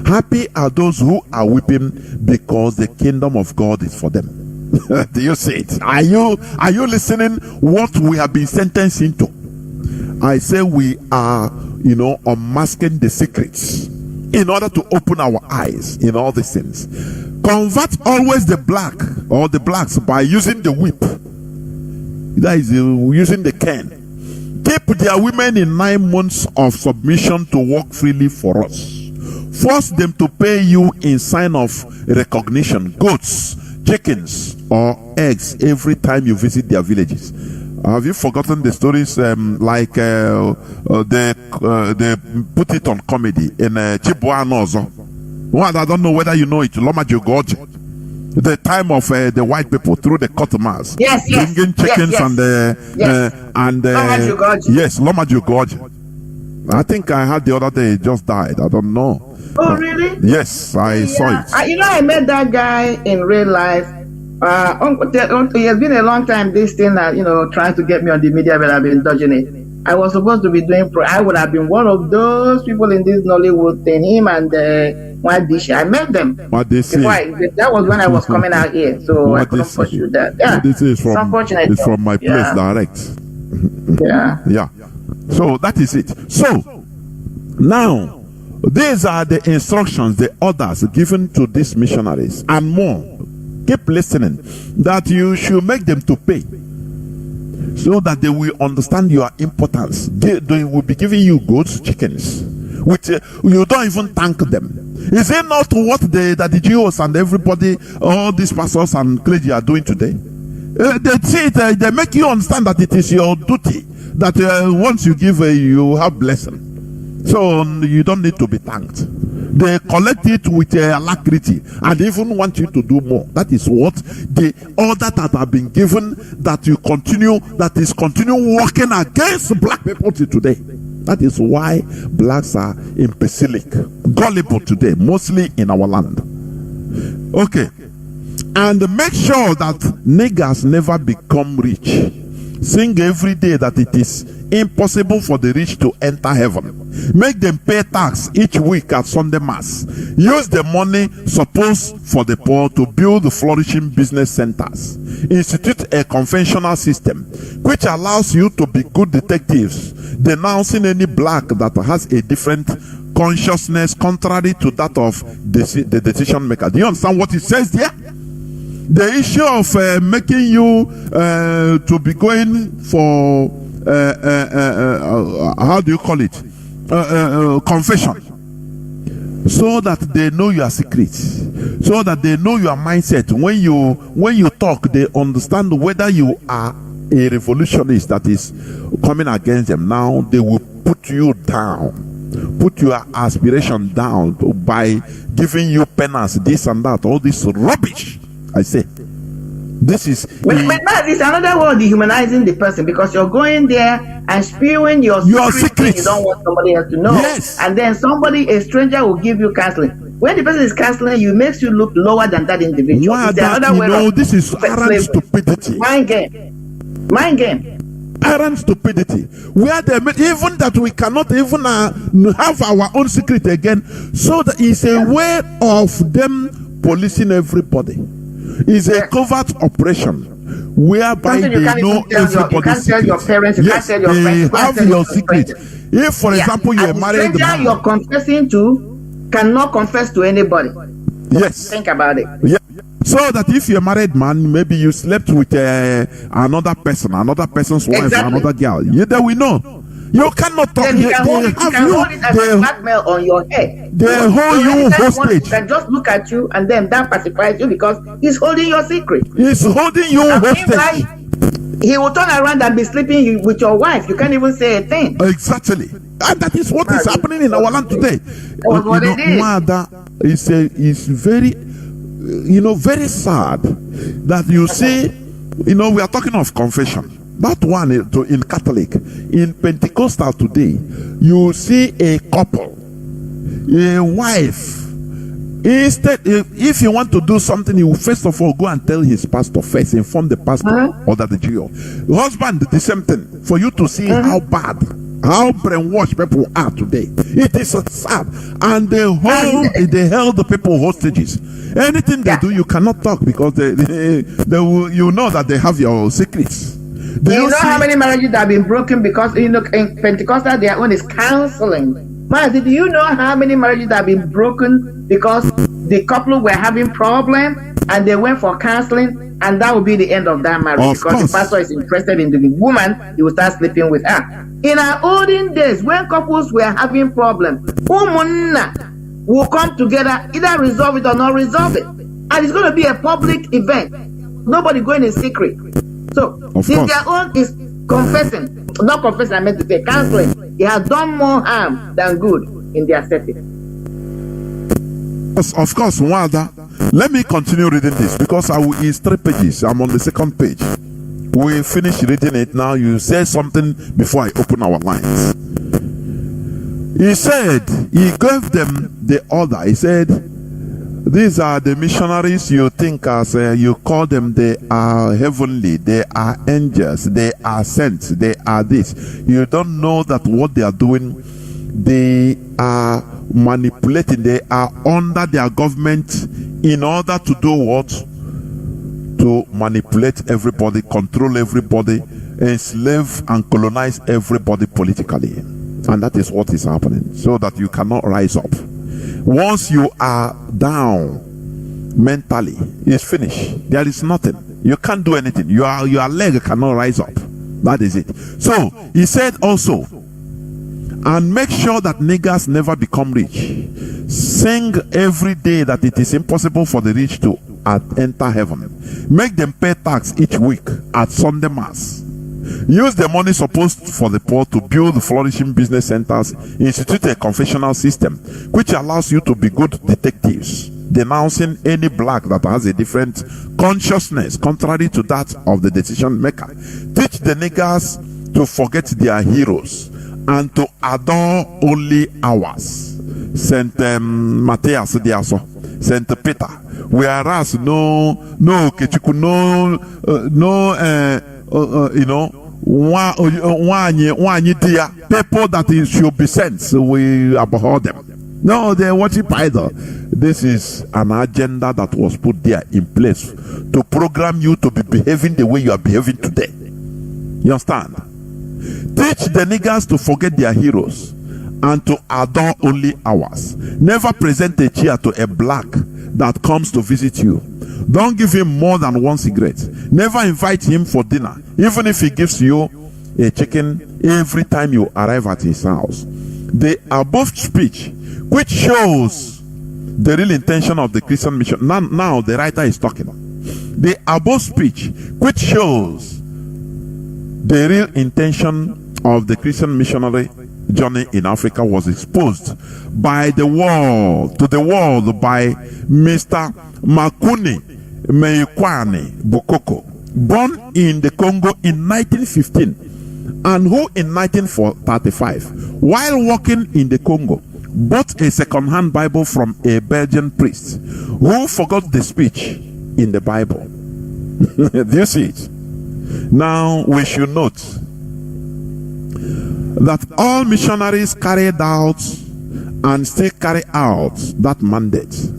Happy are those who are weeping, because the kingdom of God is for them. Do you see it? Are you listening what we have been sentenced into? I say we are, unmasking the secrets in order to open our eyes in all these things. Convert always the black or the blacks by using the whip. That is using the cane. Keep their women in 9 months of submission to work freely for us. Force them to pay you in sign of recognition, goats, chickens, or eggs every time you visit their villages. Have you forgotten the stories they put it on comedy in Chibuanozo? Well, I don't know whether you know it. Lomajo Gorge. The time of the white people through the cutmars, bringing chickens and yes, Lomajo Gorge. I think I had the other day. It just died. I don't know. Oh, really? Yes, I saw it. I met that guy in real life. It has been a long time, this thing that, trying to get me on the media, but I've been dodging it. I was supposed to be doing I would have been one of those people in this Nollywood thing, him and Nwada. I met them. That was when I was coming out here, so I couldn't pursue that. Yeah, this is from my place direct. Yeah. So that is it. So now, these are the instructions, the orders given to these missionaries and more. Keep listening, that you should make them to pay so that they will understand your importance. They will be giving you goats, chickens, which you don't even thank them. Is it not what that the Jews and everybody, all these pastors and clergy are doing today? They make you understand that it is your duty, that once you give, you have blessing. So you don't need to be thanked. They collect it with alacrity and even want you to do more. That is what the order that have been given, that is continue working against black people today. That is why blacks are imbecilic, gullible today, mostly in our land. Okay. And make sure that niggers never become rich. Sing every day that it is impossible for the rich to enter heaven. Make them pay tax each week at Sunday Mass. Use the money supposed for the poor to build flourishing business centers. Institute a conventional system which allows you to be good detectives, denouncing any black that has a different consciousness contrary to that of the decision maker. Do you understand what it says there? The issue of making you to be going for how do you call it? Confession, so that they know your secrets, so that they know your mindset. When you talk, they understand whether you are a revolutionist that is coming against them. Now they will put you down, put your aspiration down by giving you penance, this and that, all this rubbish. I say, this is it's another word, dehumanizing the person, because you're going there and spewing your secrets. You don't want somebody else to know. Yes. And then a stranger will give you counseling. When the person is counseling you, makes you look lower than that individual. This is arrant stupidity. Mind game. Arrant stupidity. Where they even that we cannot even have our own secret again. So that it's a way of them policing everybody. Is a covert operation whereby they know everybody's secret. Your parents, yes, tell your they friends, have your secret. If, for example, you are married, the stranger you're confessing to cannot confess to anybody. Yes. Think about it. Yeah. So that if you're a married man, maybe you slept with another person, another person's wife, another girl. Yeah, then we know. You cannot talk. Then you can hold it as a blackmail on your head. They hold you hostage. He can just look at you, and then that pacifies you because he's holding your secret. He's holding you hostage. He will turn around and be sleeping with your wife. You can't even say a thing. Exactly. And that is what is happening in our land today. was what it is. Nwada is very, very sad that you see, we are talking of confession. That one in Catholic, in Pentecostal today, you see a couple, a wife. Instead, if you want to do something, you first of all go and tell his pastor first, inform the pastor or that the GO. Husband, the same thing. For you to see how bad, how brainwashed people are today. It is sad. And they held the people hostages. Anything they do, you cannot talk because they will, you know that they have your secrets. Do you know how many marriages have been broken because in Pentecostal their own is counseling? Mazi, do you know how many marriages have been broken because the couple were having problems and they went for counseling, and that will be the end of that marriage because the pastor is interested in the woman, he will start sleeping with her. In our olden days, when couples were having problems, umunna will come together, either resolve it or not resolve it, and it's going to be a public event. Nobody going in secret. So their own is confessing, not confessing, I meant to say counseling. He has done more harm than good in their setting. Yes, of course, Nwada. Let me continue reading this because it's 3 pages. I'm on the 2nd page. We finish reading it now. You say something before I open our lines. He said, he gave them the order. He said, these are the missionaries you think as you call them, they are heavenly, they are angels, they are sent, they are this. You don't know that what they are doing, they are manipulating, they are under their government in order to do what? To manipulate everybody, control everybody, enslave and colonize everybody politically. And that is what is happening, so that you cannot rise up. Once you are down mentally, it's finished. There is nothing. You can't do anything. Your leg cannot rise up. That is it. So he said also, and make sure that niggers never become rich. Sing every day that it is impossible for the rich to enter heaven. Make them pay tax each week at Sunday Mass. Use the money supposed for the poor to build flourishing business centers. Institute a confessional system which allows you to be good detectives, denouncing any black that has a different consciousness contrary to that of the decision maker. Teach the niggers to forget their heroes and to adore only ours. Saint Matthias Diaso, Saint Peter. Whereas no Kechuku, people that should be sent, so we abhor them. No, they worship idol. This is an agenda that was put there in place to program you to be behaving the way you are behaving today. You understand? Teach the niggers to forget their heroes and to adore only ours. Never present a chair to a black that comes to visit you. Don't give him more than 1 cigarette. Never invite him for dinner, even if he gives you a chicken every time you arrive at his house. The above speech, which shows the real intention of the Christian mission. Now the writer is talking. The above speech, which shows the real intention of the Christian missionary journey in Africa, was exposed by the world to the world by Mr. Makuni Meikwane Bukoko, born in the Congo in 1915 and who in 1935, while working in the Congo, bought a second-hand Bible from a Belgian priest who forgot the speech in the Bible. Do you see it? Now we should note that all missionaries carried out and still carry out that mandate.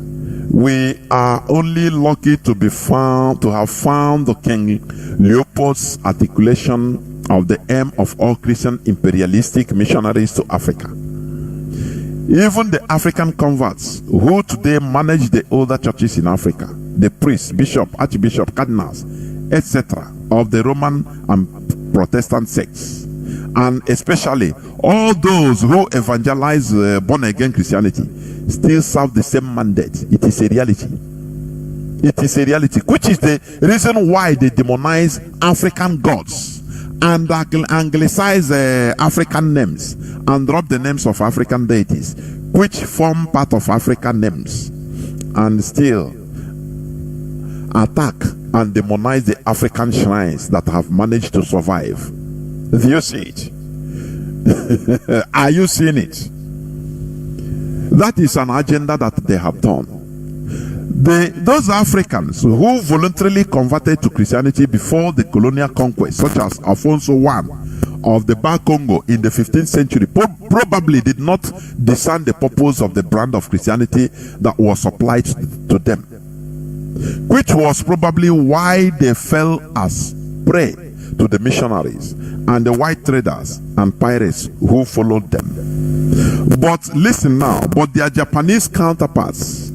We are only lucky to have found the King Leopold's articulation of the aim of all Christian imperialistic missionaries to Africa. Even the African converts who today manage the older churches in Africa, the priests, bishop, archbishop, cardinals, etc. of the Roman and Protestant sects, and especially all those who evangelize born-again Christianity, still serve the same mandate. It is a reality. It is a reality, which is the reason why they demonize African gods and anglicize African names and drop the names of African deities, which form part of African names, and still attack and demonize the African shrines that have managed to survive. Do you see it? Are you seeing it? That is an agenda that they have done. Those Africans who voluntarily converted to Christianity before the colonial conquest, such as Alfonso I of the Bar Congo in the 15th century, probably did not discern the purpose of the brand of Christianity that was supplied to them, which was probably why they fell as prey to the missionaries and the white traders and pirates who followed them. But listen now, but their Japanese counterparts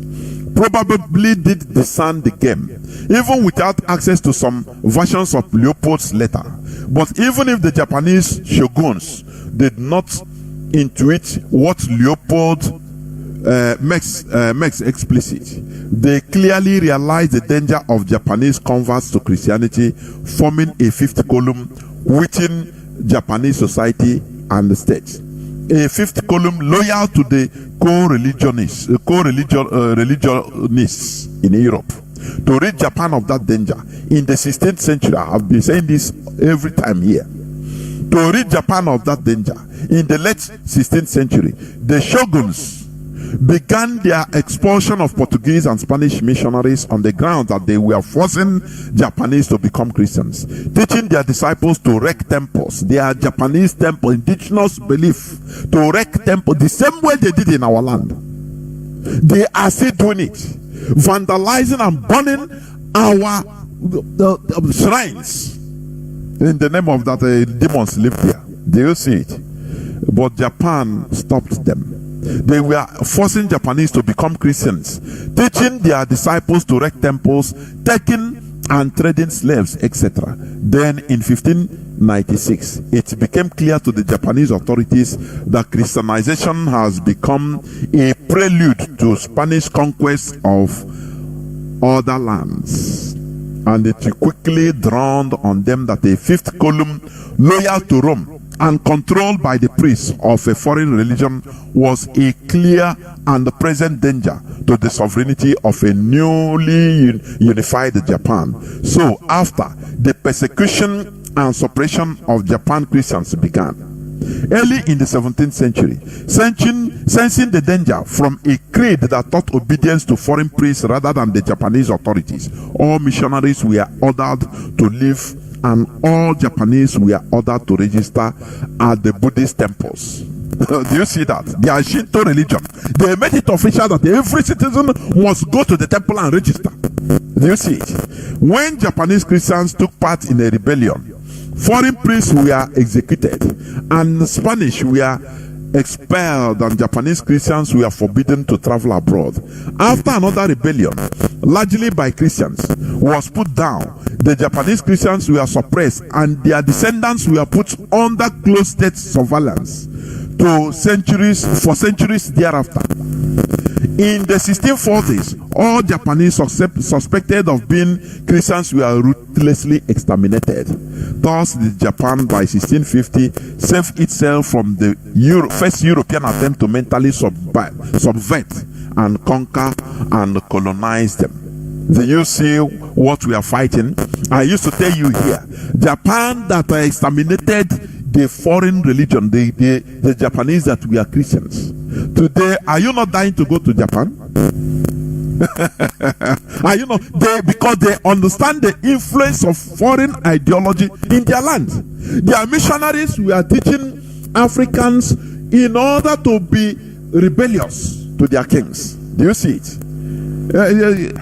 probably did discern the game, even without access to some versions of Leopold's letter. But even if the Japanese shoguns did not intuit what Leopold makes explicit, they clearly realized the danger of Japanese converts to Christianity forming a fifth column within Japanese society and the state. A fifth column loyal to the co-religionists in Europe. To rid Japan of that danger in the 16th century, I have been saying this every time here. To rid Japan of that danger in the late 16th century, the shoguns began their expulsion of Portuguese and Spanish missionaries on the ground that they were forcing Japanese to become Christians, teaching their disciples to wreck temples, their Japanese temple, indigenous belief, to wreck temples the same way they did in our land. They are still doing it, vandalizing and burning our shrines in the name of that demons live there. Do you see it? But Japan stopped them. They were forcing Japanese to become Christians, teaching their disciples to wreck temples, taking and trading slaves, etc. Then in 1596, it became clear to the Japanese authorities that Christianization has become a prelude to Spanish conquest of other lands. And it quickly dawned on them that a fifth column loyal to Rome and controlled by the priests of a foreign religion was a clear and present danger to the sovereignty of a newly unified Japan. So after the persecution and suppression of Japan Christians began, early in the 17th century, sensing the danger from a creed that taught obedience to foreign priests rather than the Japanese authorities, all missionaries were ordered to leave and all Japanese were ordered to register at the Buddhist temples. Do you see that? Their Shinto religion, they made it official that every citizen must go to the temple and register. Do you see it? When Japanese Christians took part in a rebellion, foreign priests were executed and the Spanish were expelled and Japanese Christians were forbidden to travel abroad. After another rebellion, largely by Christians, was put down, the Japanese Christians were suppressed and their descendants were put under close state surveillance for centuries thereafter. In the 1640s, all Japanese suspected of being Christians were ruthlessly exterminated. Thus, Japan by 1650 saved itself from the first European attempt to mentally subvert and conquer and colonize them. Do you see what we are fighting? I used to tell you here, Japan that exterminated the foreign religion, the Japanese that we are Christians. Today, are you not dying to go to Japan? Are you not? Because they understand the influence of foreign ideology in their land. Their missionaries were teaching Africans in order to be rebellious to their kings. Do you see it?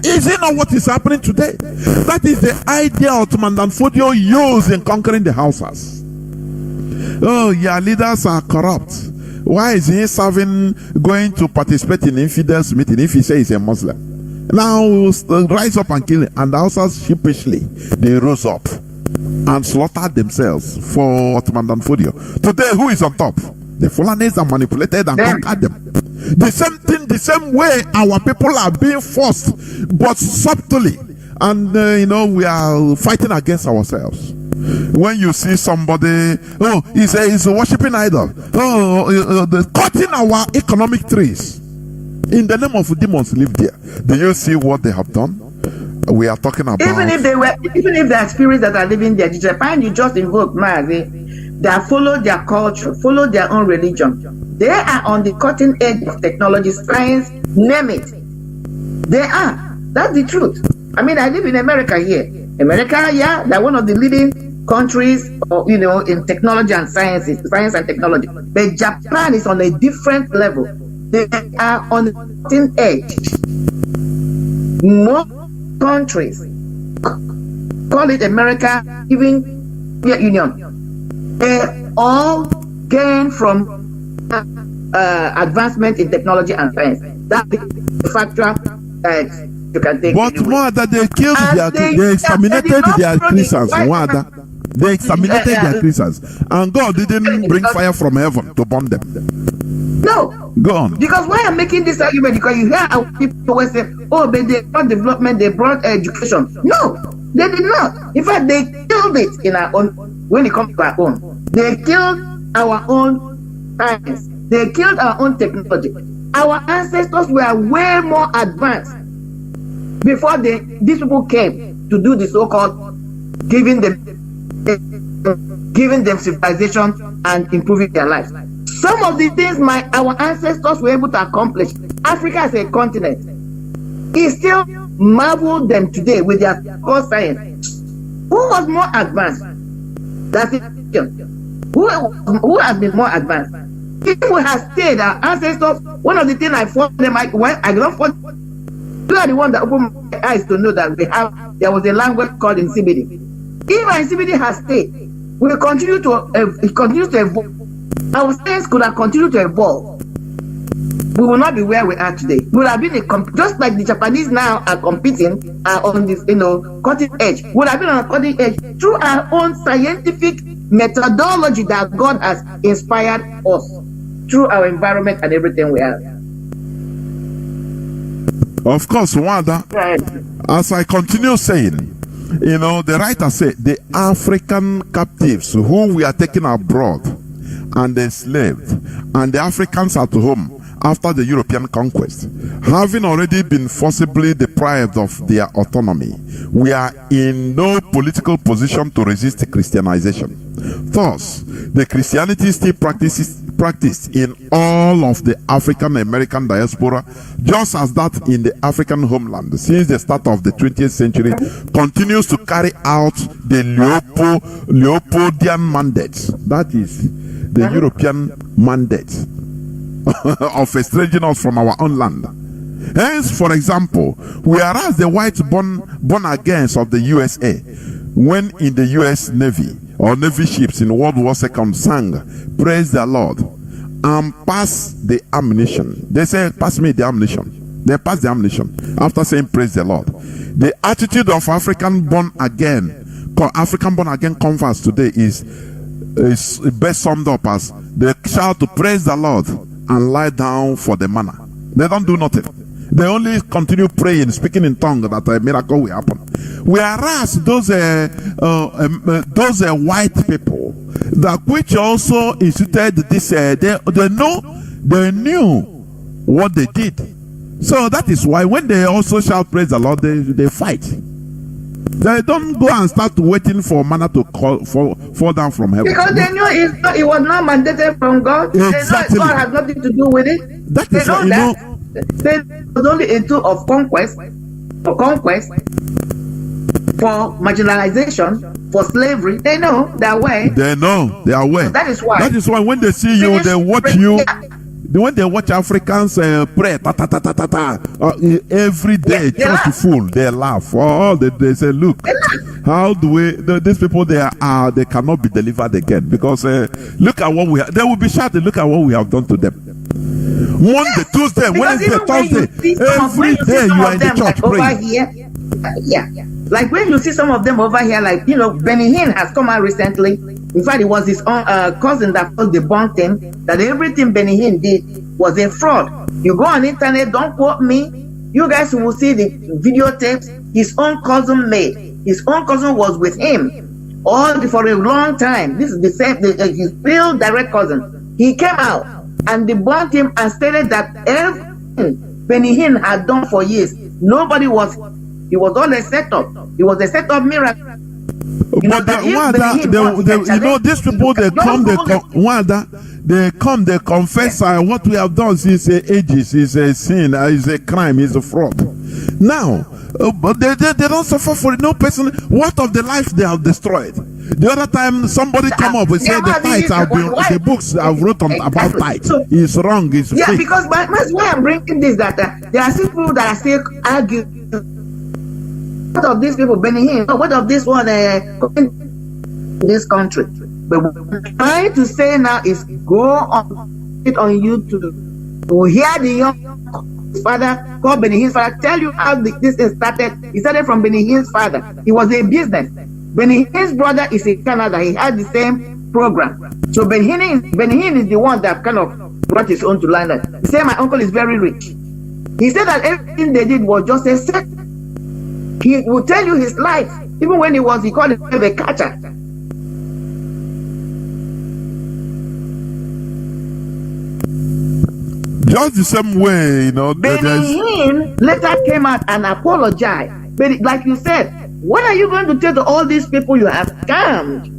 Is it not what is happening today? That is the idea Ottoman Danfodio used in conquering the Hausas. Oh, your leaders are corrupt. Why is he going to participate in infidels meeting if he says he's a Muslim? Now we'll rise up and kill him. And the Hausas sheepishly, they rose up. and slaughtered themselves for Ottoman Danfodio. Today, who is on top? The Fulanis are manipulated and conquered them. The same thing, the same way our people are being forced, but subtly. And, we are fighting against ourselves. When you see somebody, he's worshiping idol. They're cutting our economic trees. In the name of demons live there. Do you see what they have done? We are talking about. Even if they are spirits that are living there, Japan, you just invoke Mazi, they follow their culture, follow their own religion. They are on the cutting edge of technology, science, name it. They are. That's the truth. I mean, I live in America here. America, yeah, they're one of the leading countries, in technology and science and technology. But Japan is on a different level. They are on the cutting edge. Most countries, call it America, even Soviet Union, they all gain from advancement in technology and science. That's the factor that you can take. But Nwada, they killed they exterminated their Christians. Nwada, they exterminated their Christians, and God didn't bring fire from heaven to burn them. No. Go on. Because why I'm making this argument, because you hear our people always say, but they brought development, they brought education. No, they did not. In fact, they killed it in our own, when it comes to our own. They killed our own science. They killed our own technology. Our ancestors were way more advanced before these people came to do the so-called giving them civilization and improving their lives. Some of the things our ancestors were able to accomplish, Africa as a continent, is still marvel them today with their core science. Who was more advanced? That's it. Who has been more advanced? People have stayed, our ancestors. One of the things I fought them, I don't fought. You are the one that opened my eyes to know that there was a language called Insibidi. If Insibidi has stayed, we will continue to evolve. Our science could have continued to evolve. We will not be where we are today. We would have been just like the Japanese now are competing on this, cutting edge. We would have been on a cutting edge through our own scientific methodology that God has inspired us through our environment and everything we are. Of course, Nwada, Right. as I continue saying, the writer said the African captives who we are taking abroad and enslaved, and the Africans at home after the European conquest, having already been forcibly deprived of their autonomy, we are in no political position to resist Christianization. Thus, the Christianity still practiced in all of the African American diaspora, just as that in the African homeland since the start of the 20th century continues to carry out the Leopoldian mandate. That is the European mandate of estranging us from our own land. Hence, for example, whereas the white born agains of the USA, when in the US Navy or Navy ships in World War II sang, "Praise the Lord," and pass the ammunition. They say, "Pass me the ammunition." They pass the ammunition after saying, "Praise the Lord." The attitude of African born again converts today is best summed up as they shout to praise the Lord and lie down for the manna. They don't do nothing. They only continue praying, speaking in tongues that a miracle will happen. Whereas those white people that which also instituted this, they knew what they did. So that is why when they also shout praise the Lord, they fight. They don't go and start waiting for manna to fall down from heaven. Because they knew it was not mandated from God. Exactly. They know God has nothing to do with it. That is what it was only a tool of conquest, for marginalization, for slavery. They know their way. They know their way. So that is why. That is why when they see you, they watch you. When they watch Africans pray, every day, church full, they laugh. Oh, they say, "Look, how do we? These people they cannot be delivered again because look at what we have." They will be shouting, "Look at what we have done to them." Monday, Tuesday, Wednesday, Thursday, every day you are in the church praying. Like when you see some of them over here, like, you know, Benny Hinn has come out recently. In fact, it was his own cousin that first debunked him, that everything Benny Hinn did was a fraud. You go on internet, don't quote me. You guys will see the videotapes his own cousin made. His own cousin was with him for a long time. This is the same, his real direct cousin. He came out and debunked him and stated that everything Benny Hinn had done for years, nobody was. It was all a setup. It was a setup miracle. But these people, they confess what we have done since ages is a sin, is a crime, is a fraud. Now, but they don't suffer for it. No person. What of the life they have destroyed? The other time somebody come up and say the tithes have been, the books have written about tithes. So, it's wrong. It's fake. Because that's why I'm bringing this, that there are still people that are still arguing. What of these people, Benny Hinn? What of this one in this country? But what I'm trying to say now is go on it on YouTube to hear the young father called Benny Hinn's father tell you how this thing started. It started from Benny Hinn's father. It was a business. Benny Hinn's brother is in Canada. He had the same program. So Benny Hinn is the one that kind of brought his own to London. He said my uncle is very rich. He said that everything they did was just a set. He will tell you his life. Even when he called himself a catcher. Just the same way, you know. Benny Hinn later came out and apologized. But like you said, what are you going to tell to all these people you have scammed?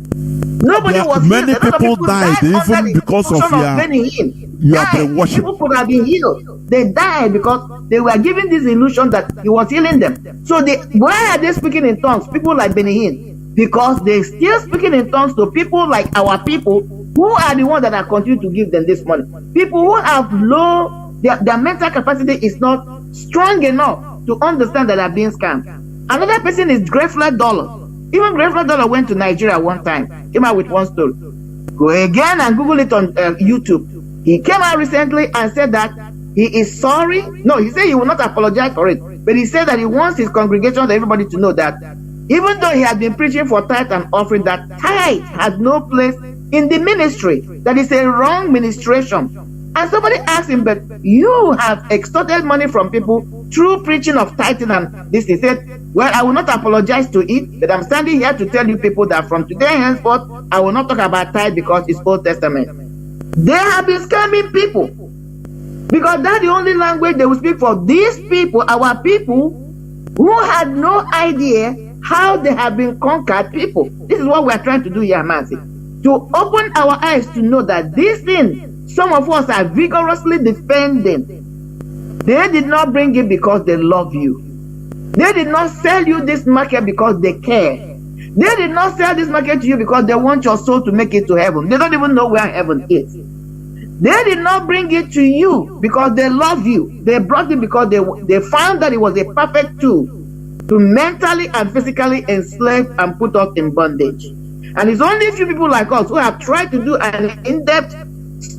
Nobody was many people died even because of Benny Hinn. You are brainwashing. People could have been healed. They died because they were given this illusion that he was healing them. So why are they speaking in tongues? People like Benny Hinn. Because they're still speaking in tongues to people like our people who are the ones that are continuing to give them this money. People who have their mental capacity is not strong enough to understand that they're being scammed. Another person is Grateful Dollar. Even Grateful Dollar went to Nigeria one time, came out with one story. Go again and Google it on YouTube. He came out recently and said that he is sorry. No, he said he will not apologize for it. But he said that he wants his congregation, everybody to know that even though he has been preaching for tithe and offering, that tithe has no place in the ministry. That is a wrong ministration. And somebody asked him, but you have extorted money from people through preaching of tithing and this. He said, well, I will not apologize to it, but I'm standing here to tell you people that from today henceforth, I will not talk about tithe because it's Old Testament. They have been scamming people because that's the only language they will speak for. These people, our people, who had no idea how they have been conquered people. This is what we are trying to do here, Mazi. To open our eyes to know that these things, some of us are vigorously defending. They did not bring it because they love you. They did not sell you this market because they care. They did not sell this market to you because they want your soul to make it to heaven. They don't even know where heaven is. They did not bring it to you because they love you. They brought it because they found that it was a perfect tool to mentally and physically enslave and put us in bondage. And it's only a few people like us who have tried to do an in-depth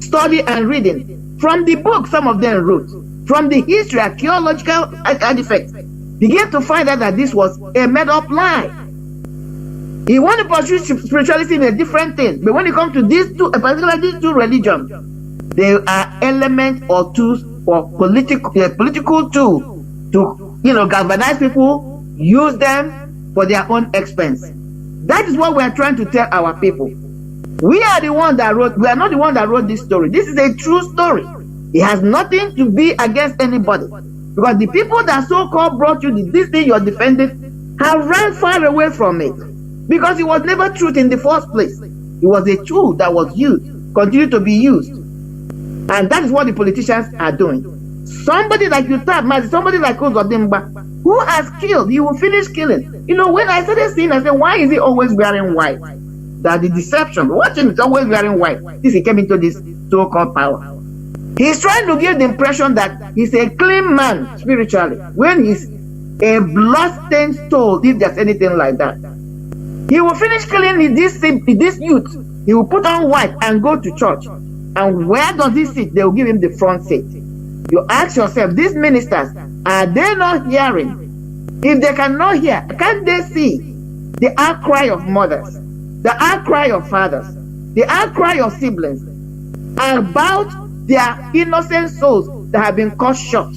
study and reading from the book some of them wrote, from the history, archaeological artifacts, begin to find out that this was a made-up lie. He want to pursue spirituality in a different thing, but when it comes to these two, particularly these two religions, they are elements or tools for political tools to galvanize people, use them for their own expense. That is what we are trying to tell our people. We are not the one that wrote this story. This is a true story. It has nothing to be against anybody. Because the people that so-called brought you this thing you're defending have ran far away from it. Because it was never truth in the first place. It was a tool that was used, continued to be used. And that is what the politicians are doing. Somebody like you, Mazi, somebody like Ozodimba, who has killed, he will finish killing. When I started seeing, I said, why is he always wearing white? That the deception, watch him, is always wearing white. Since he came into this so-called power. He's trying to give the impression that he's a clean man spiritually, when he's a blood-stained soul, if there's anything like that. He will finish killing this youth. He will put on white and go to church. And where does he sit? They will give him the front seat. You ask yourself, these ministers, are they not hearing If they cannot hear, can't they see the outcry of mothers, the outcry of fathers, the outcry of siblings about their innocent souls that have been cut short?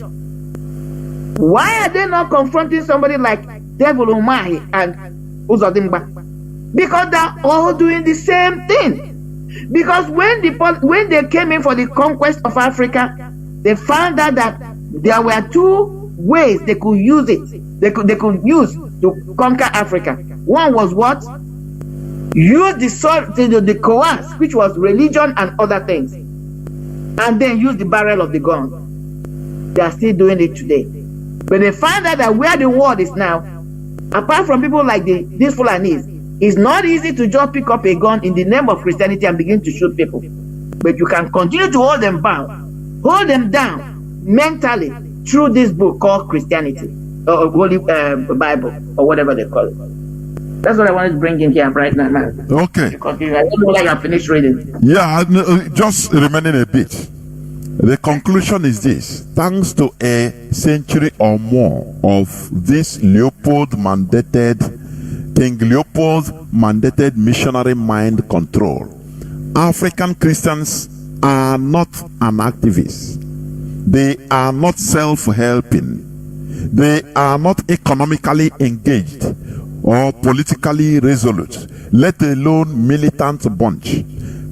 Why are they not confronting somebody like Devil Umahi and Uzodimba? Because they're all doing the same thing. Because when they came in for the conquest of Africa, they found out that there were two ways they could use it. They could use to conquer Africa. One was what? Use the coerce, which was religion and other things, and then use the barrel of the gun. They are still doing it today. But they find out that where the world is now, apart from people like these Fulanis, it's not easy to just pick up a gun in the name of Christianity and begin to shoot people. But you can continue to hold them bound, hold them down mentally through this book called Christianity, or Holy Bible, or whatever they call it. That's what I wanted to bring in here right now. Okay. I don't know why I finished reading. Yeah, just remaining a bit. The conclusion is this: thanks to a century or more of this King Leopold mandated missionary mind control, African Christians are not an activist. They are not self-helping. They are not economically engaged or politically resolute, let alone militant bunch.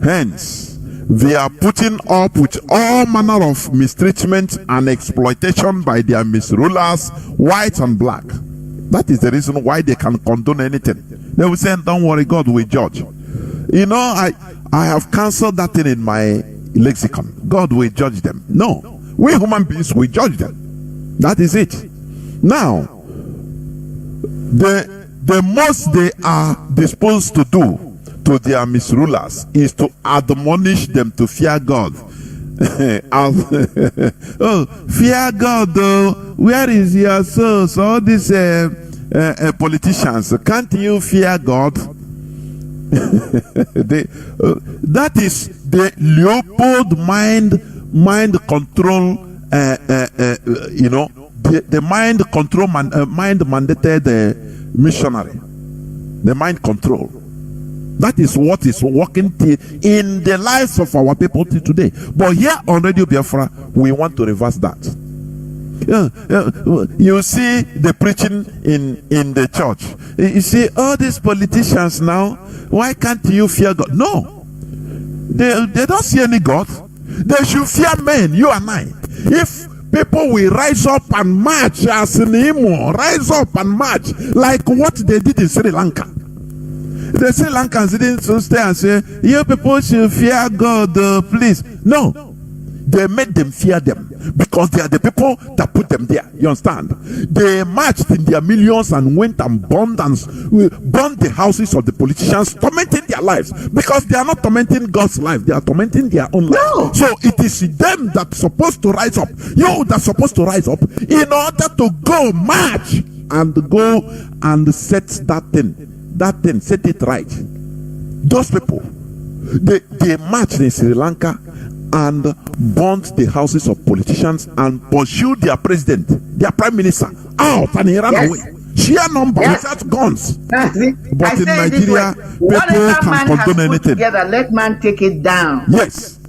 Hence, they are putting up with all manner of mistreatment and exploitation by their misrulers, white and black. That is the reason why they can condone anything. They will say, don't worry, God will judge. You know, I have cancelled that thing in my lexicon. God will judge them. No, we human beings will judge them. That is it. Now, the most they are disposed to do to their misrulers is to admonish them to fear God. Oh, fear God, where is your soul? So all these politicians, can't you fear God? That is the Leopold mind control, you know, the mind control, mind mandated missionary, the mind control. That is what is working in the lives of our people today. But here on Radio Biafra, we want to reverse that. You see the preaching in the church. You see all these politicians now. Why can't you fear God? No, they don't see any God. They should fear men, you and I. If people will rise up and march as in Imo, rise up and march like what they did in Sri Lanka. The Sri Lankans didn't stay and say, you people should fear God, please. No. They made them fear them because they are the people that put them there. You understand? They marched in their millions and went and burned the houses of the politicians, tormenting their lives because they are not tormenting God's life. They are tormenting their own life. No. So it is them that's supposed to rise up. You that's supposed to rise up in order to go march and go and set that thing, set it right. Those people, they marched in Sri Lanka and burnt the houses of politicians and pursued their president, their prime minister, out, and he ran away. Sheer number without guns. But in Nigeria, people can condone anything. Together, let man take it down. Yes.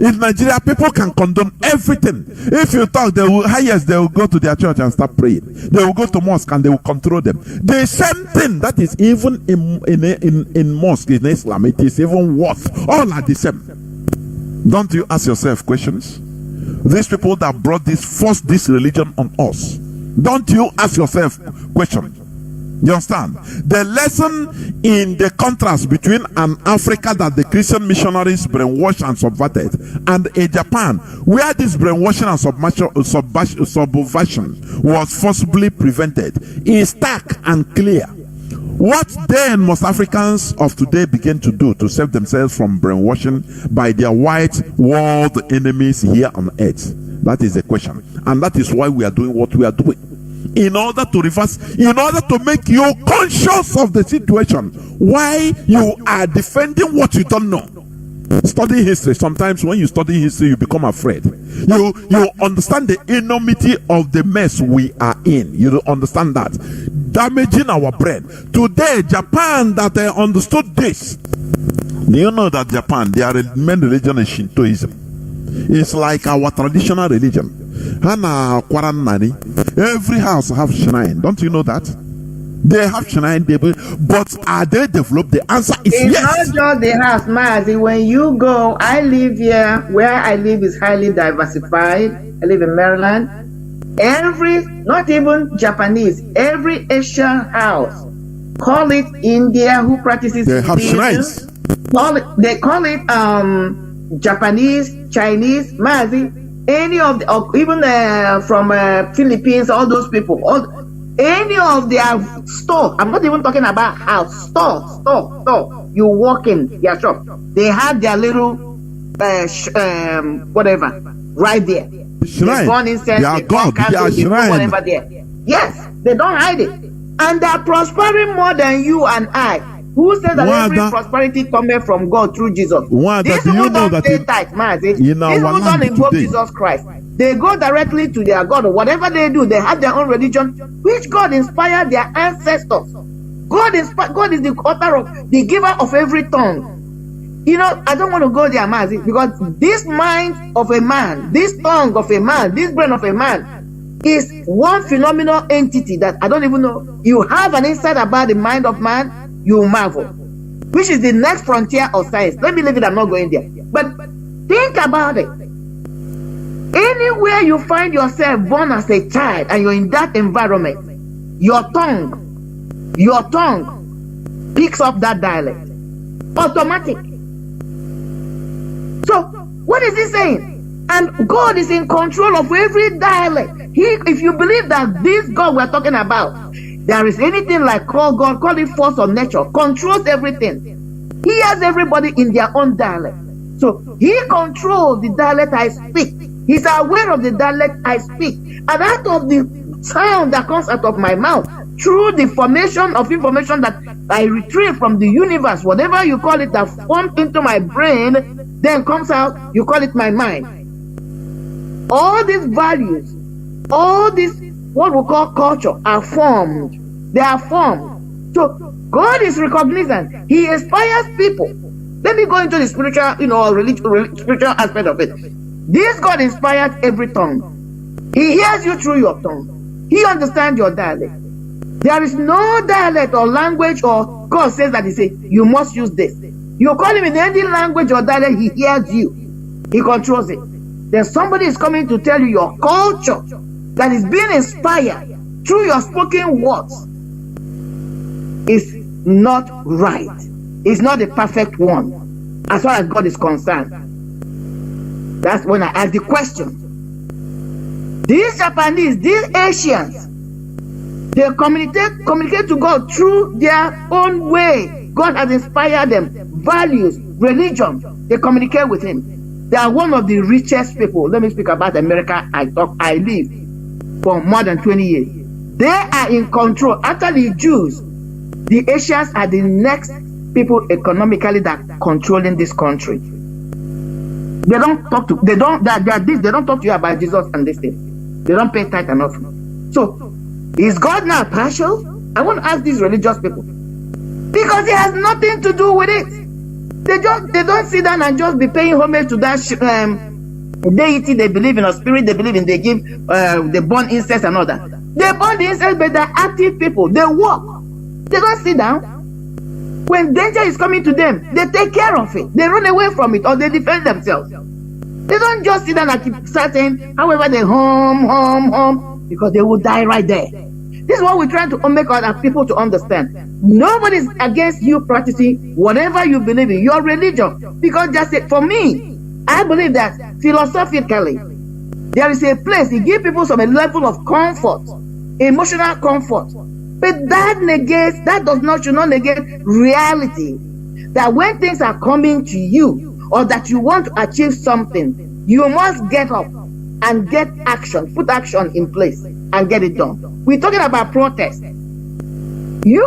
In Nigeria, people can condone everything. If you talk, they will go to their church and start praying. They will go to mosque and they will control them. The same thing that is even in mosque in Islam, it is even worse. All are the same. Don't you ask yourself questions? These people that forced this religion on us, don't you ask yourself questions? You understand? The lesson in the contrast between an Africa that the Christian missionaries brainwashed and subverted and a Japan where this brainwashing and subversion was forcibly prevented is stark and clear. What then must Africans of today begin to do to save themselves from brainwashing by their white world enemies here on earth? That is the question. And that is why we are doing what we are doing. In order to reverse, in order to make you conscious of the situation, why you are defending what you don't know. Study history. Sometimes when you study history, you become afraid. You understand the enormity of the mess we are in. You don't understand that. Damaging our brain. Today, Japan that understood this. Do you know that Japan, their main religion is Shintoism? It's like our traditional religion. Every house have shrine. Don't you know that? They have shrine, but are they developed? The answer is It's yes. not just the house, Mazi. When you go, I live here. Where I live is highly diversified. I live in Maryland. Not even Japanese, every Asian house, call it India, who practices They have Buddhism, shrines. They call it Japanese, Chinese, Mazi, any of the, or even from Philippines, all those people, any of their store. I'm not even talking about house, store. You walk in their shop, they have their little whatever right there. Shrine. Burn incense, They are they God. burn They are candles, they do shrine. whatever there. Yes, they don't hide it, and they are prospering more than you and I. Who said that every Nwada. prosperity cometh from God through Jesus? Nwada, These do you people know don't that pay in- tithe, Mazi. in These our people don't land invoke today- Jesus Christ. They go directly to their God. Whatever they do, they have their own religion, which God inspired their ancestors. God is the author of, the giver of every tongue. You know, I don't want to go there, Mazi, because this mind of a man, this tongue of a man, this brain of a man is one phenomenal entity that I don't even know. You have an insight about the mind of man, you marvel, which is the next frontier of science. Let me leave it, I'm not going there. But think about it. Anywhere you find yourself born as a child and you're in that environment, your tongue picks up that dialect. Automatic. So, what is he saying? And God is in control of every dialect. If you believe that this God we're talking about, there is anything like God, call it force of nature, controls everything. He has everybody in their own dialect. So he controls the dialect I speak. He's aware of the dialect I speak. And out of the sound that comes out of my mouth, through the formation of information that I retrieve from the universe, whatever you call it, that formed into my brain, then comes out, you call it my mind. All these values, all this, what we call culture, are formed. They are formed. So God is recognizant. He inspires people. Let me go into the spiritual, spiritual aspect of it. This God inspired every tongue. He hears you through your tongue. He understands your dialect. There is no dialect or language or God says that he says, you must use this. You call him in any language or dialect, he hears you. He controls it. Then somebody is coming to tell you your culture that is being inspired through your spoken words is not right. It's not the perfect one as far as God is concerned. That's when I ask the question. These Japanese, these Asians, they communicate to God through their own way. God has inspired them, values, religion. They communicate with him. They are one of the richest people. Let me speak about America. I live for more than 20 years. They are in control. After the Jews, the Asians are the next people economically that are controlling this country. They don't talk to they don't talk to you about Jesus and this thing. They don't pay tithe enough. So is God now partial? I want to ask these religious people. Because it has nothing to do with it. They don't sit down and just be paying homage to that deity they believe in, or spirit they believe in. They give they burn incense and all that. They burn the incense, but they're active people. They walk. They don't sit down. When danger is coming to them, they take care of it. They run away from it, or they defend themselves. They don't just sit down and keep certain, however they hum, because they will die right there. This is what we're trying to make other people to understand. Nobody's against you practicing whatever you believe in, your religion. Because that's it. For me, I believe that philosophically, there is a place, it gives people some level of comfort, emotional comfort. But that should not negate reality. That when things are coming to you, or that you want to achieve something, you must get up and get action, put action in place and get it done. We're talking about protest. We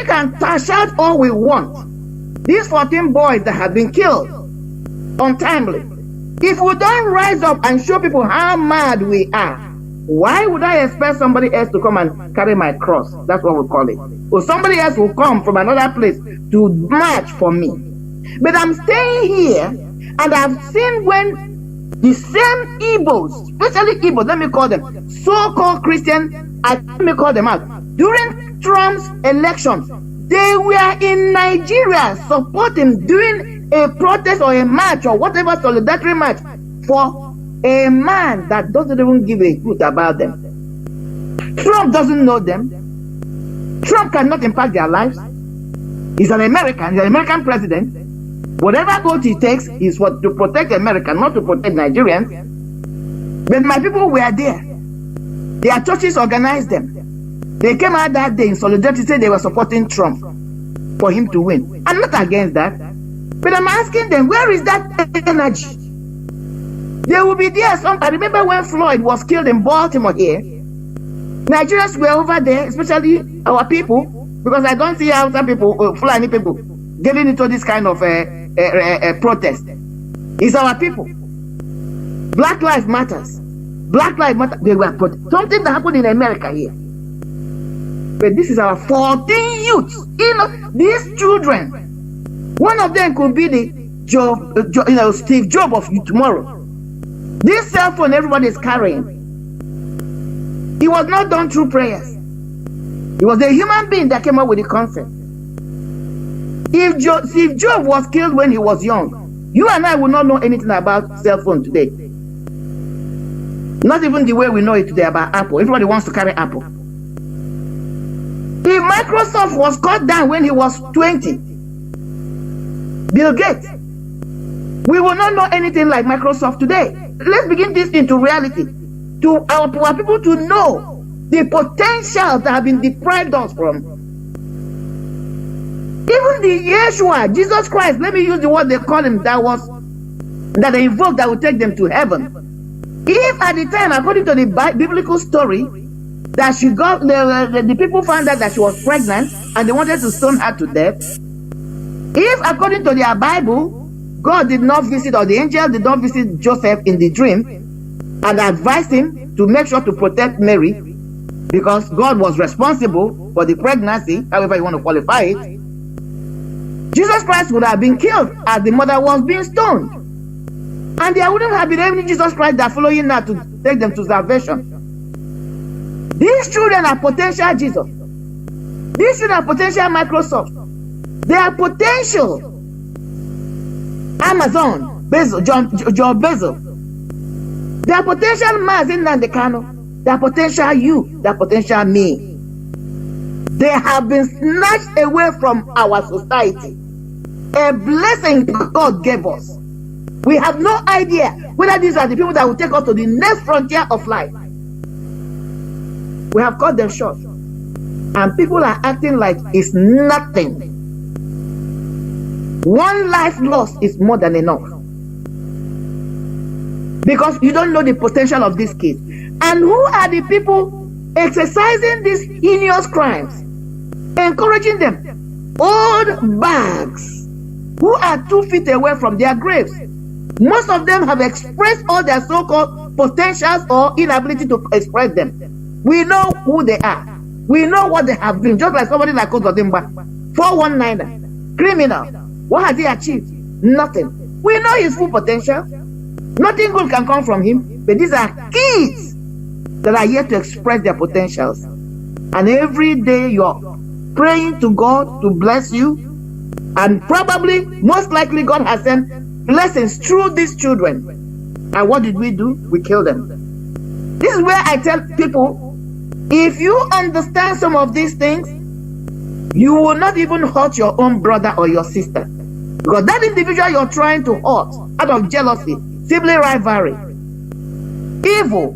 can shout all we want. These 14 boys that have been killed, untimely. If we don't rise up and show people how mad we are, why would I expect somebody else to come and carry my cross? That's what we call it. Or somebody else will come from another place to march for me. But I'm staying here, and I've seen when the same Igbos, especially Igbos, let me call them, so-called Christian, let me call them out, during Trump's election, they were in Nigeria supporting, doing a protest or a march or whatever solidarity march for a man that doesn't even give a hoot about them. Trump doesn't know them. Trump cannot impact their lives. He's an American. He's an American president. Whatever vote he takes is what to protect America, not to protect Nigerians. But my people were there. Their churches organized them. They came out that day in solidarity, said they were supporting Trump for him to win. I'm not against that. But I'm asking them, where is that energy? They will be there. I remember when Floyd was killed in Baltimore here. Nigerians were over there, especially our people, because I don't see Hausa people, Fulani people, getting into this kind of protest. It's our people. Black Lives Matters. Black Lives Matter. They were something that happened in America here. But this is our 14 youths. You know, these children. One of them could be the Steve Jobs of tomorrow. This cell phone everybody is carrying. It was not done through prayers. It was a human being that came up with the concept. If Steve Jobs was killed when he was young, you and I will not know anything about cell phone today. Not even the way we know it today about Apple. Everybody wants to carry Apple. If Microsoft was cut down when he was 20, Bill Gates, we will not know anything like Microsoft today. Let's begin this into reality. To our people to know the potential that have been deprived us from. Even the Yeshua, Jesus Christ, let me use the word they call him, that they invoked that will take them to heaven. If at the time, according to the biblical story, that she got, the people found out that she was pregnant and they wanted to stone her to death. If according to their Bible, God did not visit, or the angel did not visit Joseph in the dream and advised him to make sure to protect Mary, because God was responsible for the pregnancy, however you want to qualify it, Jesus Christ would have been killed as the mother was being stoned. And there wouldn't have been any Jesus Christ that following now to take them to salvation. These children are potential Jesus. These children are potential Microsoft. They are potential Amazon, John Bezos. They are potential Mazi Nandekano. They are potential you. They are potential me. They have been snatched away from our society. A blessing God gave us. We have no idea whether these are the people that will take us to the next frontier of life. We have cut them short. And people are acting like it's nothing. One life lost is more than enough. Because you don't know the potential of these kids. And who are the people exercising these heinous crimes? Encouraging them. Old bags who are 2 feet away from their graves. Most of them have expressed all their so-called potentials or inability to express them. We know who they are. We know what they have been. Just like somebody like Kozodimba, 419er, criminal. What has he achieved? Nothing. We know his full potential. Nothing good can come from him. But these are kids that are yet to express their potentials. And every day you're praying to God to bless you. And probably, most likely, God has sent blessings through these children. And what did we do? We killed them. This is where I tell people, if you understand some of these things, you will not even hurt your own brother or your sister. Because that individual you're trying to hurt out of jealousy, sibling rivalry, evil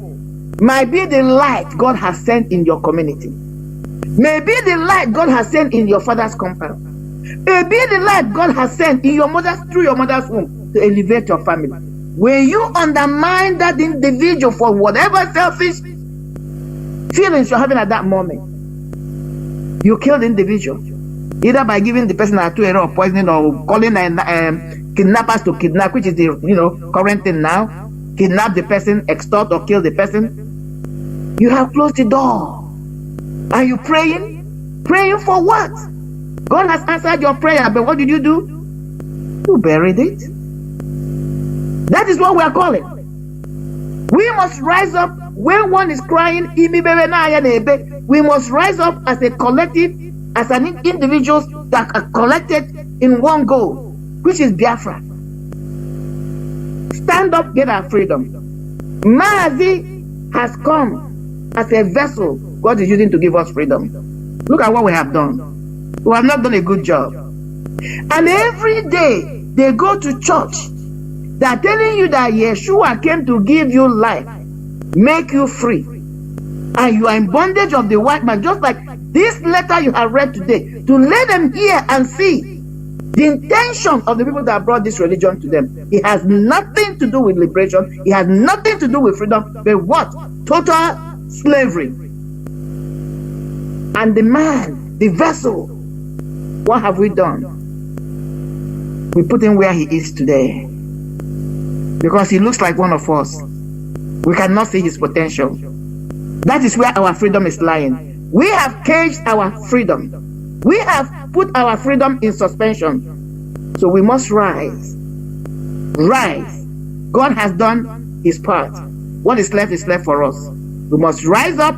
might be the light God has sent in your community. Maybe the light God has sent in your father's compound. Maybe the light God has sent in your mother's, through your mother's womb to elevate your family. When you undermine that individual for whatever selfish feelings you're having at that moment, you kill the individual. Either by giving the person a 2 of poisoning or calling kidnappers to kidnap, which is the current thing now. Kidnap the person, extort or kill the person. You have closed the door. Are you praying? Praying for what? God has answered your prayer, but what did you do? You buried it. That is what we are calling. We must rise up when one is crying. We must rise up as a collective, as an individuals that are collected in one goal, which is Biafra. Stand up, get our freedom. Mazi has come as a vessel God is using to give us freedom. Look at what we have done. We have not done a good job. And every day they go to church. They are telling you that Yeshua came to give you life, make you free. And you are in bondage of the white man, just like this letter you have read today, to let them hear and see the intention of the people that brought this religion to them. It has nothing to do with liberation. It has nothing to do with freedom. But what? Total slavery. And the man, the vessel, what have we done? We put him where he is today. Because he looks like one of us. We cannot see his potential. That is where our freedom is lying. We have caged our freedom. We have put our freedom in suspension. So we must rise. Rise. God has done his part. What is left for us. We must rise up,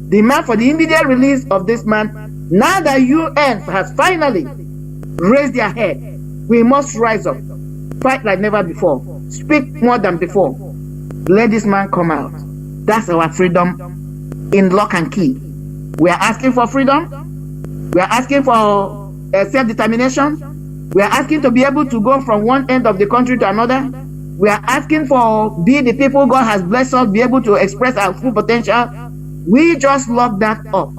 demand for the immediate release of this man. Now that UN has finally raised their head, we must rise up. Fight like never before. Speak more than before. Let this man come out. That's our freedom in lock and key. We are asking for freedom. We are asking for self-determination. We are asking to be able to go from one end of the country to another. We are asking for be the people God has blessed us, be able to express our full potential. We just lock that up.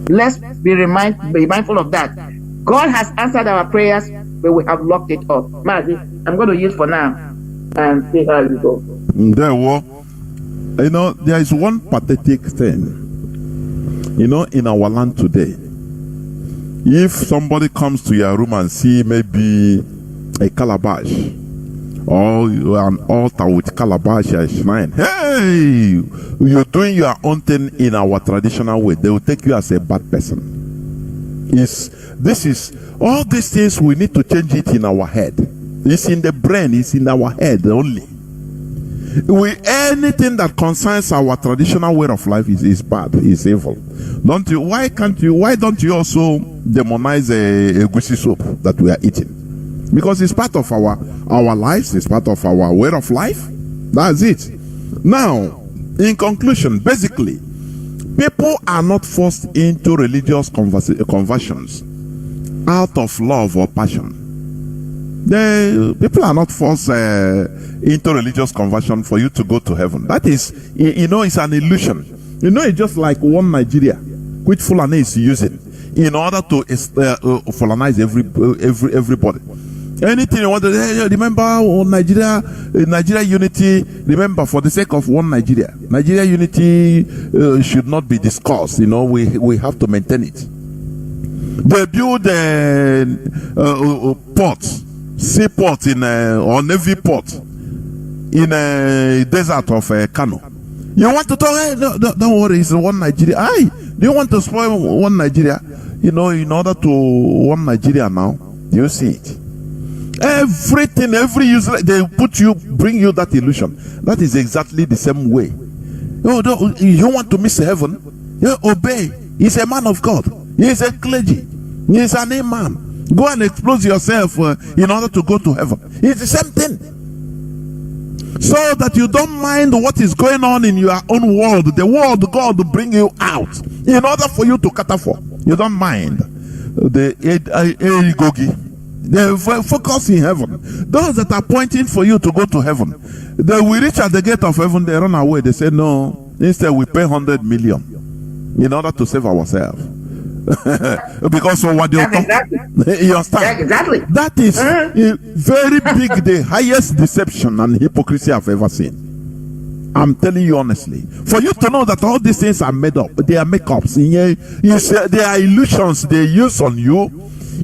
Let's be mindful of that. God has answered our prayers, but we have locked it up. Mazi, I'm going to use for now and see how you go. There is one pathetic thing, in our land today. If somebody comes to your room and see maybe a calabash or an altar with calabash and shrine, hey, you're doing your own thing in our traditional way, they will take you as a bad person. All these things, we need to change it in our head. It's in the brain, it's in our head only. Anything that concerns our traditional way of life is bad, is evil. Why don't you also demonize a gusi soup that we are eating? Because it's part of our lives, it's part of our way of life. That's it. Now, in conclusion, basically, people are not forced into religious conversions out of love or passion. People are not forced into religious conversion for you to go to heaven. That is, it's an illusion. It's just like one Nigeria, which Fulani is using in order to Fulanize everybody. Anything you want to remember Nigeria unity. Remember, for the sake of one Nigeria unity should not be discussed. We have to maintain it. They build ports, seaport or navy port in a desert of Kano. You want to talk? Don't worry, it's one Nigeria. Do you want to spoil one Nigeria? In order to one Nigeria now, you see it. Everything, every user, they bring you that illusion. That is exactly the same way. You want to miss heaven? Obey. He's a man of God. He is a clergy. He is an imam. Go and expose yourself in order to go to heaven. It's the same thing. So that you don't mind what is going on in your own world. The world God will bring you out in order for you to cater for. You don't mind. They focus in heaven. Those that are pointing for you to go to heaven, they will reach at the gate of heaven, they run away. They say, no, instead we pay 100 million in order to save ourselves. Because of what you exactly. You understand? Exactly. That is very big, the highest deception and hypocrisy I've ever seen. I'm telling you honestly. For you to know that all these things are made up, they are make-ups. They are illusions they use on you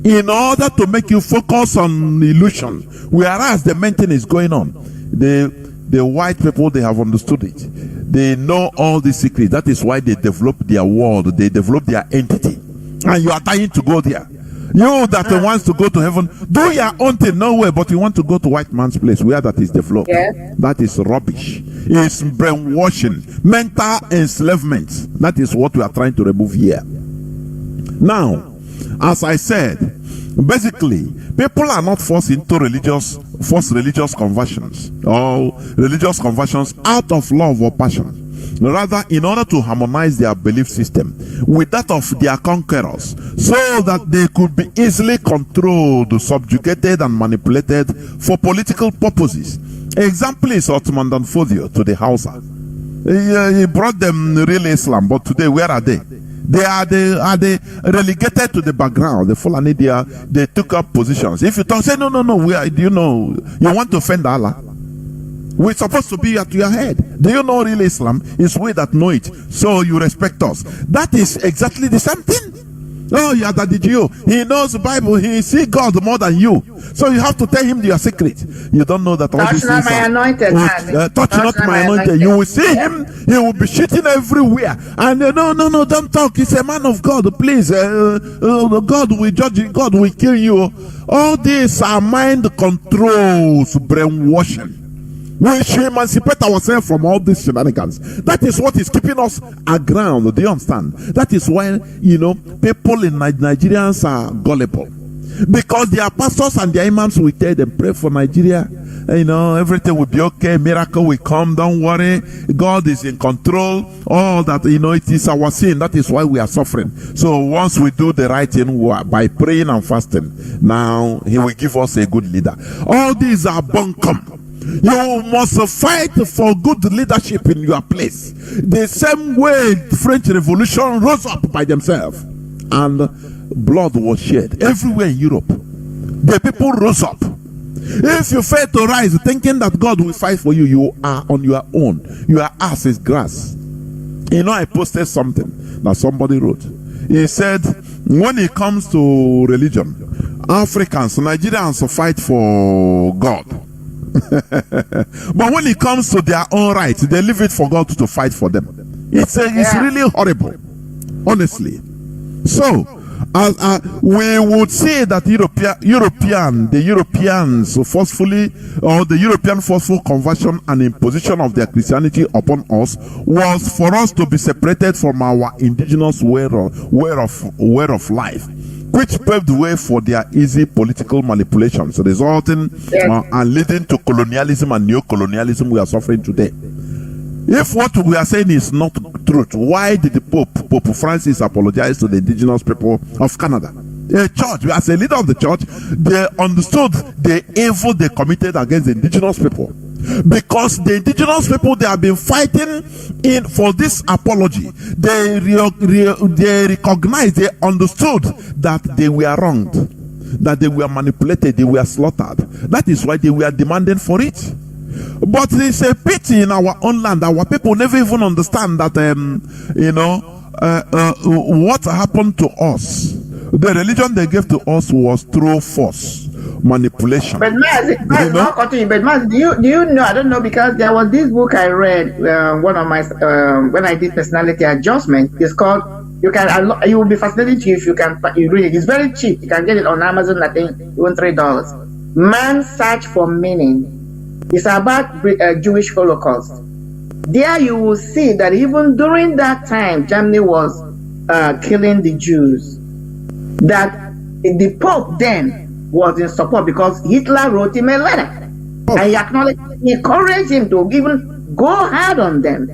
in order to make you focus on illusion, whereas the main thing is going on. The white people, they have understood it. They know all the secrets. That is why they develop their world, they develop their entity. And you are dying to go there. You that wants to go to heaven, do your own thing nowhere, but you want to go to white man's place where that is developed. Yes. That is rubbish. It's brainwashing, mental enslavement. That is what we are trying to remove here. Now, as I said, basically, people are not forced into forced religious conversions or religious conversions out of love or passion. Rather, in order to harmonize their belief system with that of their conquerors, so that they could be easily controlled, subjugated, and manipulated for political purposes. Example is Ottoman Danfodio to the Hausa. He brought them real Islam, but today where are they? Are they relegated to the background? The Fulani, they took up positions. If you say no, you want to offend Allah. We're supposed to be at your head. Do you know real Islam? It's we that know it. So you respect us. That is exactly the same thing. Oh, yeah, that did you. He knows the Bible. He sees God more than you. So you have to tell him your secret. You don't know that all touch these not things my are, anointed. touch not my anointed. You will see him. He will be shitting everywhere. And no, don't talk. He's a man of God. Please, God will judge you. God will kill you. All these are mind controls, brainwashing. We should emancipate ourselves from all these shenanigans. That is what is keeping us aground. Do you understand? That is why, people in Nigerians are gullible. Because their pastors and their imams will tell them, pray for Nigeria. Everything will be okay. Miracle will come. Don't worry. God is in control. All that, it is our sin. That is why we are suffering. So once we do the right thing by praying and fasting, now He will give us a good leader. All these are bunkum. You must fight for good leadership in your place. The same way the French Revolution rose up by themselves and blood was shed everywhere in Europe. The people rose up. If you fail to rise thinking that God will fight for you, you are on your own. Your ass is grass. I posted something that somebody wrote. He said, when it comes to religion, Africans, Nigerians fight for God. But when it comes to their own rights, they leave it for God to fight for them. It's really horrible, honestly. So, we would say that the Europeans forcefully, or the European forceful conversion and imposition of their Christianity upon us was for us to be separated from our indigenous way of life, which paved the way for their easy political manipulations, resulting and leading to colonialism and neo-colonialism we are suffering today. If what we are saying is not truth, why did the Pope Francis apologize to the indigenous people of Canada? The church, as a leader of the church, they understood the evil they committed against the indigenous people. Because the indigenous people, they have been fighting for this apology. They recognized, they understood that they were wronged, that they were manipulated, they were slaughtered. That is why they were demanding for it. But it's a pity in our own land. Our people never even understand that, what happened to us. The religion they gave to us was through force, manipulation. But Mazi, do you know? I don't know, because there was this book I read. One of my when I did personality adjustment. It's called. You will be fascinated to you if you read it. It's very cheap. You can get it on Amazon. I think even $3. Man's Search for Meaning. It's about Jewish Holocaust. There you will see that even during that time, Germany was killing the Jews. That the Pope then was in support, because Hitler wrote him a letter. And he acknowledged, he encouraged him to even go hard on them.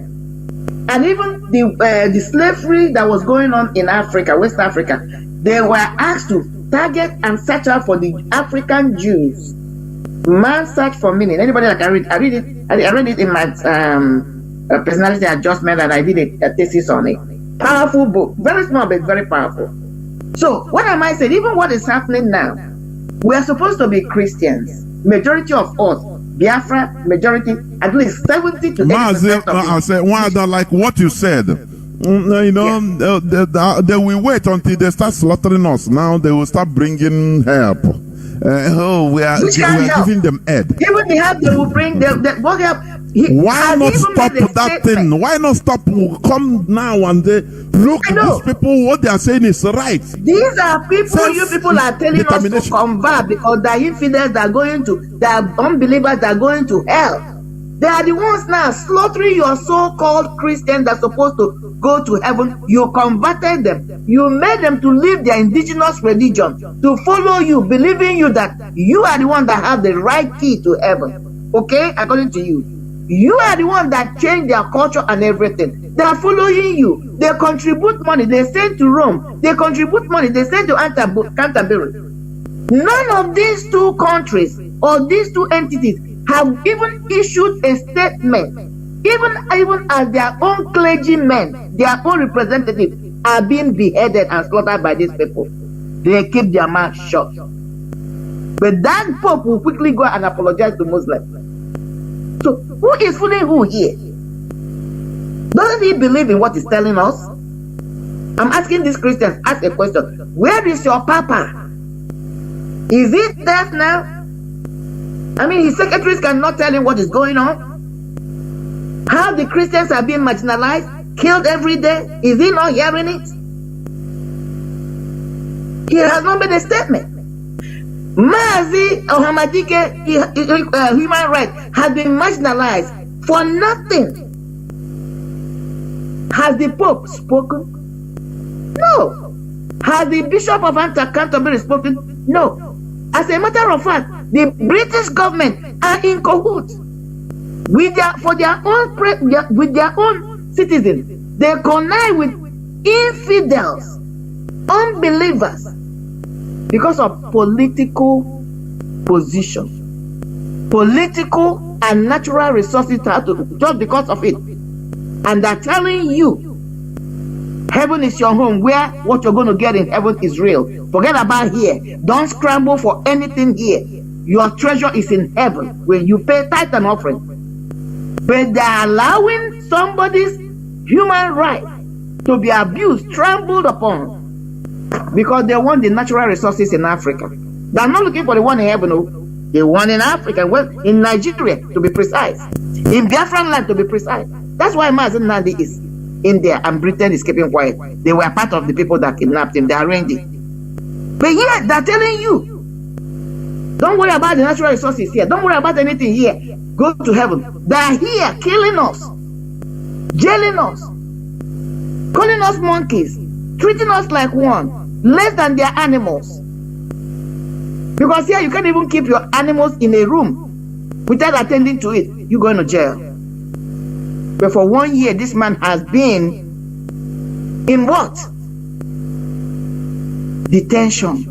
And even the slavery that was going on in Africa, West Africa, they were asked to target and search out for the African Jews. Man's Search for Meaning. Anybody that can read? I read it in my personality adjustment, and I did a thesis on it. Powerful book, very small but very powerful. So what am I saying? Even what is happening now, we are supposed to be Christians. Majority of us, Biafra, majority, at least 70 to 80% Mazi, I said, Nwada, like what you said, You know, they will wait until they start slaughtering us. Now they will start bringing help. We are giving them aid. Even the help they will bring, what help? Why not stop that thing? Why not stop? Come now and look, these people, what they are saying is right. These are people, you people are telling us to convert because the infidels are going to, the unbelievers are going to hell. They are the ones now slaughtering your so-called Christians that are supposed to go to heaven. You converted them. You made them to leave their indigenous religion, to follow you, believing you that you are the one that have the right key to heaven. Okay? According to you. You are the one that changed their culture and everything. They are following you. They contribute money. They send to Rome. They contribute money. They send to Canterbury. None of these two countries or these two entities have even issued a statement. Even as their own clergymen, their own representatives are being beheaded and slaughtered by these people. They keep their mouth shut. But that Pope will quickly go and apologize to Muslims. So who is fooling who here? Doesn't he believe in what he's telling us? I'm asking these Christians, ask a question. Where is your Papa? Is it deaf now? I mean, his secretaries cannot tell him what is going on. How the Christians are being marginalized, killed every day. Is he not hearing it? He has not made a statement. Mazi or Hamadike, human rights, has been marginalized for nothing. Has the Pope spoken? No. Has the Bishop of Canterbury spoken? No. As a matter of fact, the British government are in cahoots with their own citizens. They connive with infidels, unbelievers, because of political position, political and natural resources just because of it. And they're telling you, heaven is your home, where what you're going to get in heaven is real. Forget about here. Don't scramble for anything here. Your treasure is in heaven when you pay tithe and offering. But they're allowing somebody's human right to be abused, trampled upon, because they want the natural resources in Africa. They're not looking for the one in heaven, no. The one in Africa, well, in Nigeria, to be precise. In Biafra land, to be precise. That's why Mazi Nandi is in there and Britain is keeping quiet. They were part of the people that kidnapped him. They arranged it. But yet, they're telling you, don't worry about the natural resources here. Don't worry about anything here. Go to heaven. They're here killing us, jailing us, calling us monkeys, treating us like one, less than their animals. Because here you can't even keep your animals in a room without attending to it. You're going to jail. But for 1 year, this man has been in what? Detention.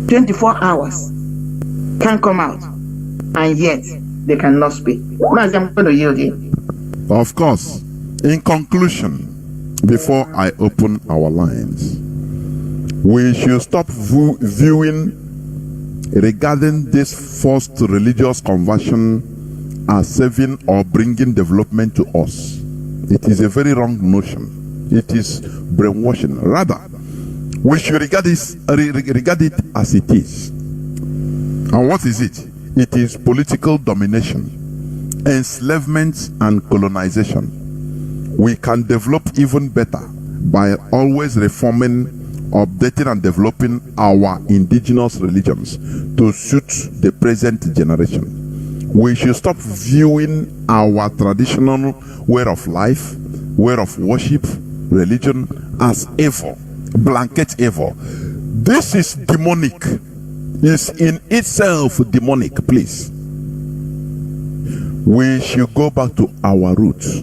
24 hours. Can't come out. And yet, they cannot speak. I'm going to yield it. Of course. In conclusion, before I open our lines, we should stop viewing regarding this forced religious conversion as saving or bringing development to us. It is a very wrong notion. It is brainwashing. Rather, we should regard it as it is. And what is it? It is political domination, enslavement, and colonization. We can develop even better by always reforming, updating, and developing our indigenous religions to suit the present generation. We should stop viewing our traditional way of life, way of worship, religion as evil, blanket evil. This is demonic. It's in itself demonic, please. We should go back to our roots.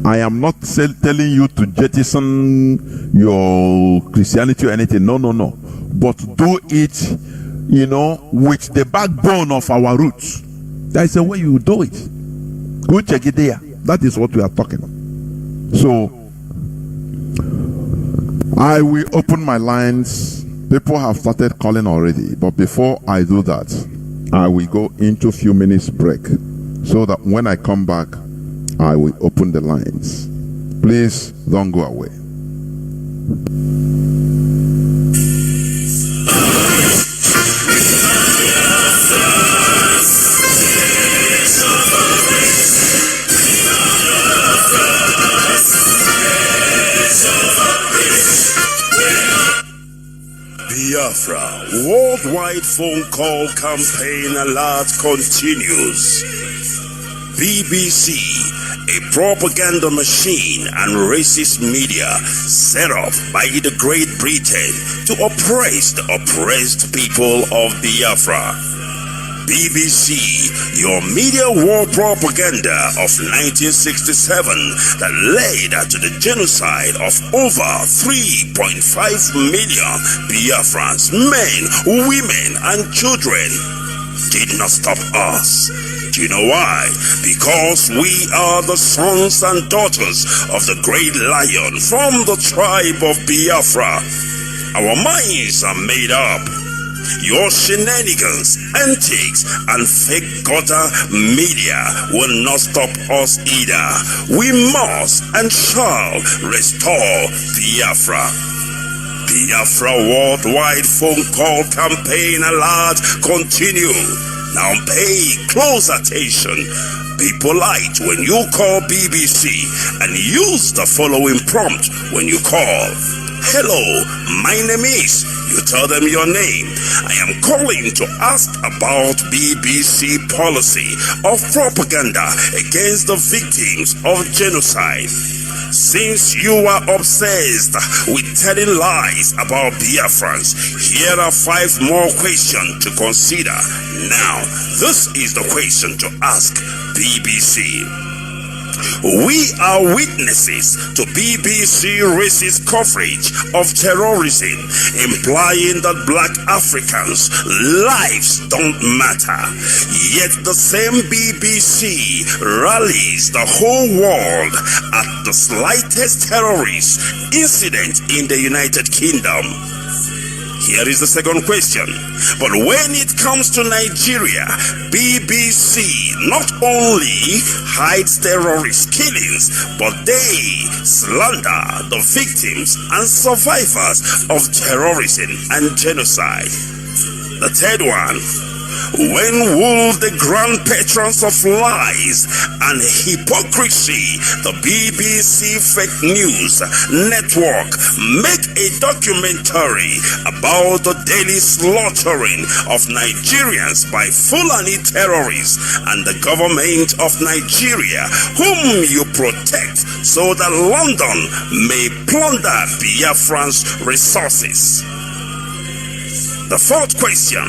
I am not telling you to jettison your Christianity or anything. No. But do it, with the backbone of our roots. That is the way you do it. Go check it there. That is what we are talking about. So, I will open my lines. People have started calling already. But before I do that, I will go into a few minutes break, so that when I come back, I will open the lines. Please don't go away. Biafra, worldwide phone call campaign alert continues. BBC, a propaganda machine and racist media set up by the Great Britain to oppress the oppressed people of Biafra. BBC, your media war propaganda of 1967 that led to the genocide of over 3.5 million Biafrans, men, women, and children, did not stop us. Do you know why? Because we are the sons and daughters of the great lion from the tribe of Biafra. Our minds are made up. Your shenanigans, antics, and fake gutter media will not stop us either. We must and shall restore Biafra. Biafra worldwide phone call campaign alert continue. Now pay close attention. Be polite when you call BBC and use the following prompt when you call. Hello, my name is. You tell them your name. I am calling to ask about BBC policy of propaganda against the victims of genocide. Since you are obsessed with telling lies about Biafrans, here are 5 more questions to consider. Now, this is the question to ask BBC. We are witnesses to BBC racist coverage of terrorism, implying that black Africans' lives don't matter. Yet the same BBC rallies the whole world at the slightest terrorist incident in the United Kingdom. Here is the second question. But when it comes to Nigeria, BBC not only hides terrorist killings, but they slander the victims and survivors of terrorism and genocide. The third one. When will the grand patrons of lies and hypocrisy, the BBC Fake News Network, make a documentary about the daily slaughtering of Nigerians by Fulani terrorists and the government of Nigeria, whom you protect so that London may plunder Biafran's resources? The fourth question.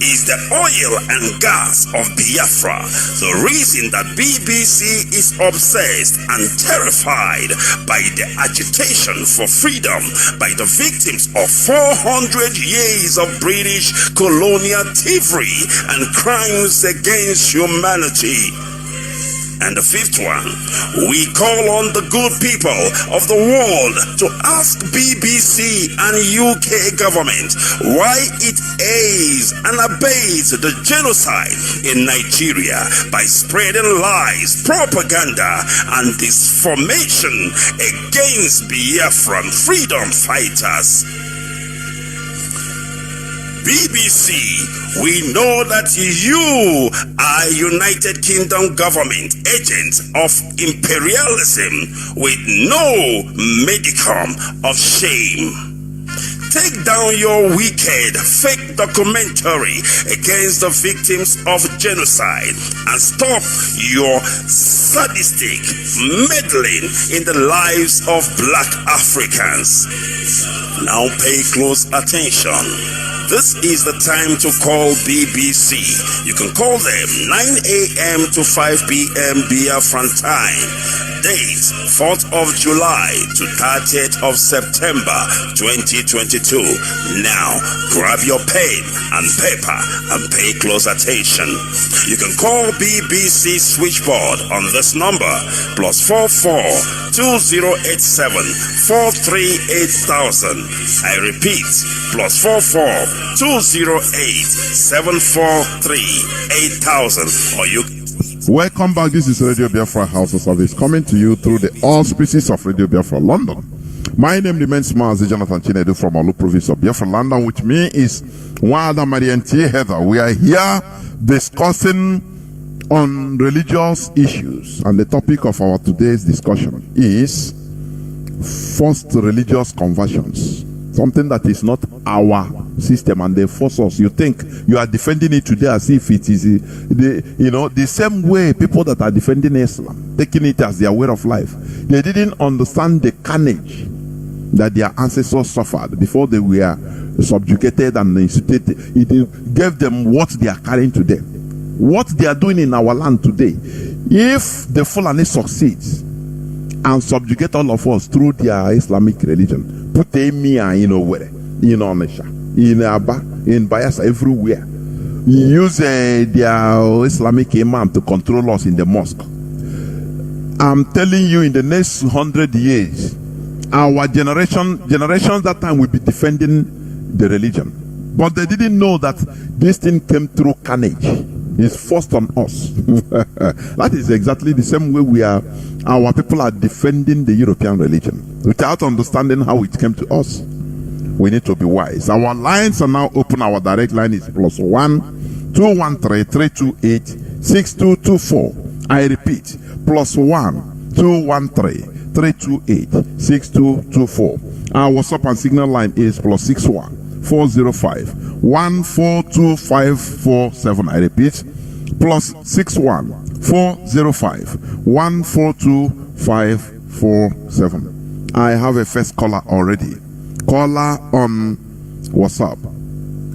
Is the oil and gas of Biafra the reason that BBC is obsessed and terrified by the agitation for freedom by the victims of 400 years of British colonial thievery and crimes against humanity? And the fifth one, we call on the good people of the world to ask BBC and UK government why it aids and abates the genocide in Nigeria by spreading lies, propaganda, and disinformation against Biafran freedom fighters. BBC, we know that you are United Kingdom government agents of imperialism with no modicum of shame. Take down your wicked fake documentary against the victims of genocide and stop your sadistic meddling in the lives of black Africans. Now pay close attention. This is the time to call BBC. You can call them 9 a.m. to 5 p.m. Biafran time. Date 4th of July to 30th of September 2022. Now grab your pen and paper and pay close attention. You can call BBC switchboard on this number +44 2087 438,000. I repeat, +44 208 743 8000, or you tweet Welcome back. This is Radio Biafra House of Service coming to you through the auspices of Radio Biafra London. My name remains Mazi Chinedu from Olu province of Biafra London. With me is Nwada Haider. We are here discussing on religious issues, and the topic of our today's discussion is forced religious conversions. Something that is not our system, and they force us. You think you are defending it today as if it is the same way people that are defending Islam, taking it as their way of life. They didn't understand the carnage that their ancestors suffered before they were subjugated and instituted. It gave them what they are carrying today. What they are doing in our land today, if the Fulani succeeds and subjugate all of us through their Islamic religion, put Emia in Onisha, in Aba, in Bayelsa, everywhere, use their Islamic imam to control us in the mosque. I'm telling you, in the next 100 years, our generations that time will be defending the religion. But they didn't know that this thing came through carnage. It's forced on us. That is exactly the same way our people are defending the European religion without understanding how it came to us. We need to be wise. Our lines are now open. Our direct line is +1 213 328 6224. I repeat, +1 213 328 6224. Our WhatsApp and Signal line is +61 405 142547. I repeat, +61 405 142547. I have a first caller already. Caller on WhatsApp.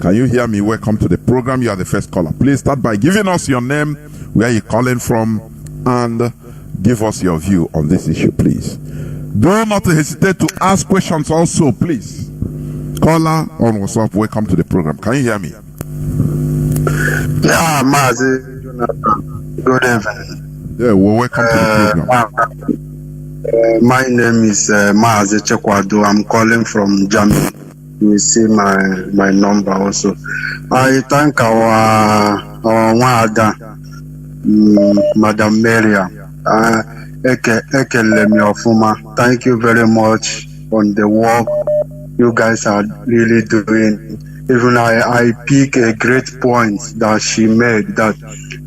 Can you hear me? Welcome to the program. You are the first caller. Please start by giving us your name, where you're calling from, and give us your view on this issue, please. Do not hesitate to ask questions also, please. Caller on WhatsApp, welcome to the program. Can you hear me? Yeah, Mazi, good evening. Yeah, well, welcome to the program. My name is Mazi Chinedu. I'm calling from Germany. You see my number also. I thank our Nwada, Madam Maria. Thank you very much on the work you guys are really doing. Even I pick a great point that she made, that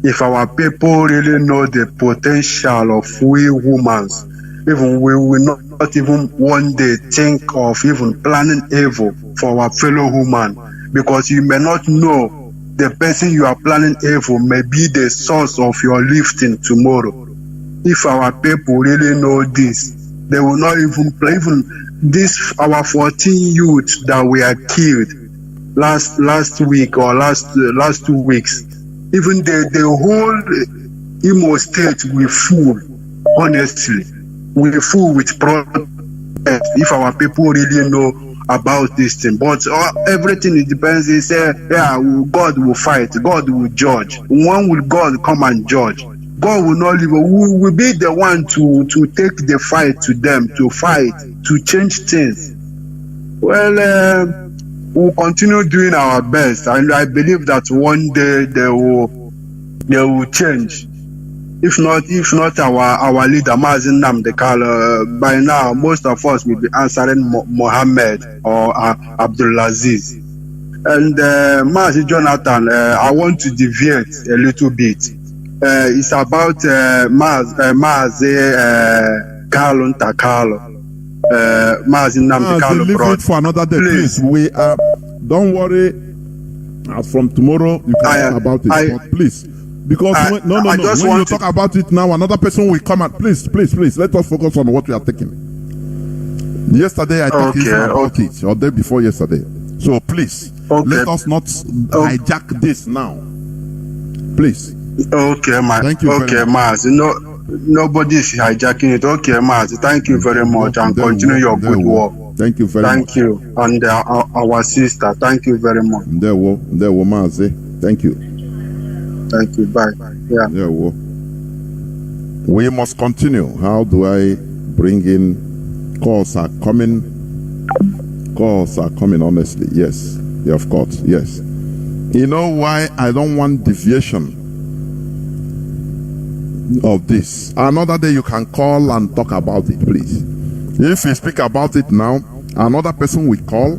if our people really know the potential of we humans, even we will not even one day think of even planning evil for our fellow human, because you may not know the person you are planning evil may be the source of your lifting tomorrow. If our people really know this, they will not even play. Even this, our 14 youths that were killed last week or last 2 weeks, even the whole Imo state will full. Honestly, we full with protest if our people really know about this thing. But everything, it depends. They say, God will fight, God will judge. When will God come and judge? God will not leave. We will be the one to take the fight to them, to fight, to change things. Well, we'll continue doing our best, and I believe that one day they will change. If not our leader Mazi Nnamdi, by now most of us will be answering Mohammed or Abdulaziz. And Mazi Jonathan, I want to deviate a little bit. It's about Mazi Carlo Ntakalo. Mazi Nnamdi Kanu. Leave it for another day, please. We don't worry. As from tomorrow, you can talk about it. But please, because when you talk about it now, another person will come and please, let us focus on what we are taking. Yesterday, I talked about it, or day before yesterday. So please, let us not hijack this now. Please. Okay, Mazi. Thank you. Okay, Mazi. Nobody is hijacking it. Okay, Mazi. Thank you very much, and continue your good work. Thank you very much. Thank you, and our sister. Thank you very much. There were Mazi. Thank you. Thank you. Bye. Yeah. We must continue. How do I bring in? Calls are coming. Honestly, yes. Yeah, of course, yes. You know why I don't want deviation of this. Another day you can call and talk about it, please. If you speak about it now, another person will call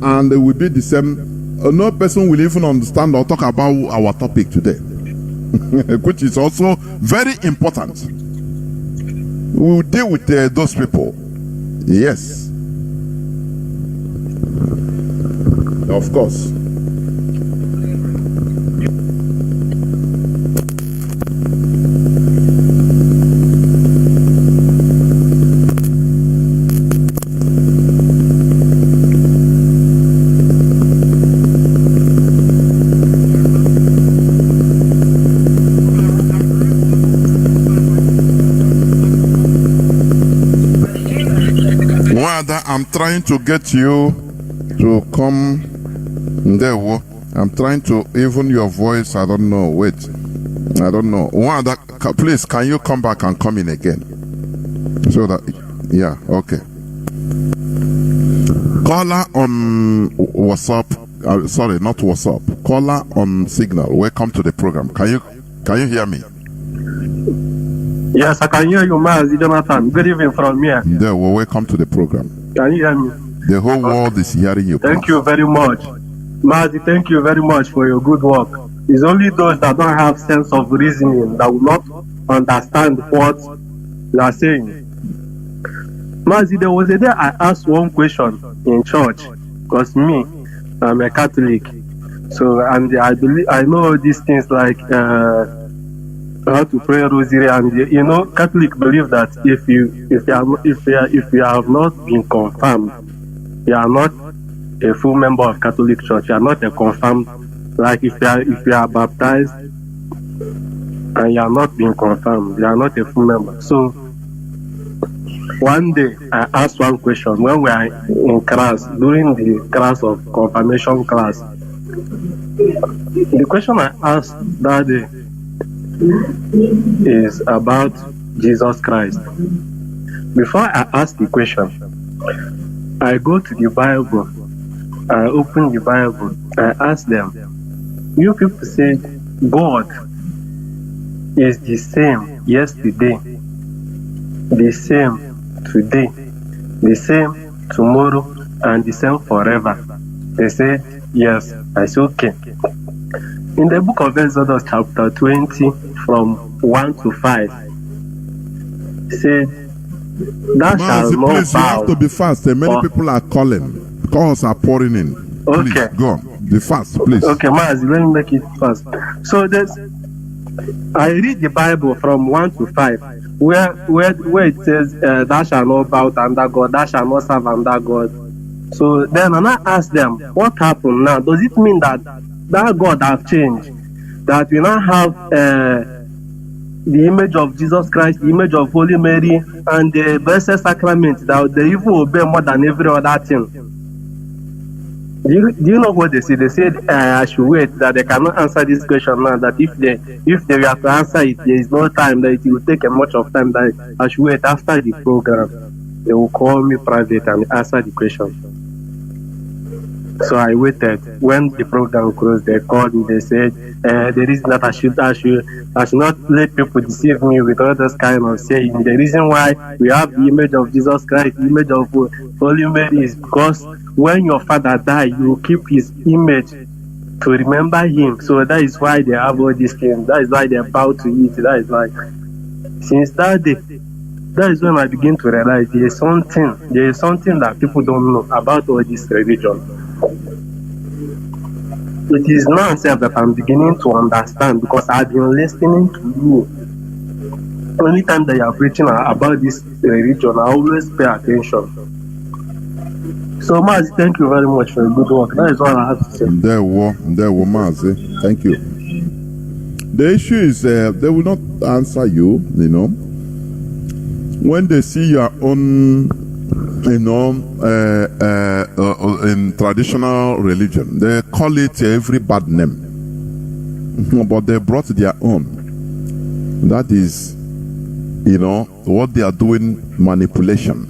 and it will be the same. No person will even understand or talk about our topic today, which is also very important. We will deal with those people. Yes. Of course. Nwada, I'm trying to get you to come there. I'm trying to, even your voice, I don't know. Wait, I don't know. Nwada, please, can you come back and come in again? So that, yeah, okay. Caller on WhatsApp, sorry, not WhatsApp. Caller on Signal. Welcome to the program. Can you hear me? Yes, I can hear you, Mazi, Jonathan. Good evening from here. There, well, welcome to the program. Can you hear me? The whole world is hearing you. Thank you very much. Mazi, thank you very much for your good work. It's only those that don't have sense of reasoning that will not understand what you are saying. Mazi, there was a day I asked one question in church, because me, I'm a Catholic. So, and I know these things like how to pray rosary, and you know, Catholic believe that if you have not been confirmed, you are not a full member of Catholic Church. You are not a confirmed. Like if you are baptized and you are not being confirmed, you are not a full member. So one day I asked one question when we are in class, during the class of confirmation class. The question I asked that day is about Jesus Christ. Before I ask the question, I go to the Bible, I open the Bible, I ask them, you people said God is the same yesterday, the same today, the same tomorrow, and the same forever. They said yes. I said okay. In the book of Exodus chapter 20 from 1 to 5, said, thou shalt not please, bow. you have to be fast. Many people are calling. Calls are pouring in. Please, okay. Go on. Be fast, please. Okay, Mazi, let me make it fast. So I read the Bible from 1 to 5, where it says, thou shalt not bow under God, thou shalt not serve under God. So then I ask them, what happened now? Does it mean that God have changed? That we now have the image of Jesus Christ, the image of Holy Mary, and the Blessed Sacrament, that they even obey more than every other thing? Do you know what they said? They said I should wait, that they cannot answer this question now, that if they were to answer it, there is no time, that it will take a much of time, that I should wait after the program. They will call me private and answer the question. So I waited. When the program closed, they called me. They said, the reason that I should not let people deceive me with all this kind of saying. The reason why we have the image of Jesus Christ, the image of Holy Mary, is because when your father died, you keep his image to remember him. So that is why they have all these things. That is why they bow to it. That is why. Since that day, that is when I begin to realize there is something that people don't know about all this religion. It is now that I'm beginning to understand, because I've been listening to you. Only time that you are preaching about this religion, I always pay attention. So, Mazi, thank you very much for your good work. That is all I have to say. There were Mazi. Thank you. The issue is they will not answer you, you know. When they see your own, you know, in traditional religion, they call it every bad name. But they brought their own. That is, you know, what they are doing, manipulation.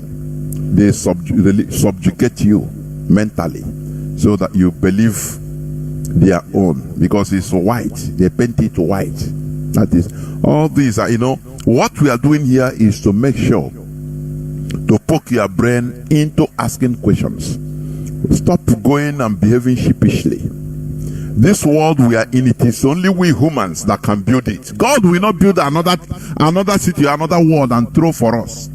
They subjugate you mentally so that you believe their own, because it's white. They paint it white. That is, all these are, what we are doing here is to make sure to poke your brain into asking questions. Stop going and behaving sheepishly. This world we are in, it is only we humans that can build it. God will not build another city, another world and throw for us.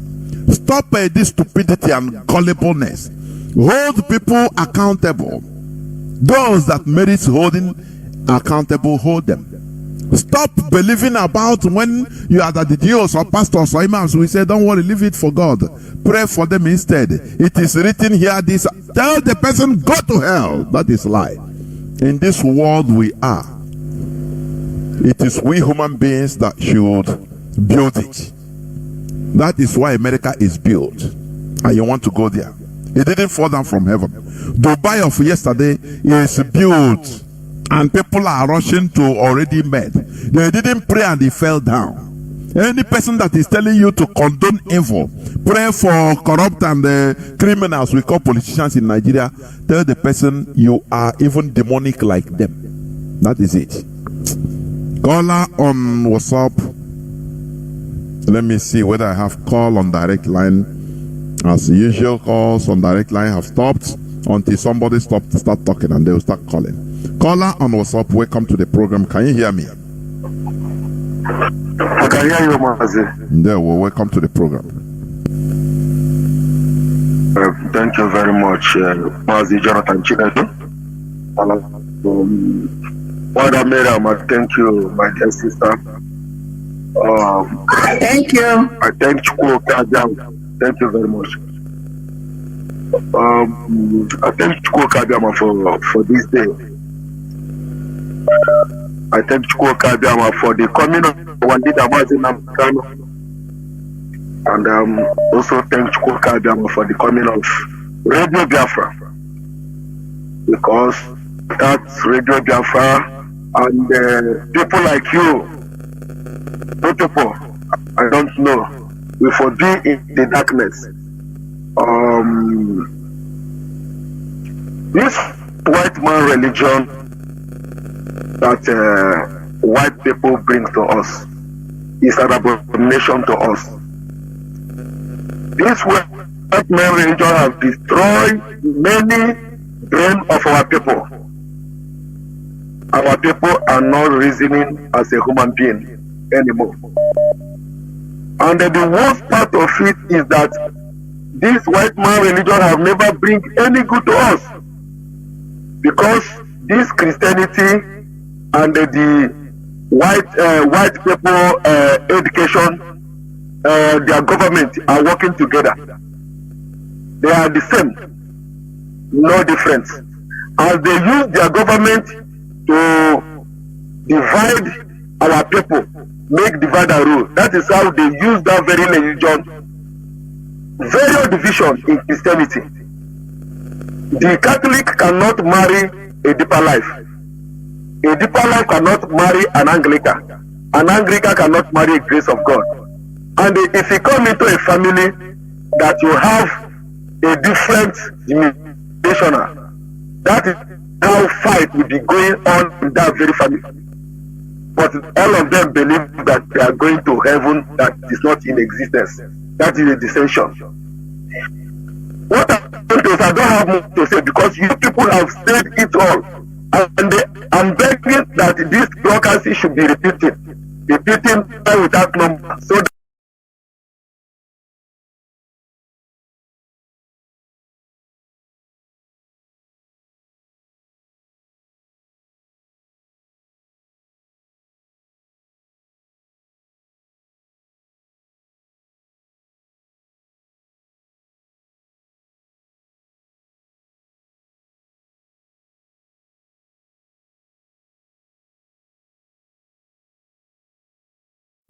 Stop this stupidity and gullibleness. Hold people accountable. Those that merit holding accountable, hold them. Stop believing about when you are the DOs or pastors or imams. We say, don't worry, leave it for God. Pray for them instead. It is written here, this. Tell the person, go to hell. That is lie. In this world we are, it is we human beings that should build it. That is why America is built. And you want to go there. It didn't fall down from heaven. Dubai of yesterday is built. And people are rushing to already made. They didn't pray and they fell down. Any person that is telling you to condone evil, pray for corrupt and criminals, we call politicians in Nigeria, tell the person you are even demonic like them. That is it. Caller on WhatsApp. Let me see whether I have call on direct line. As usual, calls on direct line have stopped until somebody start talking and they will start calling. Caller on WhatsApp, welcome to the program. Can you hear me? I can hear you, Mazi. There, well, welcome to the program. Thank you very much, Mazi Jonathan Chinedu. Nwada Miriam, thank you, my dear sister. Thank you. I thank Chukwu Kabiam. Thank you very much. I thank Chukwu Kabiam for this day. I thank Chukwu Kabiam for the coming of one leader, Mazi Namkano. And also thank Chukwu Kabiam for the coming of Radio Biafra. Because that's Radio Biafra and people like you, people I don't know, we forbid in the darkness. This white man religion that white people bring to us is an abomination to us. This white man religion has destroyed many brains of our people. Our people are not reasoning as a human being anymore. And the worst part of it is that this white man religion has never bring any good to us, because this Christianity and the white people education, their government are working together. They are the same, no difference. As they use their government to divide our people, make divide and rule. That is how they use that very religion. Very division in Christianity. The Catholic cannot marry a deeper life. A deeper life cannot marry an Anglican. An Anglican cannot marry a grace of God. And if you come into a family that you have a different denominational, that is how fight will be going on in that very family. But all of them believe that they are going to heaven that is not in existence. That is a dissension. What I don't have more to say, because you people have said it all. And I'm begging that this broadcast should be repeated without number, so that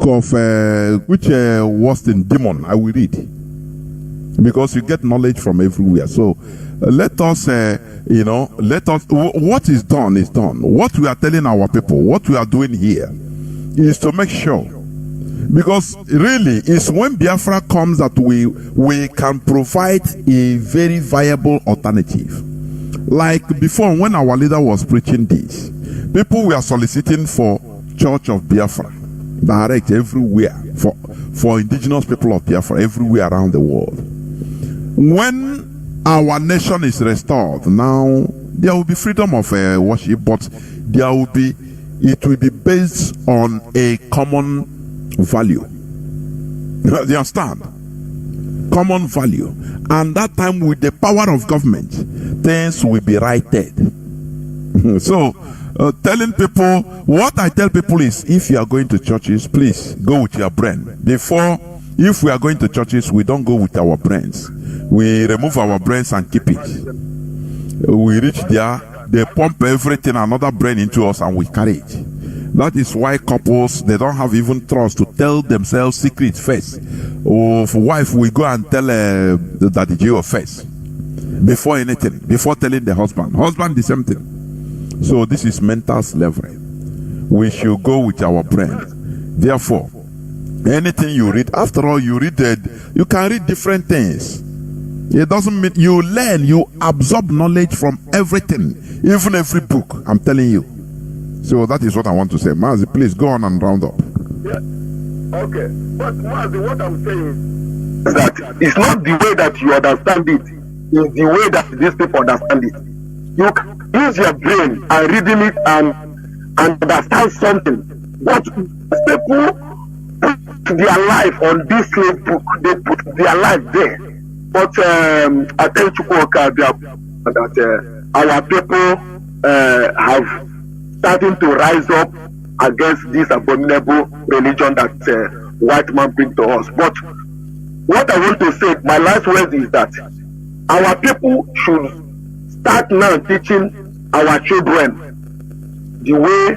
of which was in demon, I will read, because you get knowledge from everywhere. So let us what is done is done. What we are telling our people, what we are doing here is to make sure, because really it's when Biafra comes that we can provide a very viable alternative. Like before, when our leader was preaching this, people were soliciting for Church of Biafra. direct everywhere for indigenous people of Biafra everywhere around the world. When our nation is restored, now there will be freedom of worship, but it will be based on a common value. You understand? Common value. And that time, with the power of government, things will be righted. So, telling people, what I tell people is, if you are going to churches, please go with your brain. If we are going to churches, we don't go with our brains. We remove our brains and keep it. We reach there, they pump everything, another brain into us, and we carry it. That is why couples, they don't have even trust to tell themselves secrets first. Or for wife, we go and tell the Daddy Gio first. Before anything, before telling the husband. Husband, the same thing. So this is mental slavery. We should go with our brain. Therefore, anything you read, after all, you can read different things. It doesn't mean you learn, you absorb knowledge from everything, even every book, I'm telling you. So that is what I want to say. Mazi, please go on and round up. Yeah. Okay. But Mazi, what I'm saying is that it's not the way that you understand it, it's the way that these people understand it. You can use your brain and reading it and understand something. But people put their life on this slave book, they put their life there. But I tell you that our people have starting to rise up against this abominable religion that white man bring to us. But what I want to say, my last word is that our people should start now teaching our children the way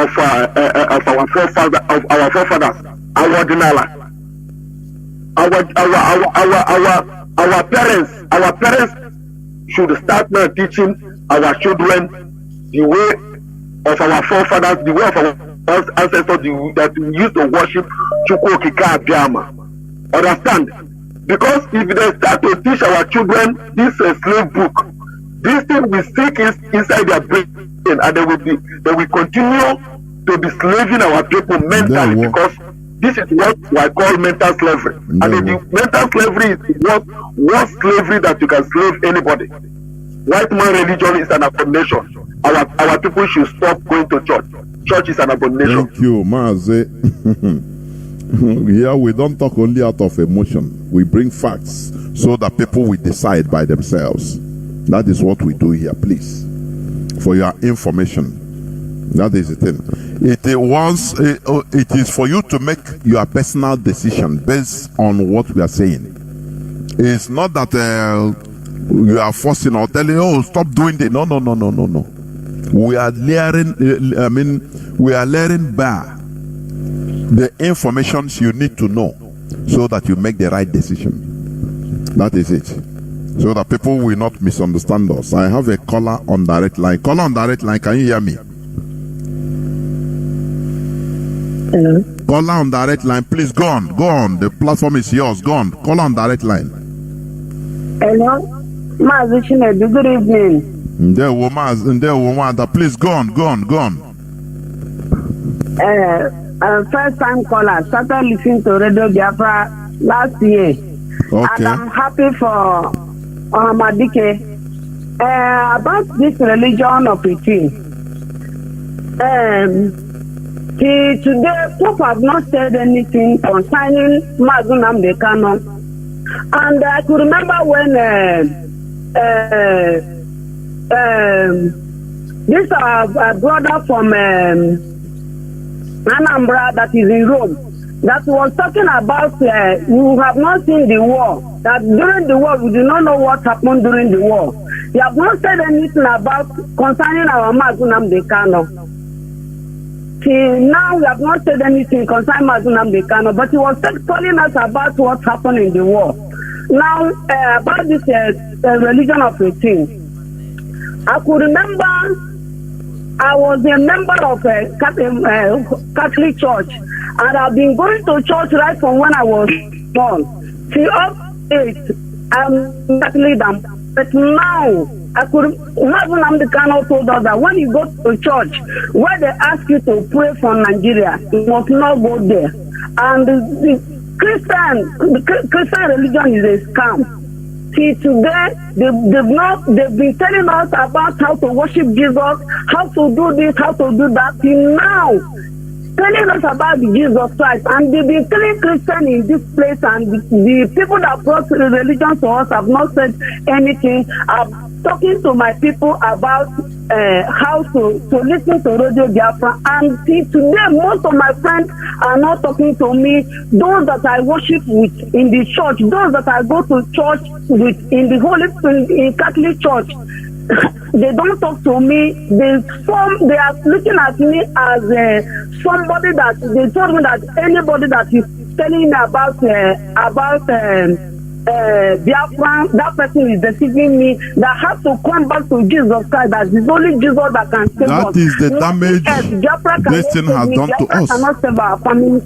of our forefathers, our dinala. Our parents should start now teaching our children the way of our forefathers, the way of our ancestors that we used to worship Chukwokika Abiyama. Understand? Because if they start to teach our children this slave book, this thing will sink inside their brain, and they will continue to be slaving our people mentally, because this is what I call mental slavery. And the mental slavery is worst slavery that you can slave anybody. White man religion is an abomination. Our people should stop going to church. Church is an abomination. Thank you, Mazi. Here we don't talk only out of emotion. We bring facts so that people will decide by themselves. That is what we do here, please. For your information. That is the thing. It is for you to make your personal decision based on what we are saying. It's not that you are forcing or telling, oh, stop doing it. No. We are learning. We are learning by the information you need to know, so that you make the right decision. That is it. So that people will not misunderstand us. I have a caller on direct line. Caller on direct line. Can you hear me? Hello. Caller on direct line. Please go on. Go on. The platform is yours. Go on. Caller on direct line. Hello. Mazi Chinedu, good evening. Nwada, please go on. First time caller, started listening to Radio Biafra last year. Okay. And I'm happy for Ohamadike. About this religion of it. Today, Pope have not said anything concerning Mazunam de Canon. And I could remember when this brother from Anambra that is in Rome, that was talking about you have not seen the war, that during the war we do not know what happened during the war. You have not said anything about concerning our Mazunam de Canon. Till now we have not said anything concerning Mazunam de Canon, but he was telling us about what happened in the war. Now about this religion of 18. I could remember I was a member of a Catholic church, and I've been going to church right from when I was born. Till up 8, I'm Catholic, but now Mazi Nnamdi Kanu told us that when you go to church where they ask you to pray for Nigeria, you must not go there. And the Christian religion is a scam. See, today they've been telling us about how to worship Jesus, how to do this, how to do that. Till now, telling us about the Jesus Christ, and they've been telling Christians in this place, and the people that brought the religion to us have not said anything. I'm talking to my people about how to listen to Radio Biafra, and see, today most of my friends are not talking to me. Those that I worship with in the church, those that I go to church with in the in Catholic Church, they don't talk to me. They are looking at me as somebody that they told me that anybody that is telling me about Biafra, that person is deceiving me. That has to come back to Jesus Christ. That is only Jesus that can save us. That is the damage this thing has done to us. Cannot save our family.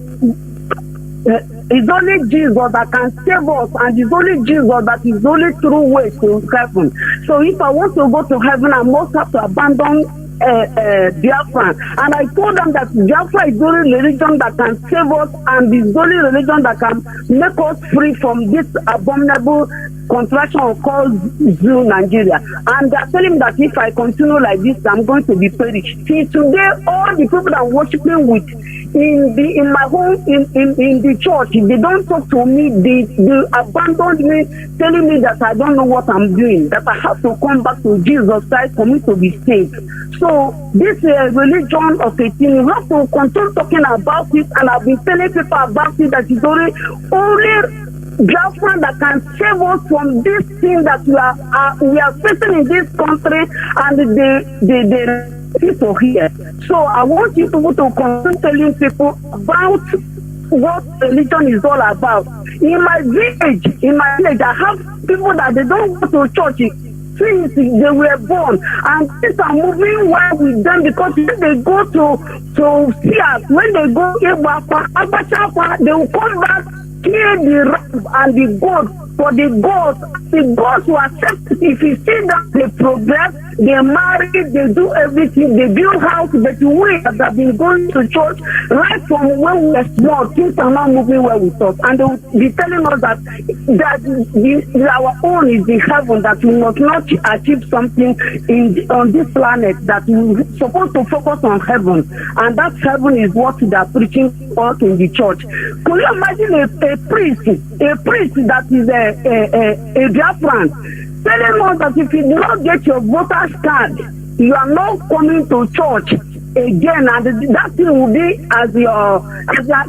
It's only Jesus that can save us, and it's only Jesus that is the only true way to heaven. So if I want to go to heaven, I must have to abandon Biafra. And I told them that Biafra is the only religion that can save us, and is the only religion that can make us free from this abominable contraction called Zoo Nigeria. And they're telling me that if I continue like this, I'm going to be perished. See, today all the people that I'm worshiping with in my home, in the church, they don't talk to me. They abandoned me, telling me that I don't know what I'm doing, that I have to come back to Jesus Christ for me to be saved. So this religion of a thing, you have to continue talking about it, and I've been telling people about it, that it's only Biafra that can save us from this thing that we are facing in this country, and the people here. So I want you people to continue telling people about what religion is all about. In my village, I have people that they don't go to church since they were born, and things are moving well with them, because when they go to see us, when they go Abacha, they will come back, clear the ram and the goat for the gods will accept it. If you see that they progress, they marry, they do everything, they build house, but we that have been going to church right from when we were small, things are not moving well with us. And they will be telling us that our own is the heaven, that we must not achieve something on this planet, that we're supposed to focus on heaven. And that heaven is what they are preaching us in the church. Can you imagine a priest that is a Biafran telling us that if you do not get your voter's card, you are not coming to church again, and that thing will be as you are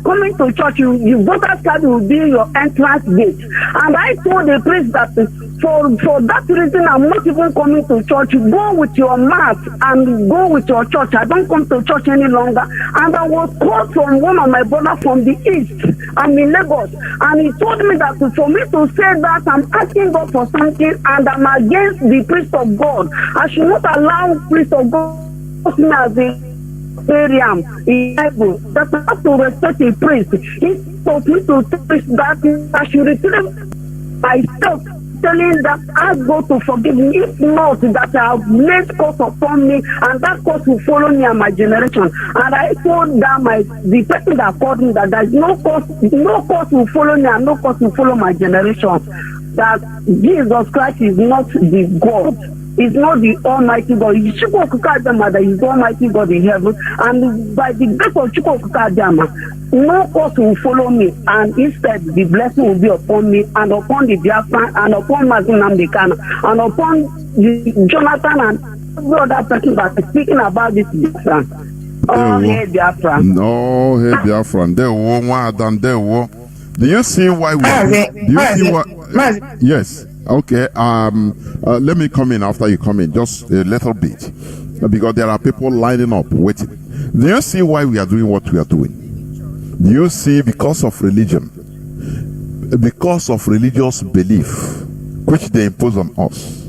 coming to church, your voter's card will be your entrance gate. And I told the priest that for that reason I'm not even coming to church. Go with your mat and go with your church. I don't come to church any longer. And I was called from one of my brothers from the east. I'm in Lagos, and he told me that for me to say that I'm asking God for something, and I'm against the priest of God. I should not allow priest of God as a in Bible, that I have to respect a priest. He told me to teach that I should retrieve myself, telling that ask God to forgive me, if not that I have made curse upon me, and that curse will follow me and my generation. And I told that the person that called me that there is no curse will follow me and no curse will follow my generation. That Jesus Christ is not the God. Is not the Almighty God. It's Chukwu Okukadama that is the Almighty God in heaven. And by the grace of Chukwu Okukadama, no curse will follow me. And instead, the blessing will be upon me, and upon the Biafra, and upon Mazi Nnamdi Kanu, and upon the Jonathan, and every other person that is speaking about this Biafra. Oh, hey, Biafra. No, hey, Biafra. Do you see why we are... Do you see what... Yes. Okay, let me come in after you come in, just a little bit, because there are people lining up, waiting. Do you see why we are doing what we are doing? Do you see, because of religion, because of religious belief, which they impose on us?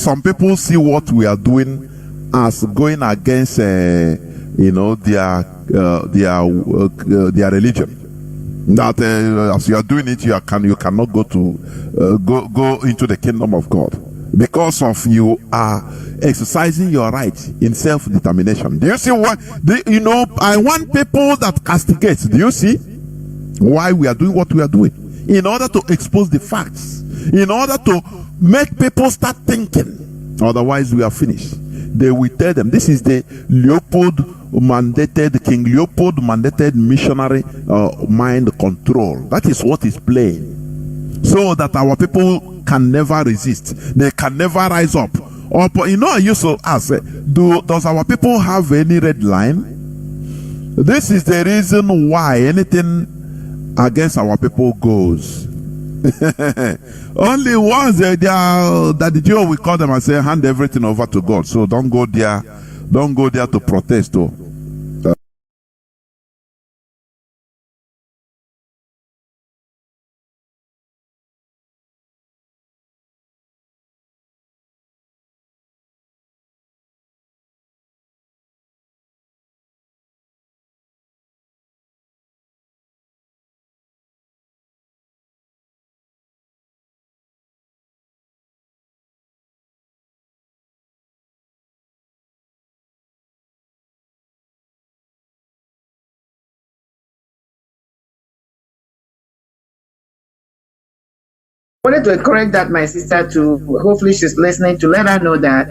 Some people see what we are doing as going against, their religion. That as you are doing it, you cannot go into the kingdom of God. because of you are exercising your right in self-determination. Do you see what? I want people that castigate. Do you see why we are doing what we are doing? In order to expose the facts, in order to make people start thinking. Otherwise, we are finished. They will tell them this is the King Leopold mandated missionary mind control. That is what is playing, so that our people can never resist. They can never rise up. Or, I used to ask, does our people have any red line? This is the reason why anything against our people goes. Only once that the Jew will call them and say, hand everything over to God. So don't go there to protest. I wanted to encourage that my sister to, hopefully she's listening, to let her know that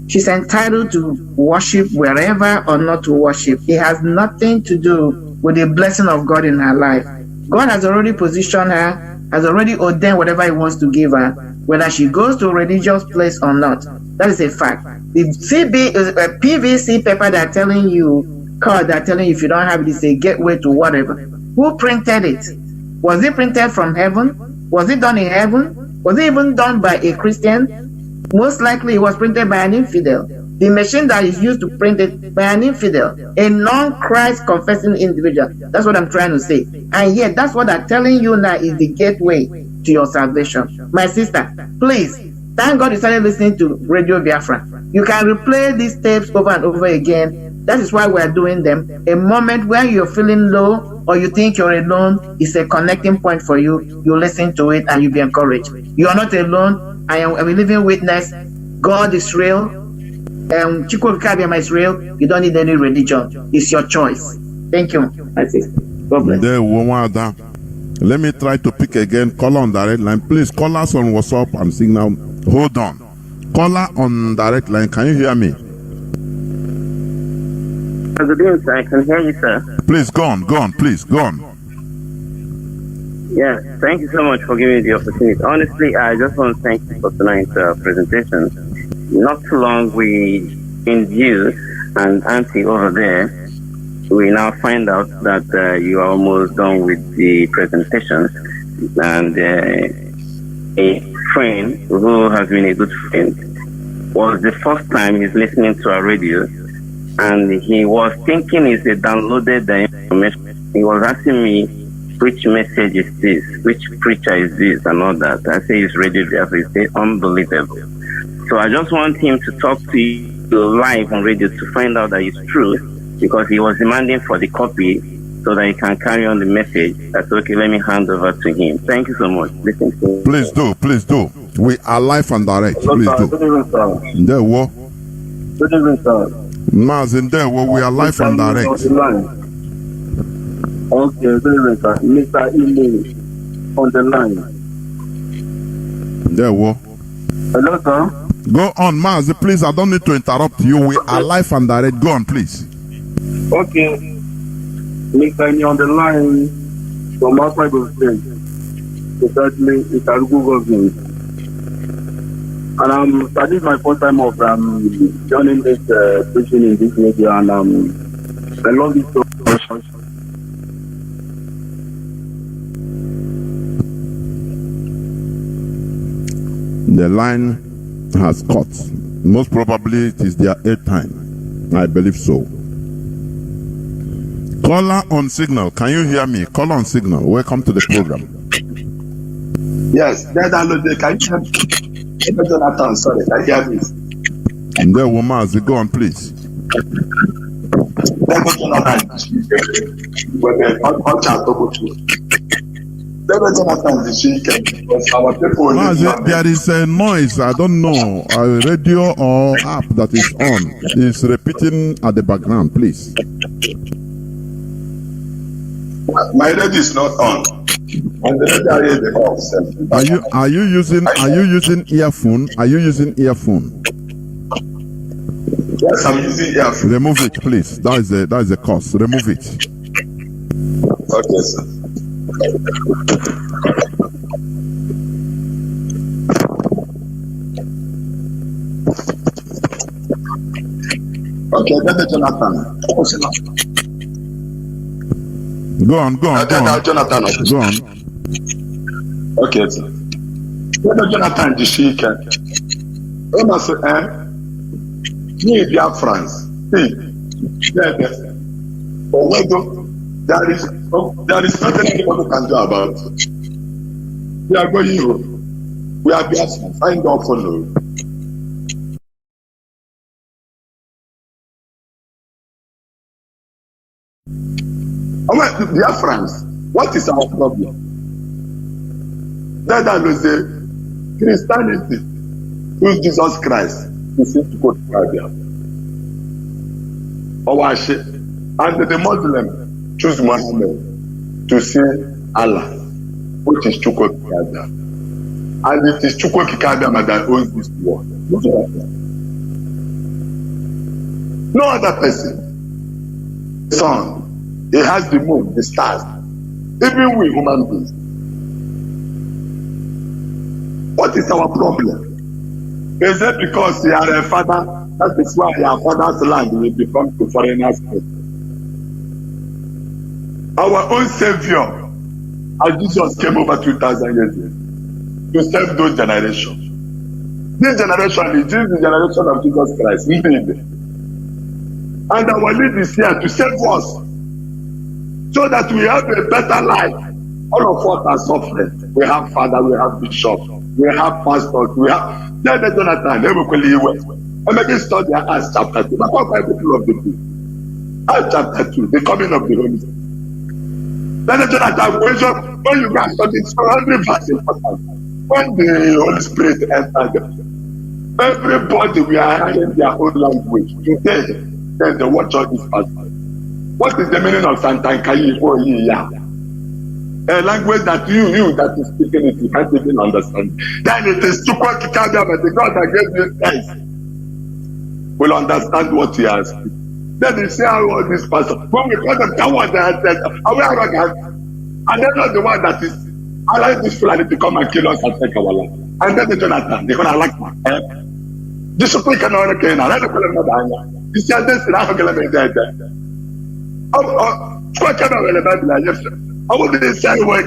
she's entitled to worship wherever or not to worship. It has nothing to do with the blessing of God in her life. God has already positioned her, has already ordained whatever He wants to give her, whether she goes to a religious place or not. That is a fact. The PVC paper they're telling you, card they're telling you if you don't have it, it's a gateway to whatever. Who printed it? Was it printed from heaven? Was it done in heaven? Was it even done by a Christian? Most likely it was printed by an infidel. The machine that is used to print it by an infidel, a non-Christ confessing individual. That's what I'm trying to say. And yet, that's what I'm telling you now is the gateway to your salvation. My sister, please, thank God you started listening to Radio Biafra. You can replay these tapes over and over again. That is why we are doing them. A moment where you're feeling low or you think you're alone is a connecting point for you. You listen to it and you be encouraged. You are not alone. I am a living witness. God is real. Chukwu is real. You don't need any religion. It's your choice. Thank you. That's it. God bless. Nwada. Let me try to pick again. Caller on direct line. Please call us on WhatsApp and signal. Hold on. Caller on direct line. Can you hear me? Good evening, sir. I can hear you, sir. Please go on. Please go on. Yeah, thank you so much for giving me the opportunity. Honestly, I just want to thank you for tonight's presentation. Not too long, we in you and Auntie over there, we now find out that you are almost done with the presentation, and a friend who has been a good friend was the first time he's listening to our radio, and he was thinking it's a downloaded information. He was asking me, which message is this? Which preacher is this? And all that. I say it's Radio Biafra. He said, unbelievable. So I just want him to talk to you live on radio to find out that it's true, because he was demanding for the copy so that he can carry on the message. That's okay. Let me hand over to him. Thank you so much. Listen to him. Please do. We are live and direct. Please do. Good evening, sir. There what? Good evening, sir. Mazi, there what? We are live and direct. Okay, good evening, sir. Mr. Email on the line. There what? Hello, sir. Go on, Mazi, please. I don't need to interrupt you. We are live and direct. Go on, please. Okay. Mr. Email on the line from outside of state. Exactly, it's a Google government. And this is my first time of joining this preaching in this radio, and I love this so much. The line has cut. Most probably it is their 8th time. I believe so. Caller on signal. Can you hear me? Caller on signal. Welcome to the program. Yes, that download. Can you hear me? Jonathan, sorry, I hear this. And there, Mazi, go on, please. Mazi, there is a noise, I don't know, a radio or app that is on. Is repeating at the background, please. My radio is not on. And the Are you using earphone? Are you using earphone? Yes, I'm using earphone. Remove it, please. That is the cause. Remove it. Okay, sir. Okay, then Jonathan. Go on. Jonathan. Go on. Okay, sir. Then Jonathan, the shaker. When I say, me Biafrans, there is nothing anybody can do about it. We are going home. We are Biafrans. Find out for now. Biafrans, what is our problem? That is the Christianity, who's Jesus Christ, is to go to Arabia. And the Muslim choose Muhammad to say Allah, which is Chukwu Kikada. And it is Chukwu Kikada that owns this world. No other person. Son, he has the moon, the stars. Even we human beings. What is our problem? Is it because we are a father? That is why our father's land will become to foreigners. Our own Savior, as Jesus came over 2,000 years ago, to save those generations. This generation is the generation of Jesus Christ. And our lead is here to save us, so that we have a better life. All of us are suffering. We have father, we have bishop, we have pastors, we have. Then Jonathan, I'm making study Acts chapter 2. But what Bible of the book? Acts chapter 2, the coming of the Holy Spirit. Then Jonathan, when you guys study, it's very fast important. When the Holy Spirit entered, everybody we are hearing their own language. Today, then they watch all this pastor. What is the meaning of Santankayi for here? A language that you that is speaking it, you can't even understand. Then it is Chukwu Kikada, but the God that gave you eyes will understand what he has. Then you see how all this person, when we call them coward, they are arrogant, and they're not the one that is allowing this Fulani to come and kill us and take our land. And then the Jonathan, they're gonna like my this is quick and all okay now. Let me call them Nwada. You see, this is not going to be there. I wouldn't say, well,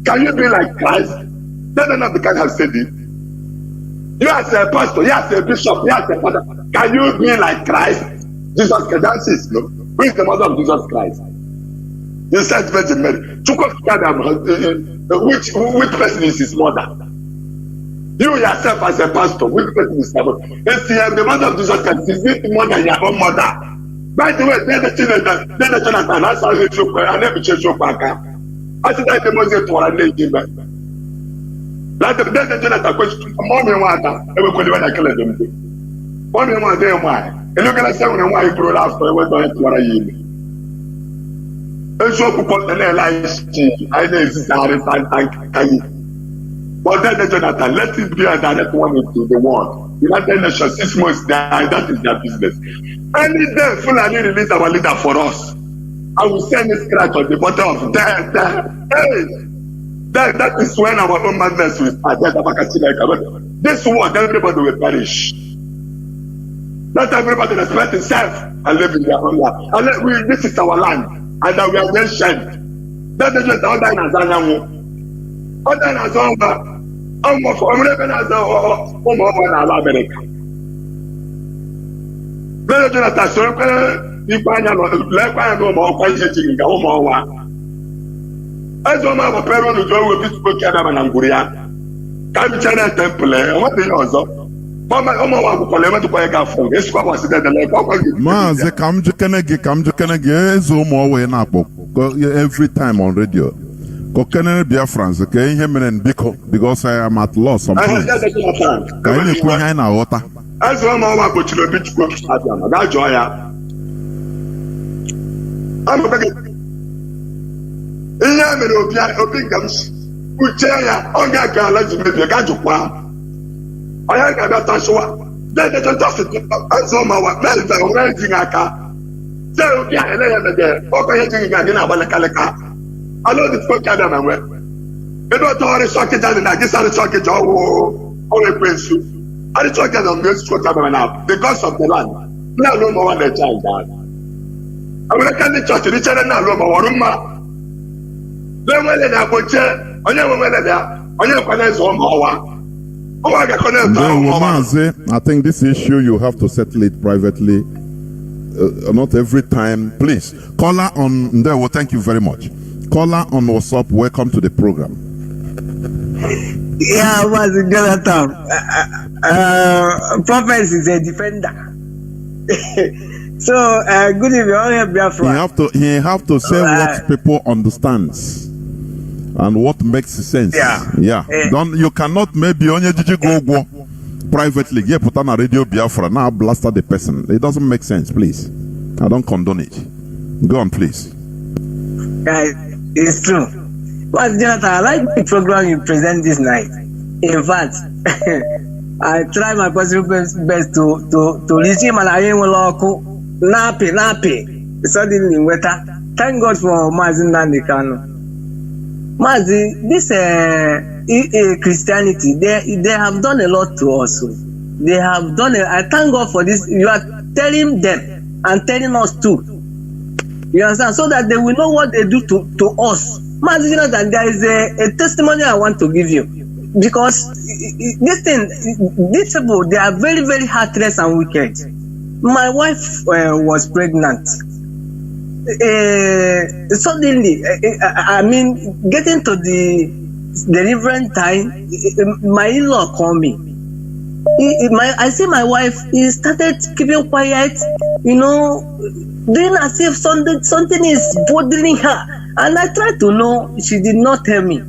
can you be like Christ? None of the can have said it. You as a pastor, you as a bishop, you as a father, can you be like Christ? Jesus Christ, that's it, no? Who is the mother of Jesus Christ? You said Virgin Mary. Which person is his mother? You yourself as a pastor, which person is your mother? It's the mother of Jesus Christ. Is it more than your own mother? By the way, then the Jonathan, that's how they show, and then we change your back. I said, I demonstrate what I did. Like the Jonathan question, Mommy Nwada, everybody when I kill them. Mommy Nwada, why? And look at the seven why you grow after I went on to what I eat. And so, because the lies, I know it's but then the Jonathan, let it be a direct one into the world. United Nations, 6 months, that is their business. Any day, Fulani release our leader for us. I will send a scratch on the bottom of that. That is when our own madness will start. This world, everybody will perish. Not everybody respect himself and live in their own land. And this is our land, and that we are mentioned. That is just all that is other than almost American as America. Then Jonathan, so you find out like I know more questions in the home. As one of a parent who go with this book and Anguria. Come to China Temple, and what they also. Mazi, come to Kenegi, Zoom away now. Every time on radio. Kokenere Biafrans, okay, him and Biko, because I am at loss sometimes. Can you queen in our water? As one more go to the beach, go to Adam. That's joy. I'm a big. Iya mere obi gams. Uche ya ọ ga-aga ala ji mebi ga jukwa. Oya ga-abịa tasụwa. Then just azụ ma wa melta onwe ji aka. Se obi a ele ya mede. Ọkọ ya ji ga dị na agbalịkalịka. Alo dị tụkọ ka na nwe. Ebe ọtọ ọrị sọkịta dị na gịsarị sọkịta ọwụ ekwensu. Ọrị sọkịta na mgbe esu ka na the gods of the land. Na alụ ma wa na child that. Awere ka ndị chọọchị dị chere na alụ ma wọrụ mma. Onye Mazi, I think this issue you have to settle it privately, not every time. Please, caller on Ndewo, thank you very much. Caller on WhatsApp, welcome to the program. Yeah, Mazi Jonathan. Prophet is a defender. So, good evening, Biafra. He have to say what people understands. And what makes sense? Yeah. You cannot maybe only go privately. Yeah, put on a radio Biafra now blaster the person. It doesn't make sense. Please, I don't condone it. Go on, please. It's true. But Jonathan, I like the program you present this night. In fact, I try my possible best to listen. And I am local. Nappy. Suddenly, weather. Thank God for Mazi Nandikano. Mazi, this Christianity, they have done a lot to us. They have done it. I thank God for this. You are telling them and telling us too. You understand? So that they will know what they do to us. Mazi, you know that there is a testimony I want to give you. Because these people, they are very, very heartless and wicked. My wife was pregnant. Suddenly, getting to the deliverance time, my in-law called me. I see my wife, he started keeping quiet, doing as if something is bothering her. And I tried to know, she did not tell me.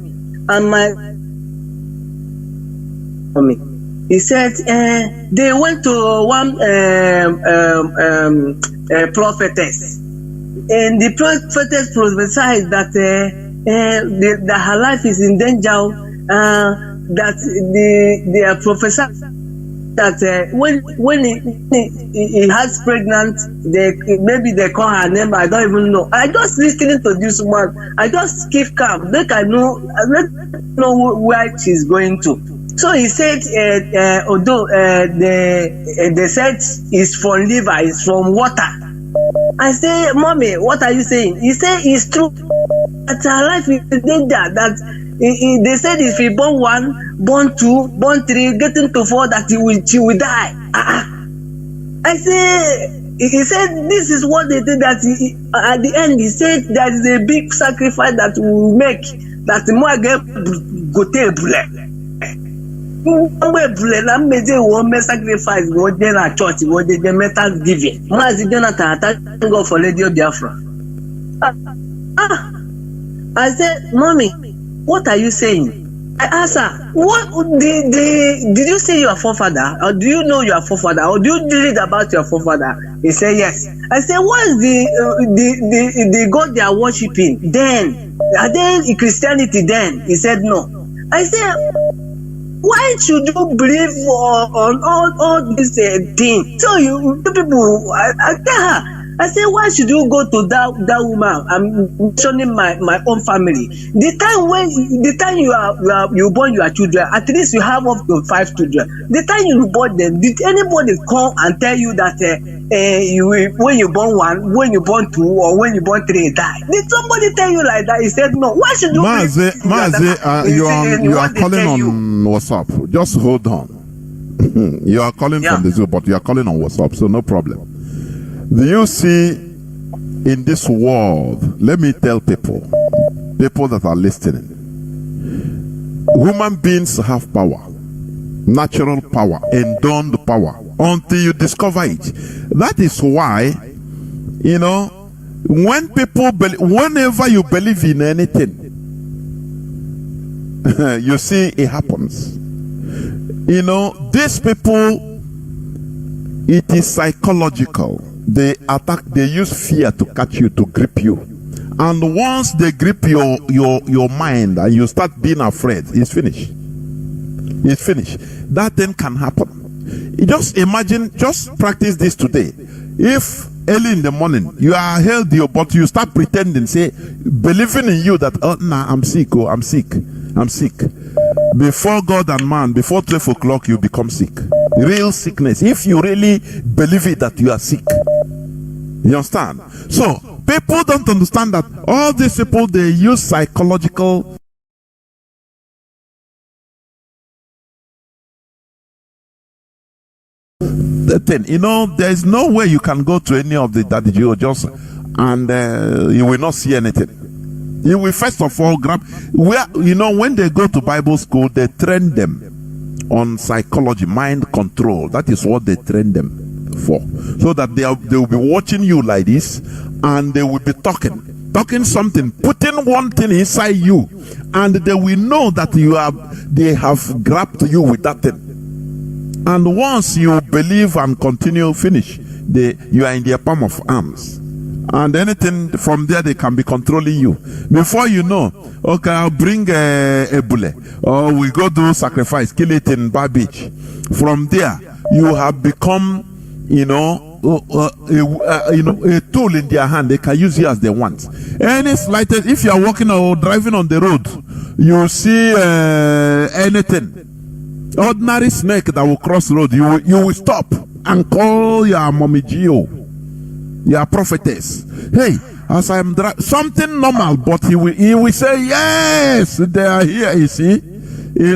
And he said, they went to one prophetess. And the prophetess prophesied that that her life is in danger. That they are prophesying that when he has pregnant, maybe they call her name. I don't even know. I just listening to this one. I just keep calm. Make I know where she's going to. So he said, although they said it's from liver, it's from water. I say, Mommy, what are you saying? He said it's true that her life is in danger. That they said if he born 1, born 2, born 3, getting to 4, that she will die. I say, he said this is what they did. That at the end he said there is a big sacrifice that we will make. That the more get go take blood. Sacrifice go there at church, go there metal giving. Mazi Jonathan, thank God for Radio Biafra. I said, Mommy, what are you saying? I asked her, what did you say your forefather? Or do you know your forefather? Or do you read about your forefather? He said yes. I said, what is the God they are worshiping then? Are they in Christianity then? He said no. I said, why should you believe on all these things? So you people, I tell her, I say, why should you go to that woman? I'm mentioning my own family. The time you born your children, at least you have up to 5 children. The time you born them, did anybody come and tell you that when you born 1, when you born 2, or when you born 3 die? Did somebody tell you like that? He said no. Why should you? Mazi, you are calling on WhatsApp. Just hold on. You are calling from the Zoom, but you are calling on WhatsApp, so no problem. Do you see in this world, let me tell people that are listening, human beings have power, natural power, endowed power, until you discover it. That is why, whenever you believe in anything, you see it happens. You know, these people, it is psychological. They attack, they use fear to catch you, to grip you. And once they grip your mind and you start being afraid, it's finished. It's finished. That thing can happen. You just imagine, just practice this today. If early in the morning you are healthy, but you start pretending, say, believing in you that, oh, nah, I'm sick, oh, I'm sick, I'm sick. Before God and man, before 12 o'clock, you become sick. Real sickness. If you really believe it that you are sick. You understand? So, people don't understand that all these people, they use psychological thing. You know, there is no way you can go to any of the that you just and you will not see anything. You will first of all grab where, you know, when they go to Bible school, they train them on psychology, mind control. That is what they train them for, so that they will be watching you like this, and they will be talking something, putting one thing inside you, and they will know that they have grabbed you with that thing. And once you believe and continue, finish, you are in their palm of arms. And anything from there, they can be controlling you. Before you know, okay, I'll bring a bullet, or we go do sacrifice, kill it in Bar Beach. From there, you have become, you know, a tool in their hand. They can use you as they want. Any slightest, if you are walking or driving on the road, you see anything, ordinary snake that will cross the road, you will stop and call your mommy Gio, your prophetess. Hey, as I am driving, something normal, but he will say, yes, they are here, you see.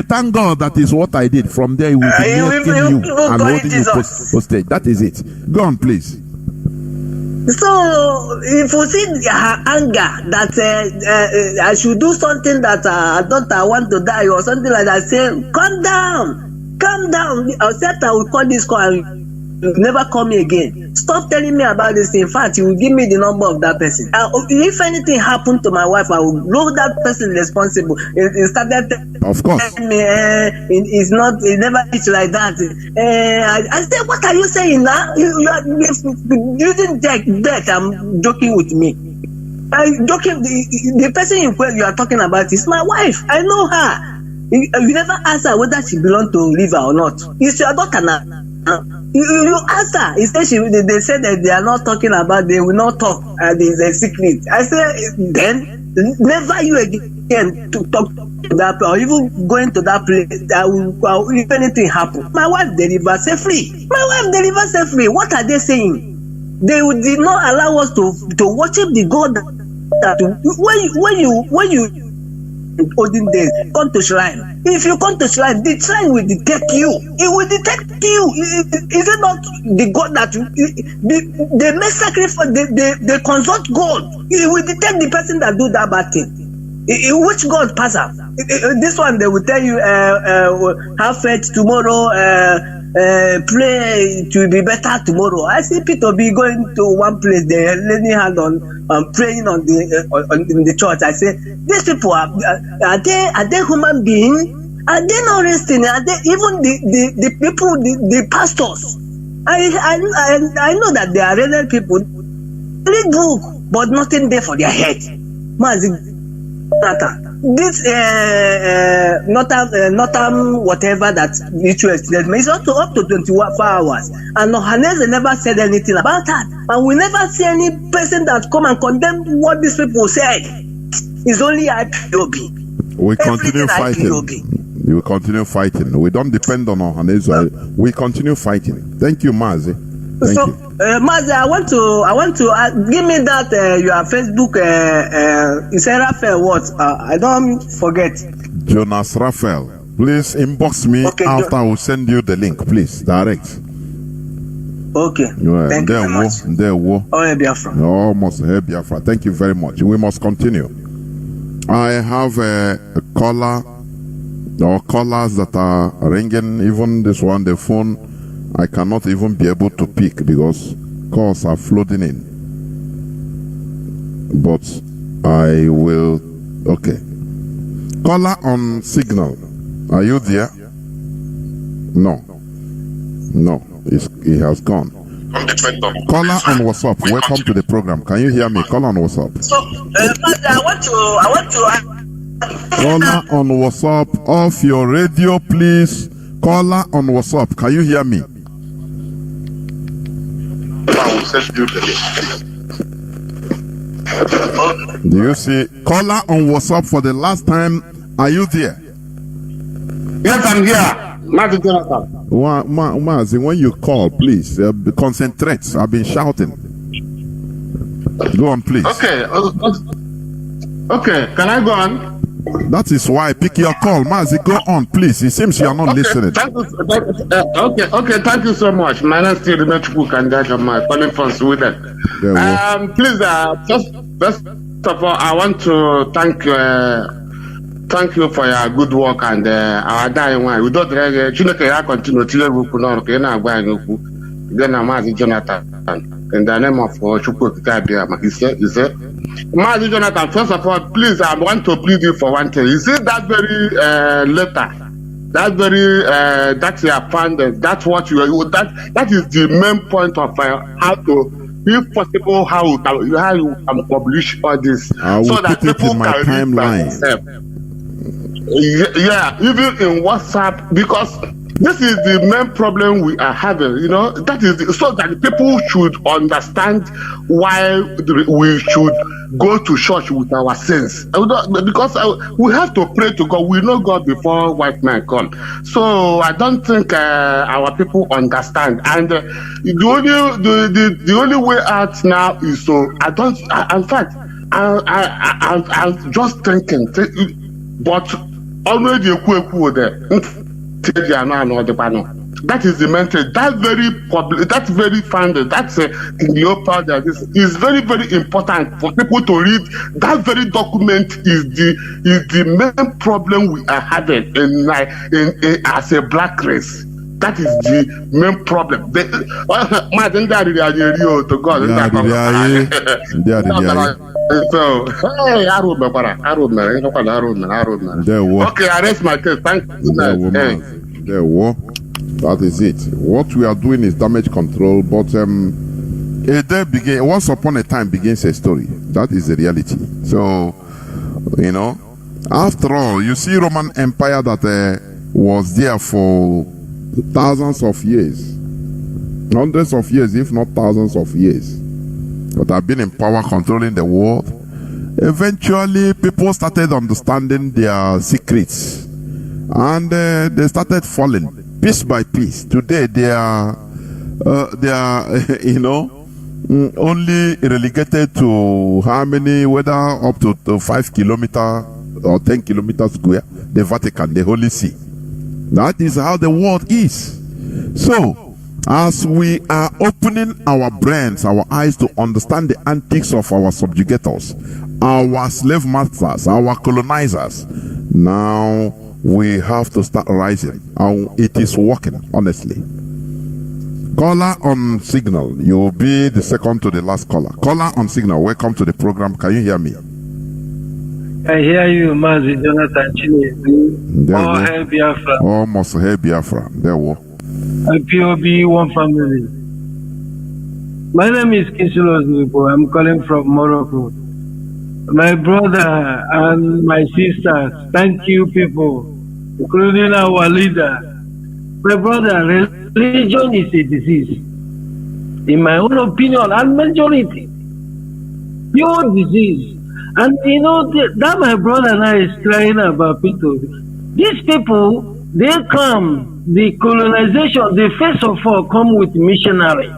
Thank God that is what I did. From there, he will be making you and holding you hostage. That is it. Go on, please. So, if you see her anger that I should do something that I thought I want to die or something like that, say, calm down, calm down. I said I will call this call and you never call me again. Stop telling me about this. In fact, you will give me the number of that person. If anything happened to my wife, I will hold that person responsible. It started of course. Telling me, it's never it's like that. I said, what are you saying now? You are using death. I'm joking with me. I'm joking. The person you are talking about is my wife. I know her. You never ask her whether she belongs to River or not. It's your daughter now. You ask her. He said they said that they are not talking about, they will not talk. There's a secret. I said, then never you again to talk to that or even going to that place. If anything happen, my wife delivers safely. My wife delivers safely. What are they saying? They did not allow us to worship the God that when you olden days come to shrine. If you come to shrine, the shrine will detect you. It will detect you. Is it not the God that they make sacrifice? They consult God. It will detect the person that do that bad thing. Which God pass up? This one they will tell you have faith tomorrow. Pray to be better tomorrow. I see Peter be going to one place, they're laying hand on praying on the church. I say, these people are they human beings? Are they not resting? Are they even the people, the pastors? I know that they are real people. Read book, but nothing there for their head. Mazi, this Northern whatever that ritual statement is up to 24 hours, and Ohaneze never said anything about that, and we never see any person that come and condemn what these people said. It's only IPOB. We continue fighting. IPOB. We continue fighting. We don't depend on Ohaneze. We continue fighting. Thank you, Mazi. Thank you. Mazi, I want to give me that your Facebook. Is Raphael what? I don't forget. Jonas Raphael. Please inbox me after I will send you the link. Please direct. Okay. Thank you very much. Oh, Biafra. Almost Biafra. Thank you very much. We must continue. I have a caller or callers that are ringing. Even this one, the phone, I cannot even be able to pick because calls are flooding in. But I will. Okay. Caller on signal. Are you there? No. No, he has gone. Caller on WhatsApp. Welcome to the program. Can you hear me? Caller on WhatsApp. So, Mazi, I want to. Caller on WhatsApp. Off your radio, please. Caller on WhatsApp. Can you hear me? Do you see? Caller on WhatsApp for the last time. Are you there? Yes, I'm here. Mazi Jonathan. Mazi, when you call, please concentrate. I've been shouting. Go on, please. Okay. Okay. Can I go on? That is why I pick your call. Mazi, go on, please. It seems you are not listening. Okay, thank you so much. My name is Chinedu calling from Sweden. Please, first of all, I want to thank you for your good work and our dying one. We don't continue to then Mazi Jonathan in the name of Chukwu. He said, Mazi Jonathan, first of all, please, I want to plead you for one thing. You see that very letter, that very that you have found, that's what that is the main point of how to, if possible, how you can publish all this so that people can read by themselves. Yeah, even in WhatsApp, because this is the main problem we are having, that is so that people should understand why we should go to church with our sins. Because we have to pray to God. We know God before white man come. So I don't think our people understand. And the only way out now is in fact, I'm just thinking, but already that is the main thing. That very public, that's very founded, that's in Leopard. Is very, very important for people to read. That very document is the main problem we are having in as a black race. That is the main problem. So, hey, okay, I rest my case. Thank you. That is it. What we are doing is damage control, but once upon a time begins a story. That is the reality. So, after all, you see Roman Empire that was there for thousands of years, hundreds of years, if not thousands of years, but have been in power controlling the world. Eventually, people started understanding their secrets, and they started falling piece by piece. Today, they are only relegated to how many, whether up to 5 kilometers or 10 kilometers square, the Vatican, the Holy See. That is how the world is. So, as we are opening our brains, our eyes to understand the antics of our subjugators, our slave masters, our colonizers, now we have to start rising. And it is working, honestly. Caller on signal. You will be the second to the last caller. Caller on signal. Welcome to the program. Can you hear me? I hear you, Mazi Jonathan Chinedu. Hair Biafra. Almost Hair Biafra. There we go. POB One Family. My name is Kisilos Nipo. I'm calling from Morocco. My brother and my sisters, thank you people, including our leader. My brother, religion is a disease. In my own opinion, and majority, pure disease. And that my brother now is crying about people. These people, they come. The colonization, the first of all, come with missionary.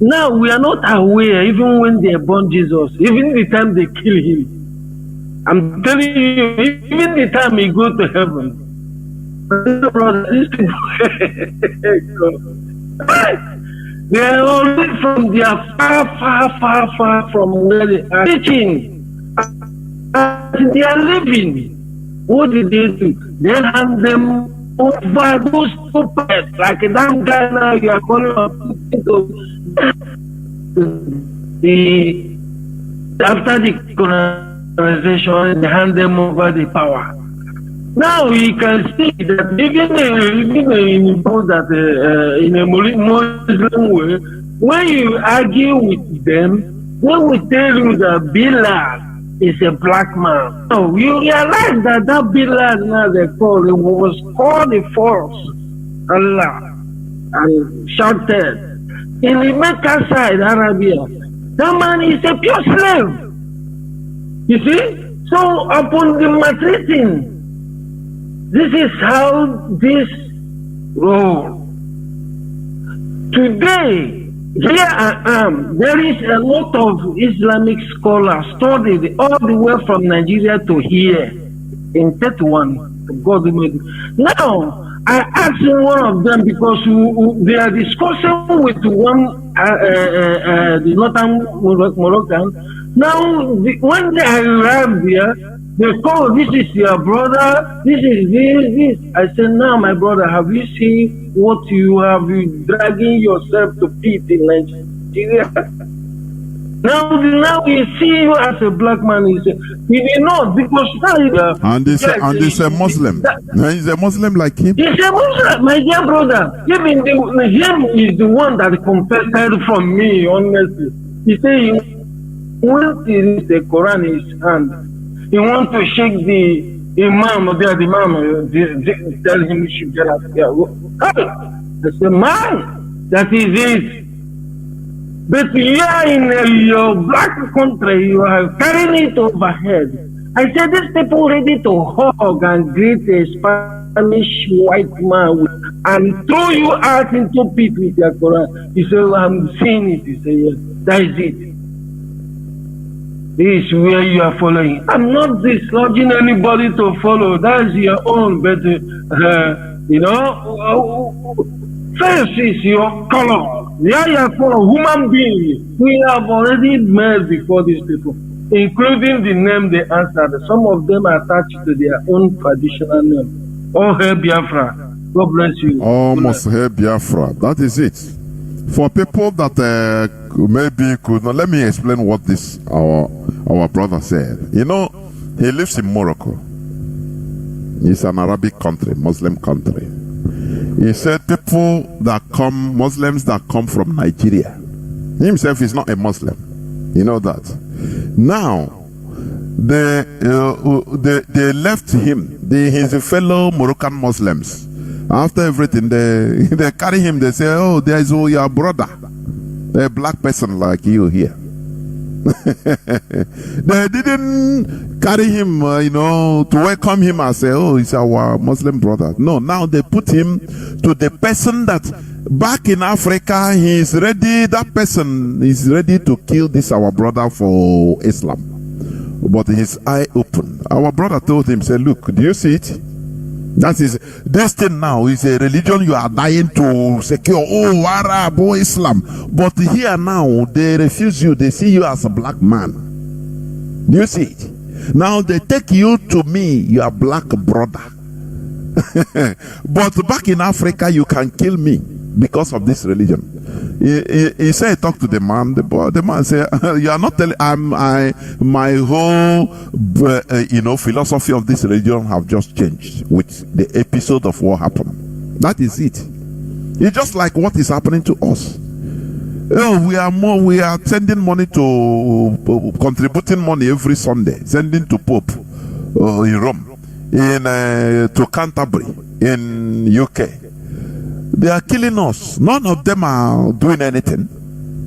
Now we are not aware, even when they born Jesus, even the time they kill him. I'm telling you, even the time he go to heaven. Brother, these people, they are already from, they are far from where they are teaching. And they are living. What did they do? They hand them over those stupid, like a damn guy now you are calling up after the organization, they hand them over the power. Now we can see that even in that in a Muslim way, when you argue with them, they will tell you that Bilal is a black man. So you realize that Bilal now they call it was called a false Allah and shouted in the Mecca side, Arabia. That man is a pure slave. You see? So upon the maltreating, this is how this rolls. Today, here I am. There is a lot of Islamic scholars studied all the way from Nigeria to here in 31. God made. Now, I asked one of them because they are discussing with one the northern Moroccan. Now, when they arrived there, they call, this is your brother, this is this. I said, now my brother, have you seen what you have been dragging yourself to pit in Nigeria? Now we see you as a black man. He said, he did not, because now and he's a Muslim. He's a Muslim like him. He's a Muslim, my dear brother. Even him is the one that confessed from me, honestly. He said when he reads the Quran in his hand, he wants to shake the Imam, tell him he should get up here. I said, man, that is it. But you are in your black country, you are carrying it overhead. I said, these people ready to hug and greet a Spanish white man and throw you out into pit with your Quran. He said, well, I'm seeing it. He said, yes, that is it. This is where you are following. I'm not dislodging anybody to follow. That's your own. But, first is your color. Yeah, you are for a human being. We have already met before these people, including the name they answered. Some of them are attached to their own traditional name. Oh, hey, Biafra. God bless you. Almost hey, Biafra. That is it. For people that maybe could not, let me explain what this our brother said. You know, he lives in Morocco. It's an Arabic country, Muslim country. He said people that come, Muslims that come from Nigeria. He himself is not a Muslim. You know that. Now, they left him, his fellow Moroccan Muslims. After everything, they carry him. They say, oh, there is your brother, a black person like you here. They didn't carry him, to welcome him and say, oh, he's our Muslim brother. No, now they put him to the person that back in Africa, he's ready, that person is ready to kill this our brother for Islam. But his eye opened. Our brother told him, say, look, do you see it? That is, this thing now is a religion you are dying to secure. Oh, Arab, oh, Islam. But here now, they refuse you. They see you as a black man. Do you see it? Now they take you to me, your black brother. But back in Africa, you can kill me because of this religion. He said, talk to the man. The man said, you are not telling. My whole, philosophy of this religion have just changed with the episode of what happened. That is it. It's just like what is happening to us. We are sending money to, contributing money every Sunday, sending to Pope in Rome, to Canterbury in UK. They are killing us. None of them are doing anything.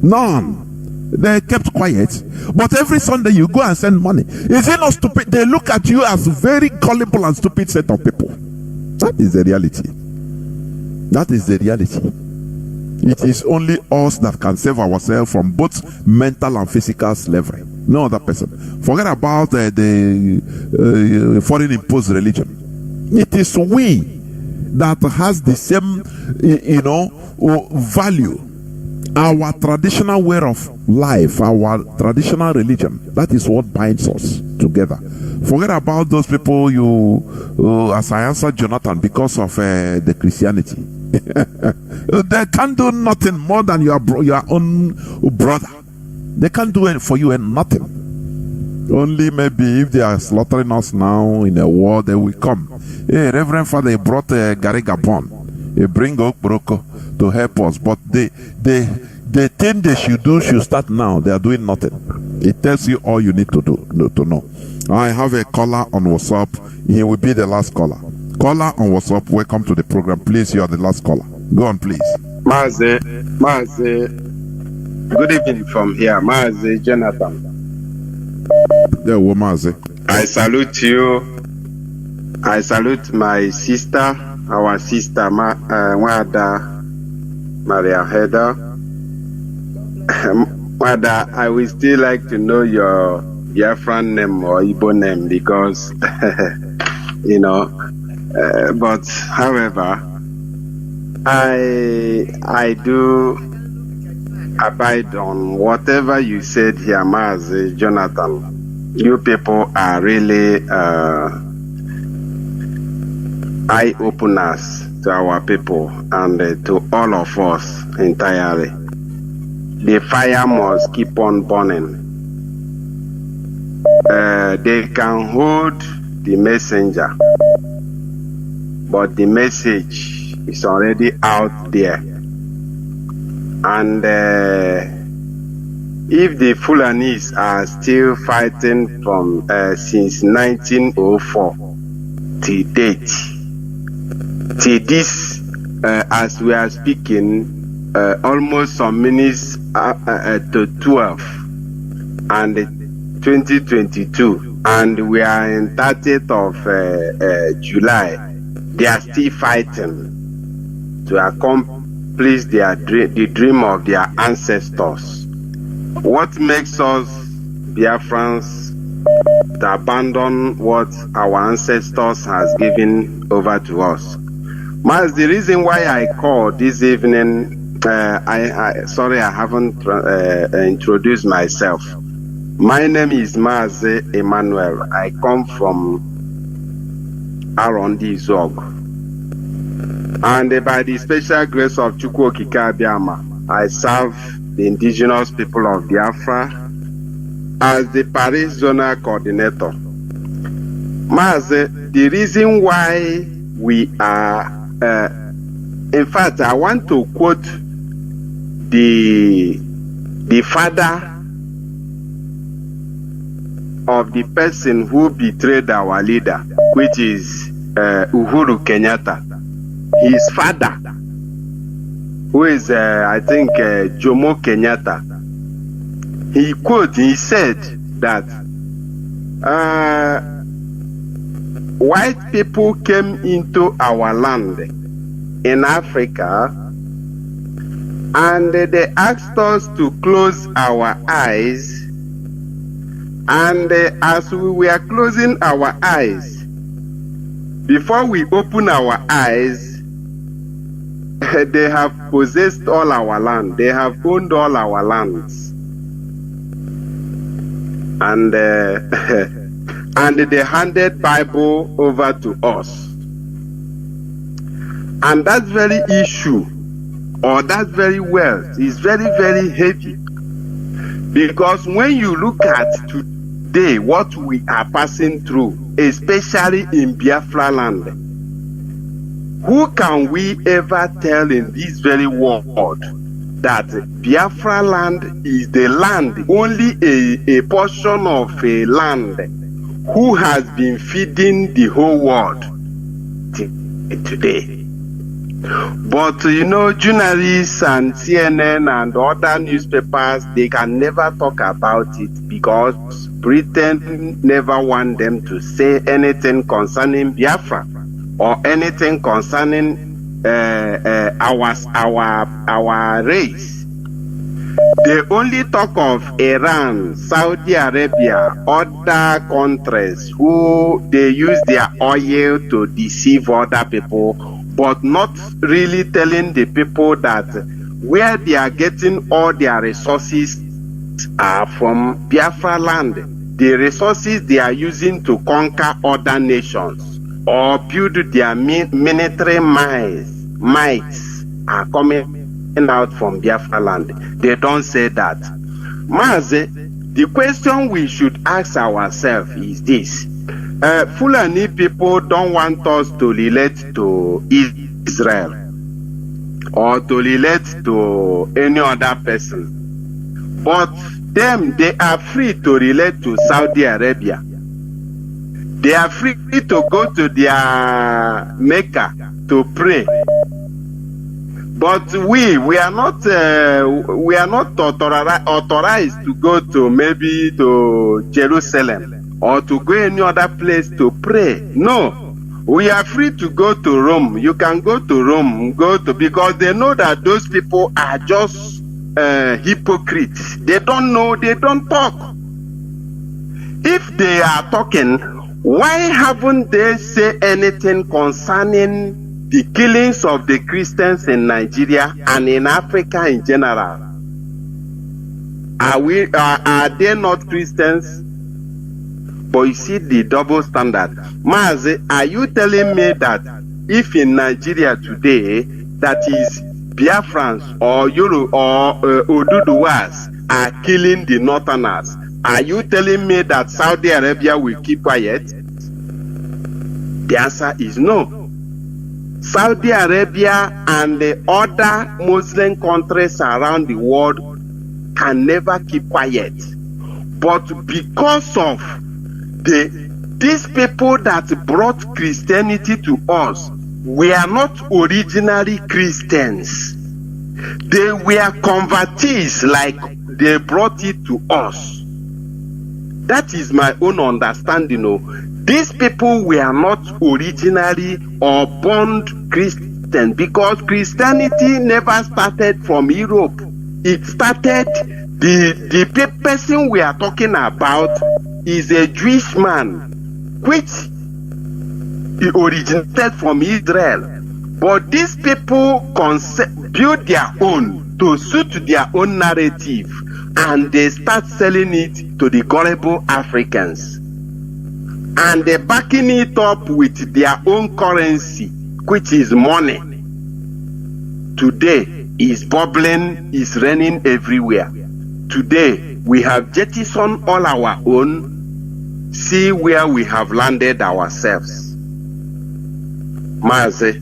None. They kept quiet. But every Sunday you go and send money. Is it not stupid? They look at you as very gullible and stupid set of people. That is the reality. That is the reality. It is only us that can save ourselves from both mental and physical slavery. No other person. Forget about the foreign imposed religion. It is we that has the same, value. Our traditional way of life, our traditional religion, that is what binds us together. Forget about those people as I answered Jonathan, because of the Christianity. They can't do nothing more than your own brother. They can't do it for you and nothing. Only maybe if they are slaughtering us now in a war, they will come. Hey, Reverend Father, he brought Gary Gabon. He bring Okporoko to help us. But the thing they should do should start now. They are doing nothing. It tells you all you need to do to know. I have a caller on WhatsApp. He will be the last caller. Caller on WhatsApp, welcome to the program. Please, you are the last caller. Go on, please. Mazi, good evening from here. Mazi Jonathan. Yeah, Mazi. I salute you. I salute my sister, our sister, Nwada, Maria Haider. Nwada, I would still like to know your Biafra name or Igbo name because, you know, but however, I do abide on whatever you said here, Mazi Jonathan. You people are really eye openers to our people and to all of us entirely. The fire must keep on burning. They can hold the messenger, but the message is already out there. And if the Fulanis are still fighting from since 1904 till date, till this, as we are speaking, almost some minutes to 12 and 2022, and we are in 30th of July, they are still fighting to accomplish the dream of their ancestors. What makes us Biafrans to abandon what our ancestors has given over to us? Mas, the reason why I called this evening, sorry I haven't introduced myself. My name is Mazi Emmanuel. I come from Arondi Zog. And by the special grace of Chukwu Okike Abiama, I serve the indigenous people of Biafra as the Paris Zonal Coordinator. Mazi, the reason why we are, in fact, I want to quote the father of the person who betrayed our leader, which is Uhuru Kenyatta. His father, who is, I think, Jomo Kenyatta, he said that white people came into our land in Africa and they asked us to close our eyes, and as we were closing our eyes, before we open our eyes, they have possessed all our land. They have owned all our lands. And and they handed Bible over to us. And that very issue, or that very wealth, is very, very heavy. Because when you look at today, what we are passing through, especially in Biafra land, who can we ever tell in this very world that Biafra land is the land, only a portion of a land who has been feeding the whole world today? But you know, journalists and CNN and other newspapers, they can never talk about it because Britain never want them to say anything concerning Biafra or anything concerning our race. They only talk of Iran, Saudi Arabia, other countries who they use their oil to deceive other people, but not really telling the people that where they are getting all their resources are from Biafra land. The resources they are using to conquer other nations or build their military mights are coming out from Biafra land. They don't say that. Mazi, the question we should ask ourselves is this. Fulani people don't want us to relate to Israel or to relate to any other person. But them, they are free to relate to Saudi Arabia. They are free to go to their Mecca to pray. But we are not authorized to go to maybe to Jerusalem or to go any other place to pray. No, we are free to go to Rome. You can go to Rome, because they know that those people are just hypocrites. They don't know, they don't talk. If they are talking, why haven't they said anything concerning the killings of the Christians in Nigeria and in Africa in general? Are they not Christians? But you see the double standard. Mazi, are you telling me that if in Nigeria today that is Biafrans or Oduduwas are killing the Northerners, are you telling me that Saudi Arabia will keep quiet? The answer is no. Saudi Arabia and the other Muslim countries around the world can never keep quiet. But because of these people that brought Christianity to us were not originally Christians. They were convertees, like they brought it to us. That is my own understanding. These people were not originally or born Christian, because Christianity never started from Europe. It started, the person we are talking about is a Jewish man, which he originated from Israel. But these people build their own to suit their own narrative, and they start selling it to the gullible Africans. And they're backing it up with their own currency, which is money. Today is bubbling, is raining everywhere. Today we have jettisoned all our own. See where we have landed ourselves. Mazi,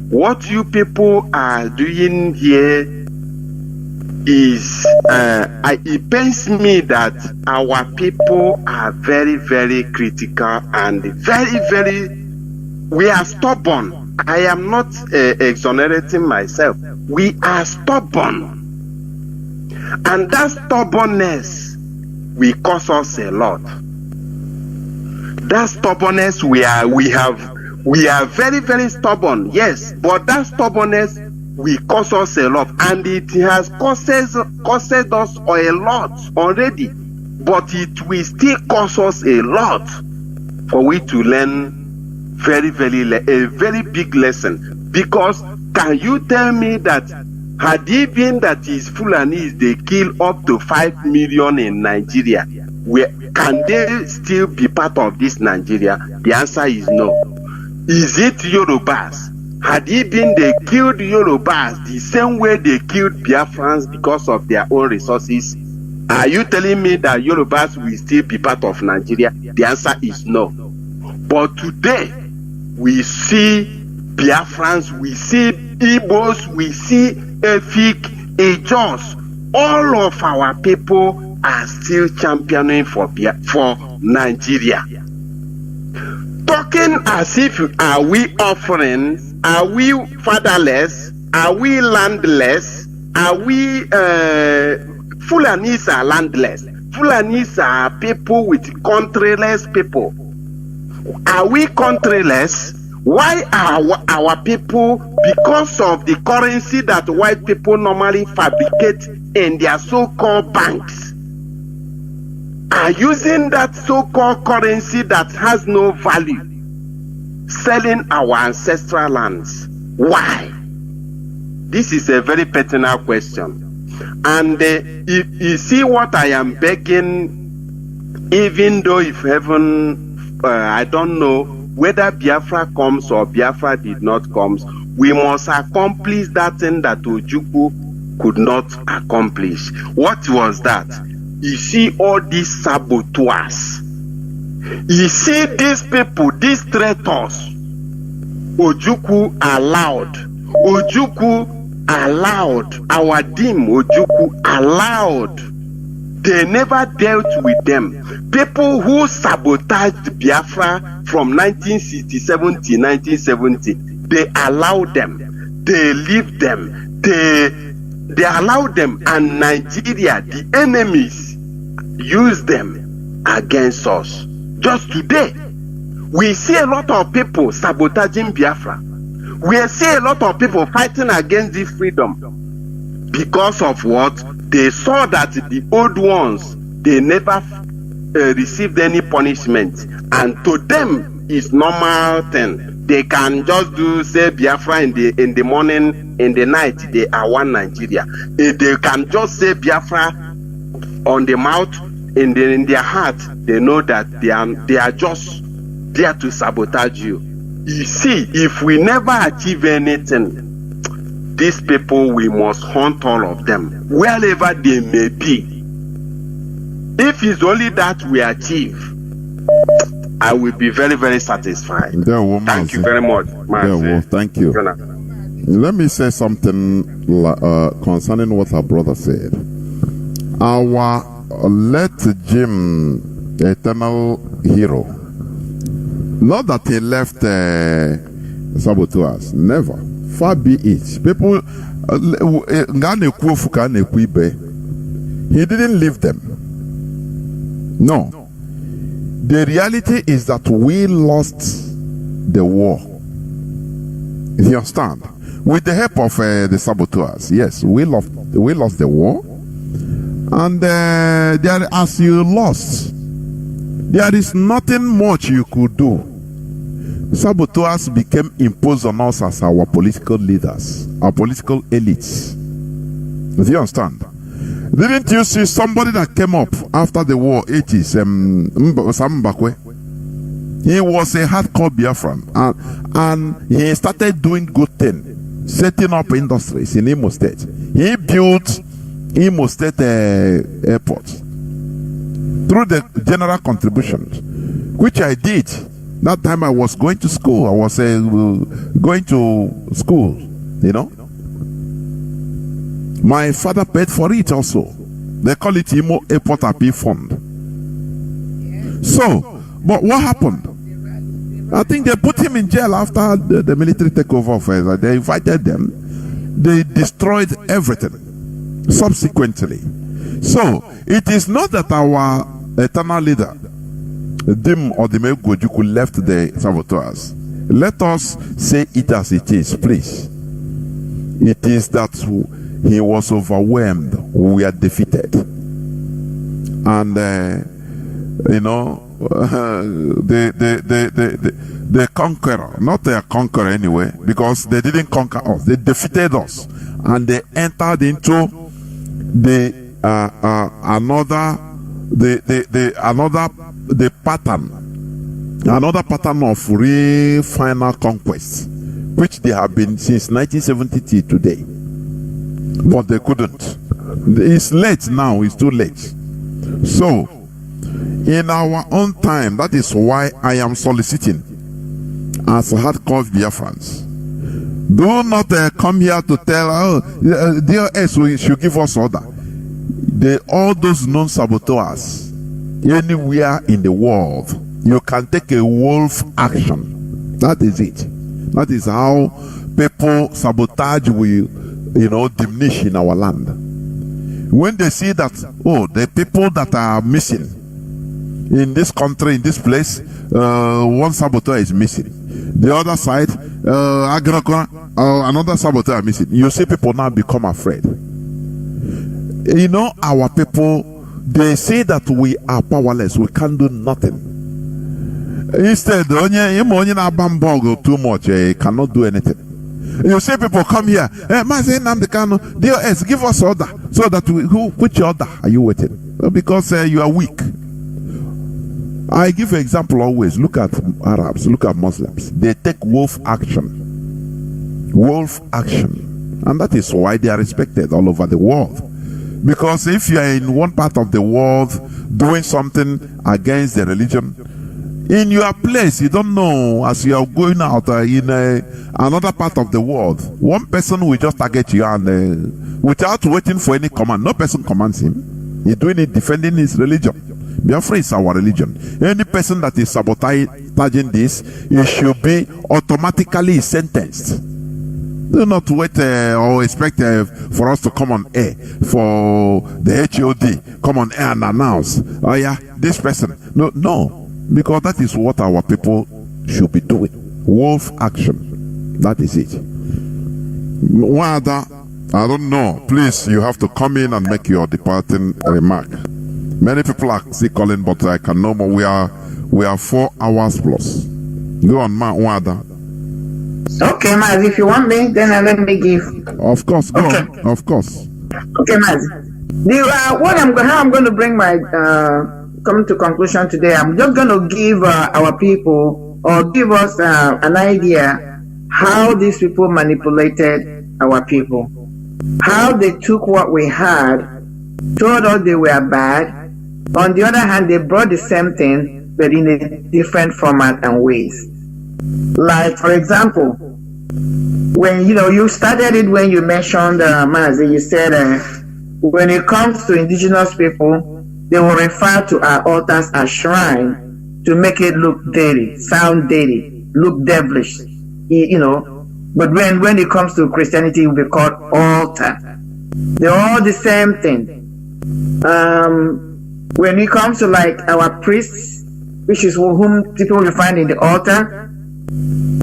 what you people are doing here is, it pains me that our people are very, very critical and we are stubborn. I am not exonerating myself. We are stubborn. And that stubbornness will cost us a lot. That stubbornness, we are very, very stubborn, yes, but that stubbornness will cost us a lot, and it has cost us a lot already, but it will still cost us a lot for we to learn a very big lesson. Because can you tell me that had it been that is Fulanis, they kill up to 5 million in Nigeria, can they still be part of this Nigeria? The answer is no. Is it Yorubas? Had it been they killed Yorubas the same way they killed Biafrans because of their own resources, are you telling me that Yorubas will still be part of Nigeria? The answer is no. But today, we see Biafrans, we see Igbos, we see Efik, Ejos. All of our people are still championing for Nigeria. Talking as if, are we offerings? Are we fatherless? Are we landless? Are we Fulanis are landless? Fulanis are people with countryless people. Are we countryless? Why are our people, because of the currency that white people normally fabricate in their so-called banks, are using that so-called currency that has no value, selling our ancestral lands? Why? This is a very pertinent question. And you see what I am begging, even though if heaven, I don't know whether Biafra comes or Biafra did not come, we must accomplish that thing that Ojukwu could not accomplish. What was that? you see all these saboteurs. You see these people, these traitors. Ojukwu allowed. Ojukwu allowed. Our Dim Ojukwu allowed. They never dealt with them. People who sabotaged Biafra from 1967 to 1970, they allowed them. They leave them. They allowed them, and Nigeria, the enemies, use them against us. Just today, we see a lot of people sabotaging Biafra. We see a lot of people fighting against this freedom. Because of what? They saw that the old ones, they never received any punishment. And to them, it's normal thing. They can just do, say, Biafra in the morning, in the night, they are one Nigeria. They can just say Biafra on the mouth, in their heart, they know that they are just there to sabotage you. You see, if we never achieve anything, these people, we must hunt all of them, wherever they may be. If it's only that we achieve, I will be very, very satisfied. Thank you very much, Mazi. Thank you. Let me say something concerning what our brother said. Our late Jim, the eternal hero, not that he left saboteurs, never. Far be it. People, he didn't leave them. No. The reality is that we lost the war. You understand? With the help of the saboteurs, yes, we lost the war. And there, as you lost, there is nothing much you could do. Saboteurs became imposed on us as our political leaders, our political elites. Do you understand? Didn't you see somebody that came up after the war, 80s, Sam Mbakwe? He was a hardcore Biafran, and he started doing good things, setting up industries in Imo State. He built Imo State Airport through the general contributions, which I did. That time I was going to school. I was going to school, you know. My father paid for it also. They call it Imo Airport Appeal Fund. So, but what happened? I think they put him in jail after the military takeover of they invited them. They destroyed everything subsequently. So, it is not that our eternal leader, Dim or the Gojuku, left the saboteurs. Let us say it as it is, please. It is that he was overwhelmed. We are defeated. And, you know, the conqueror, not a conqueror anyway, because they didn't conquer us. They defeated us. And they entered into another pattern of real final conquest, which they have been since 1970 today. But they couldn't. It's late now, it's too late. So, in our own time, that is why I am soliciting as hardcore Biafrans. Do not come here to tell, DOS, we should give us order. All those non-saboteurs, anywhere in the world, you can take a wolf action. That is it. That is how people sabotage will, diminish in our land. When they see that, the people that are missing in this country, in this place, one saboteur is missing. The other side, another saboteur is missing. You see people now become afraid. Our people, they say that we are powerless. We can't do nothing. Instead, too much, cannot do anything. You see people come here, Mazi Namdekano, DOS, give us order. So that which order are you waiting? Because you are weak. I give an example always. Look at Arabs, look at Muslims. They take wolf action. Wolf action. And that is why they are respected all over the world. Because if you are in one part of the world doing something against the religion, in your place, you don't know, as you are going out in another part of the world, one person will just target you and without waiting for any command. No person commands him. He's doing it, defending his religion. Biafra is our religion. Any person that is sabotaging this, he should be automatically sentenced. Do not wait or expect for us to come on air, for the HOD come on air and announce, oh yeah, this person. No. Because that is what our people should be doing. Wolf action. That is it. Nwada, I don't know. Please, you have to come in and make your departing remark. Many people are still calling, but I can no more. We are 4 hours plus. Go on, Nwada. Okay, Mazi, if you want me, then let me give. Of course, go on. Of course. Okay, Mazi. How I'm going to bring my come to conclusion today. I'm just going to give our people, or give us an idea how these people manipulated our people, how they took what we had, told us they were bad. On the other hand, they brought the same thing, but in a different format and ways. Like, for example, when you started it, when you mentioned Mazi, you said when it comes to indigenous people, they will refer to our altars as shrine to make it look dirty, sound dirty, look devilish, But when it comes to Christianity, it will be called altar. They're all the same thing. When it comes to like our priests, which is whom people will find in the altar,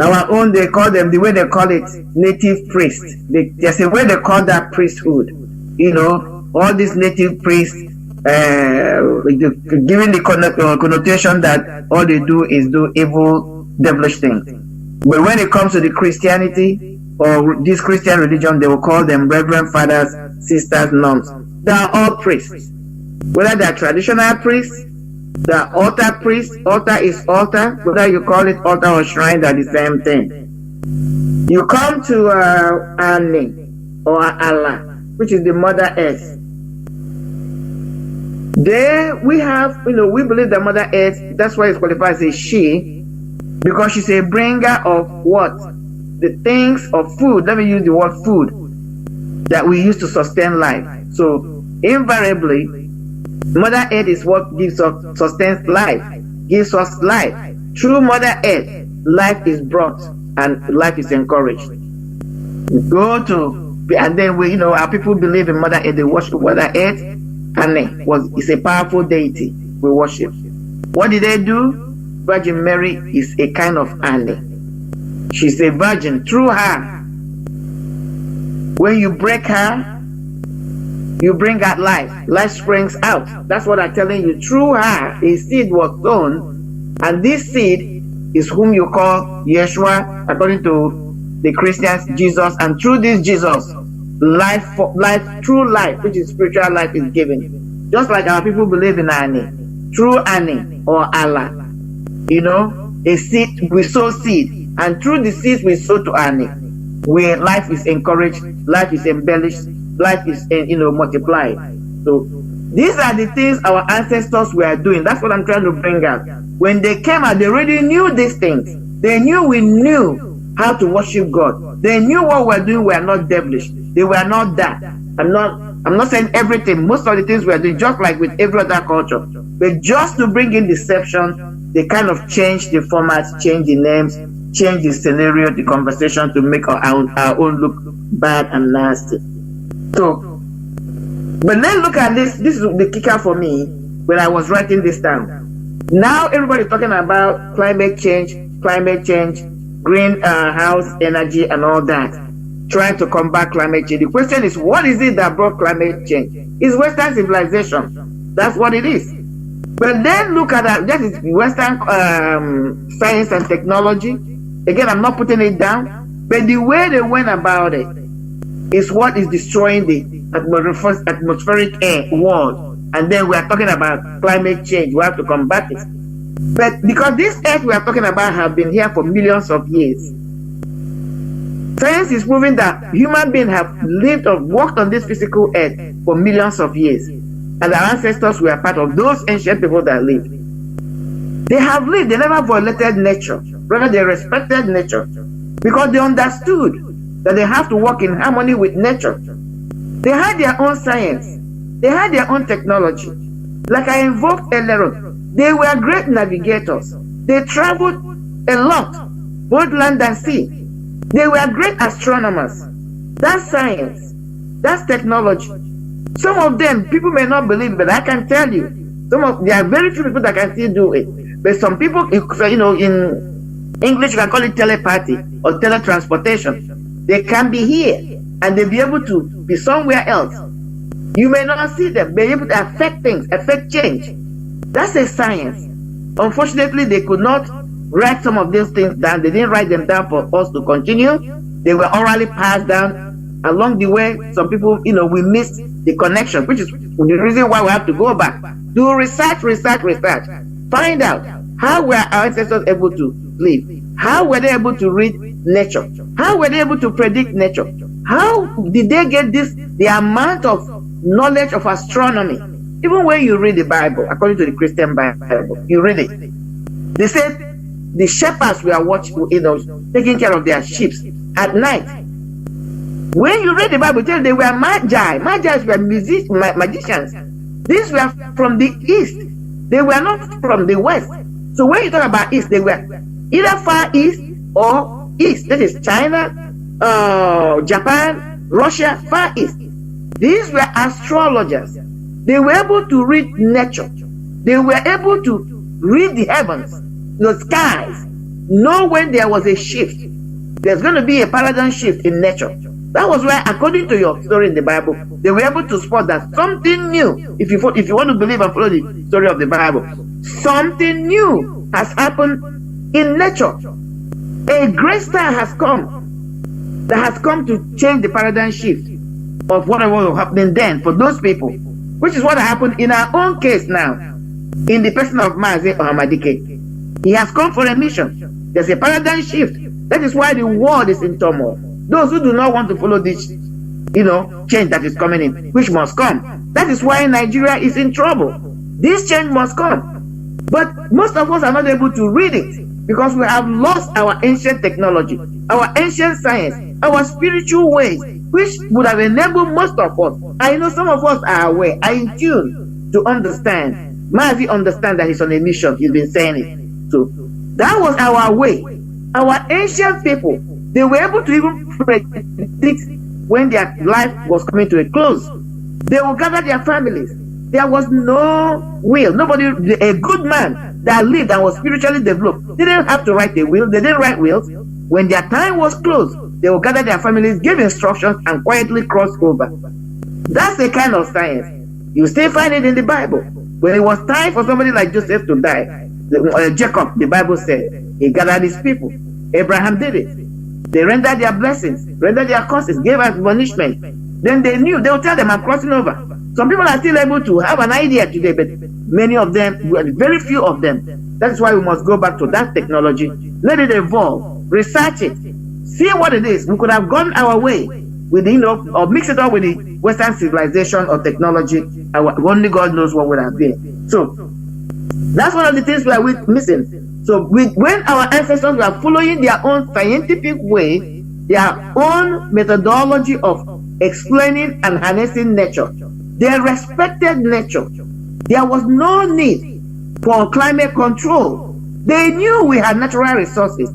our own, they call them, the way they call it, native priest. There's a way they call that priesthood. All these native priests, giving the connotation that all they do is do evil, devilish things. But when it comes to the Christianity or this Christian religion, they will call them reverend fathers, sisters, nuns. They are all priests. Whether they are traditional priests, they are altar priests. Altar is altar. Whether you call it altar or shrine, they're the same thing. You come to Ani or Allah, which is the Mother Earth. There we have, we believe the Mother Earth, that's why it's qualified as a she, because she's a bringer of what? The things of food, let me use the word food, that we use to sustain life. So invariably, Mother Earth is what sustains life, gives us life. Through Mother Earth, life is brought and life is encouraged. And then our people believe in Mother Earth, they worship Mother Earth. Ane is a powerful deity we worship. What did they do? Virgin Mary is a kind of Ane. She's a virgin. Through her, when you break her, you bring out life. Life springs out. That's what I'm telling you. Through her, a seed was sown, and this seed is whom you call Yeshua, according to the Christians, Jesus. And through this Jesus, true life, which is spiritual life, is given. Just like our people believe in Ani, through Ani or Allah, a seed, we sow seed, and through the seeds we sow to Ani, where life is encouraged, life is embellished, life is multiplied. So these are the things our ancestors were doing. That's what I'm trying to bring out. When they came out, they already knew these things. They knew we knew how to worship God. They knew what we're doing were not devilish. They were not that. I'm not saying everything. Most of the things we're doing, just like with every other culture. But just to bring in deception, they kind of change the format, change the names, change the scenario, the conversation to make our own look bad and nasty. So, but let's look at this. This is the kicker for me when I was writing this down. Now everybody's talking about climate change, greenhouse energy and all that, trying to combat climate change. The question is, what is it that brought climate change? It's Western civilization. That's what it is. But then look at that is Western science and technology. Again, I'm not putting it down, but the way they went about it is what is destroying the atmospheric air world. And then we are talking about climate change. We have to combat it. But because this earth we are talking about have been here for millions of years, Science is proving that human beings have lived or walked on this physical earth for millions of years. And our ancestors were part of those ancient people that lived. They have lived, they never violated nature. Rather, they respected nature because they understood that they have to work in harmony with nature. They had their own science. They had their own technology. Like I invoked earlier on, they were great navigators. They traveled a lot, both land and sea. They were great astronomers. That's science. That's technology. Some of them, people may not believe, but I can tell you, there are very few people that can still do it. But some people, in English, you can call it telepathy or teletransportation. They can be here and they'll be able to be somewhere else. You may not see them, be able to affect things, affect change. That's a science. Unfortunately, they could not write some of these things down. They didn't write them down for us to continue. They were orally passed down. Along the way, some people, we missed the connection, which is the reason why we have to go back. Do research. Find out how were our ancestors able to live? How were they able to read nature? How were they able to predict nature? How did they get the amount of knowledge of astronomy? Even when you read the Bible, according to the Christian Bible, you read it. They said the shepherds were watching, taking care of their sheep at night. When you read the Bible, tell they were magi. Magi were magicians. These were from the east. They were not from the west. So when you talk about east, they were either far east or east. That is China, Japan, Russia, far east. These were astrologers. They were able to read nature. They were able to read the heavens, the skies, know when there was a shift. There's going to be a paradigm shift in nature. That was why, according to your story in the Bible, they were able to spot that something new, if you want to believe and follow the story of the Bible, something new has happened in nature. A great star has come that has come to change the paradigm shift of whatever was happening then for those people, which is what happened in our own case now, in the person of Mazi or Hamadike. He has come for a mission. There's a paradigm shift. That is why the world is in turmoil. Those who do not want to follow this, change that is coming in, which must come. That is why Nigeria is in trouble. This change must come. But most of us are not able to read it because we have lost our ancient technology, our ancient science, our spiritual ways, which would have enabled most of us. I know some of us are aware, are in tune to understand. Mazi understands that he's on a mission. He's been saying it. So that was our way. Our ancient people, they were able to even predict when their life was coming to a close. They will gather their families. There was no will. Nobody, a good man that lived and was spiritually developed, they didn't have to write a will. They didn't write wills. When their time was closed, they will gather their families, give instructions, and quietly cross over. That's the kind of science. You still find it in the Bible. When it was time for somebody like Joseph to die, Jacob, the Bible said, he gathered his people. Abraham did it. They rendered their blessings, rendered their curses, gave admonishment. Then they knew, they would tell them, I'm crossing over. Some people are still able to have an idea today, but many of them, very few of them. That's why we must go back to that technology. Let it evolve, research it, see what it is. We could have gone our way with, or mix it up with the Western civilization or technology. Only God knows what would have been. So that's one of the things we are missing. So when our ancestors were following their own scientific way, their own methodology of explaining and harnessing nature, they respected nature. There was no need for climate control. They knew we had natural resources,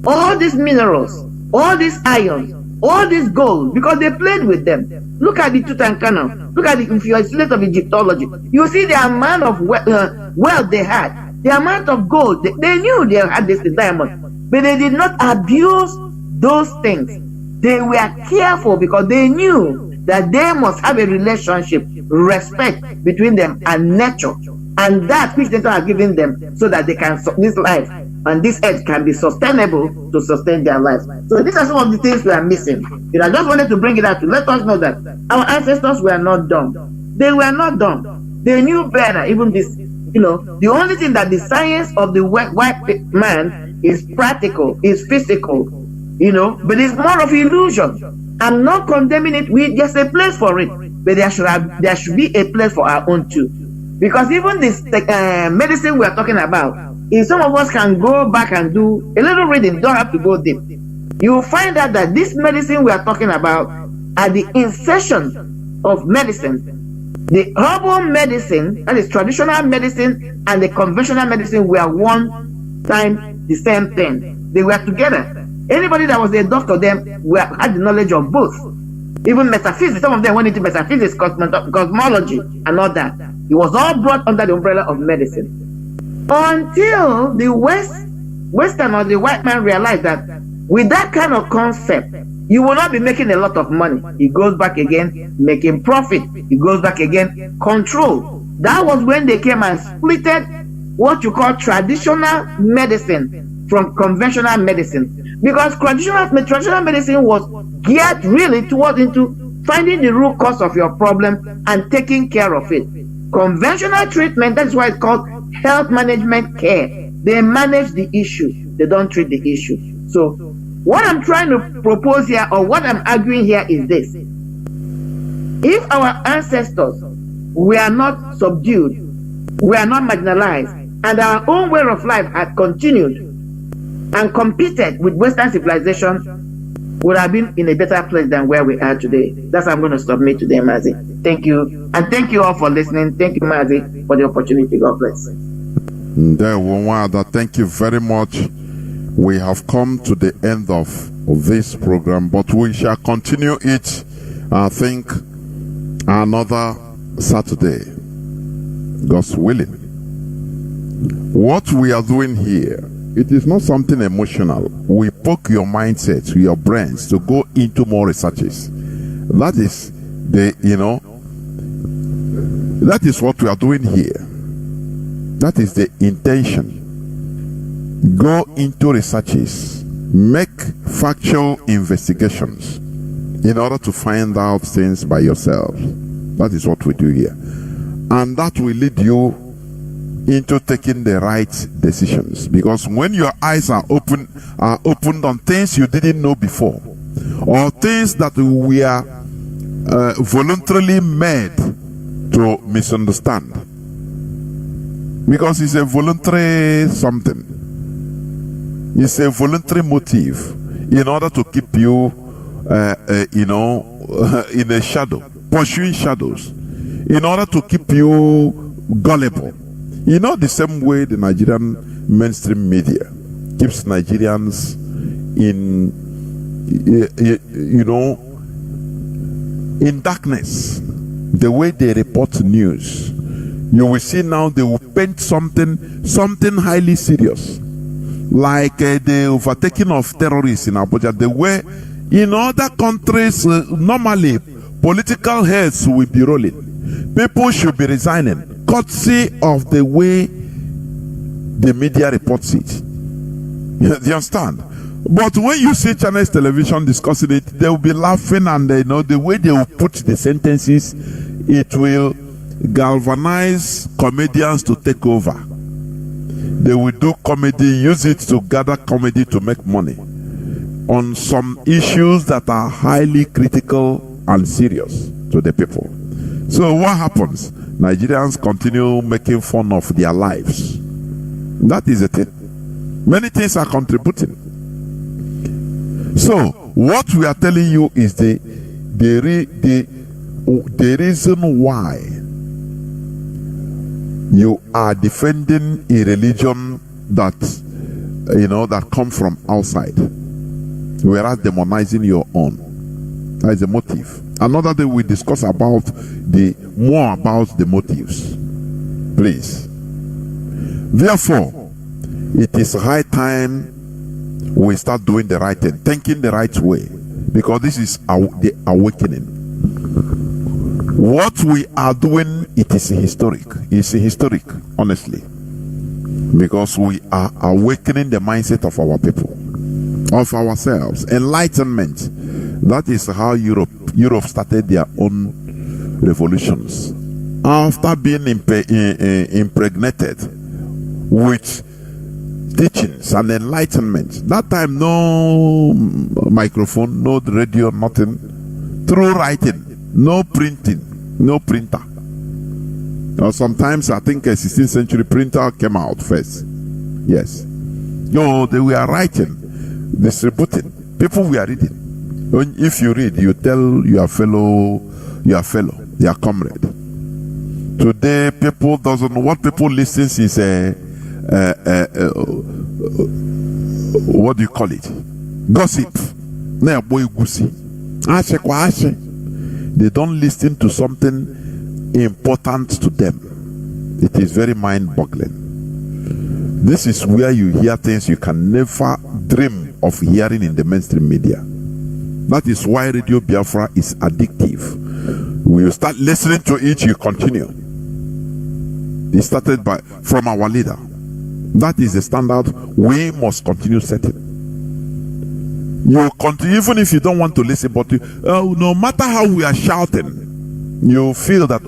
all these minerals, all these iron, all this gold, because they played with them. Look at the Tutankhamun. Look at if you are a student of Egyptology, you see the amount of wealth they had. The amount of gold, they knew they had this diamond, but they did not abuse those things. They were careful because they knew that they must have a relationship, respect between them and nature, and that which nature has given them, so that they can, this life and this earth can be sustainable to sustain their lives. So these are some of the things we are missing. I just wanted to bring it out to let us know that our ancestors were not dumb. They were not dumb. They knew better, even this. The only thing that the science of the white man is practical, is physical. you know, but it's more of illusion. I'm not condemning it. There's a place for it, but there should be a place for our own too. Because even this medicine we are talking about, if some of us can go back and do a little reading, you don't have to go deep. You will find out that this medicine we are talking about are the insertion of medicine. The herbal medicine, that is traditional medicine, and the conventional medicine were one time the same thing. They were together. Anybody that was a doctor then had the knowledge of both. Even metaphysics, some of them went into metaphysics, cosmology, and all that. It was all brought under the umbrella of medicine. Until the Western or the white man realized that with that kind of concept, you will not be making a lot of money. It goes back again, making profit. It goes back again, control. That was when they came and splitted what you call traditional medicine from conventional medicine. Because traditional medicine was geared really towards into finding the root cause of your problem and taking care of it. Conventional treatment, that's why it's called health management care. They manage the issue. They don't treat the issue. So what I'm trying to propose here, or what I'm arguing here, is this. If our ancestors were not subdued, were not marginalized, and our own way of life had continued and competed with Western civilization, would have been in a better place than where we are today. That's how I'm going to submit today, Mazi. Thank you. And thank you all for listening. Thank you, Mazi, for the opportunity. God bless. Nwada, thank you very much. We have come to the end of this program, but we shall continue it, I think, another Saturday, God's willing. What we are doing here, it is not something emotional. We poke your mindset, your brains to go into more researches. That is that is what we are doing here. That is the intention. Go into researches, make factual investigations in order to find out things by yourself. That is what we do here. And that will lead you into taking the right decisions. Because when your eyes are opened on things you didn't know before, or things that we are voluntarily made to misunderstand, because it's a voluntary something. It's a voluntary motive in order to keep you, in a shadow, pursuing shadows, in order to keep you gullible. You know, the same way the Nigerian mainstream media keeps Nigerians in darkness. The way they report news, you will see now they will paint something highly serious, like the overtaking of terrorists in Abuja. The way in other countries, normally political heads will be rolling. People should be resigning, courtesy of the way the media reports it. You understand? But when you see Chinese television discussing it, they will be laughing, and the way they will put the sentences, it will galvanize comedians to take over. They will do comedy, use it to gather comedy to make money on some issues that are highly critical and serious to the people. So what happens? Nigerians continue making fun of their lives. That is the thing. Many things are contributing. So what we are telling you is the reason why you are defending a religion that that come from outside, whereas demonizing your own. That is the motive. Another day we discuss about more about the motives, please. Therefore, it is high time we start doing the right thing, thinking the right way, because this is the awakening. What we are doing, it is historic. It's historic, honestly, because we are awakening the mindset of our people, of ourselves. Enlightenment. That is how Europe started their own revolutions. After being impregnated with teachings and enlightenment. That time, no microphone, no radio, nothing. Through writing, no printing, no printer. Or sometimes I think a 16th century printer came out first. Yes. No, they were writing, distributing. People were reading. When, if you read, you tell your fellow, your comrade. Today, people doesn't know what people listen is what do you call it? Gossip. They don't listen to something important to them. It is very mind-boggling. This is where you hear things you can never dream of hearing in the mainstream media. That is why Radio Biafra is addictive. When you start listening to it, you continue. It started from our leader. That is the standard we must continue setting. You continue, even if you don't want to listen, but no matter how we are shouting, you feel that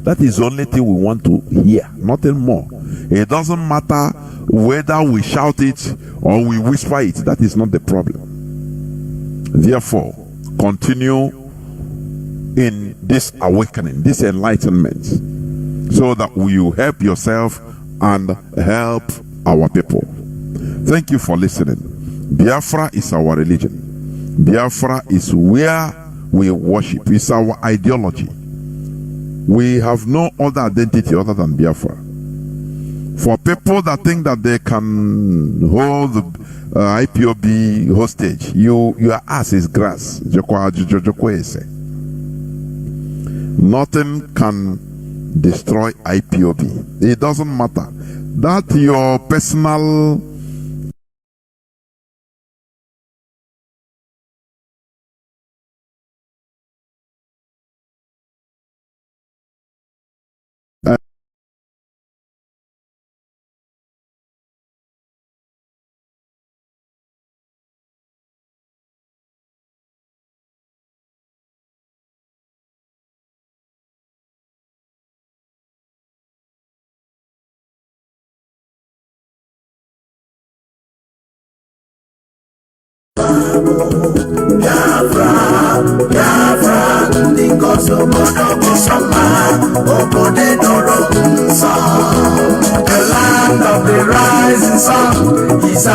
that is the only thing we want to hear, nothing more. It doesn't matter whether we shout it or we whisper it. That is not the problem. Therefore, continue in this awakening, this enlightenment, so that you help yourself and help our people. Thank you for listening. Biafra is our religion. Biafra is where we worship. It's our ideology. We have no other identity other than Biafra. For people that think that they can hold the IPOB hostage, your ass is grass. Nothing can destroy IPOB. It doesn't matter that your personal Biafra, ndị ngozi obodo bụ sọma, obodo doro nsọ. The land of the rising sun is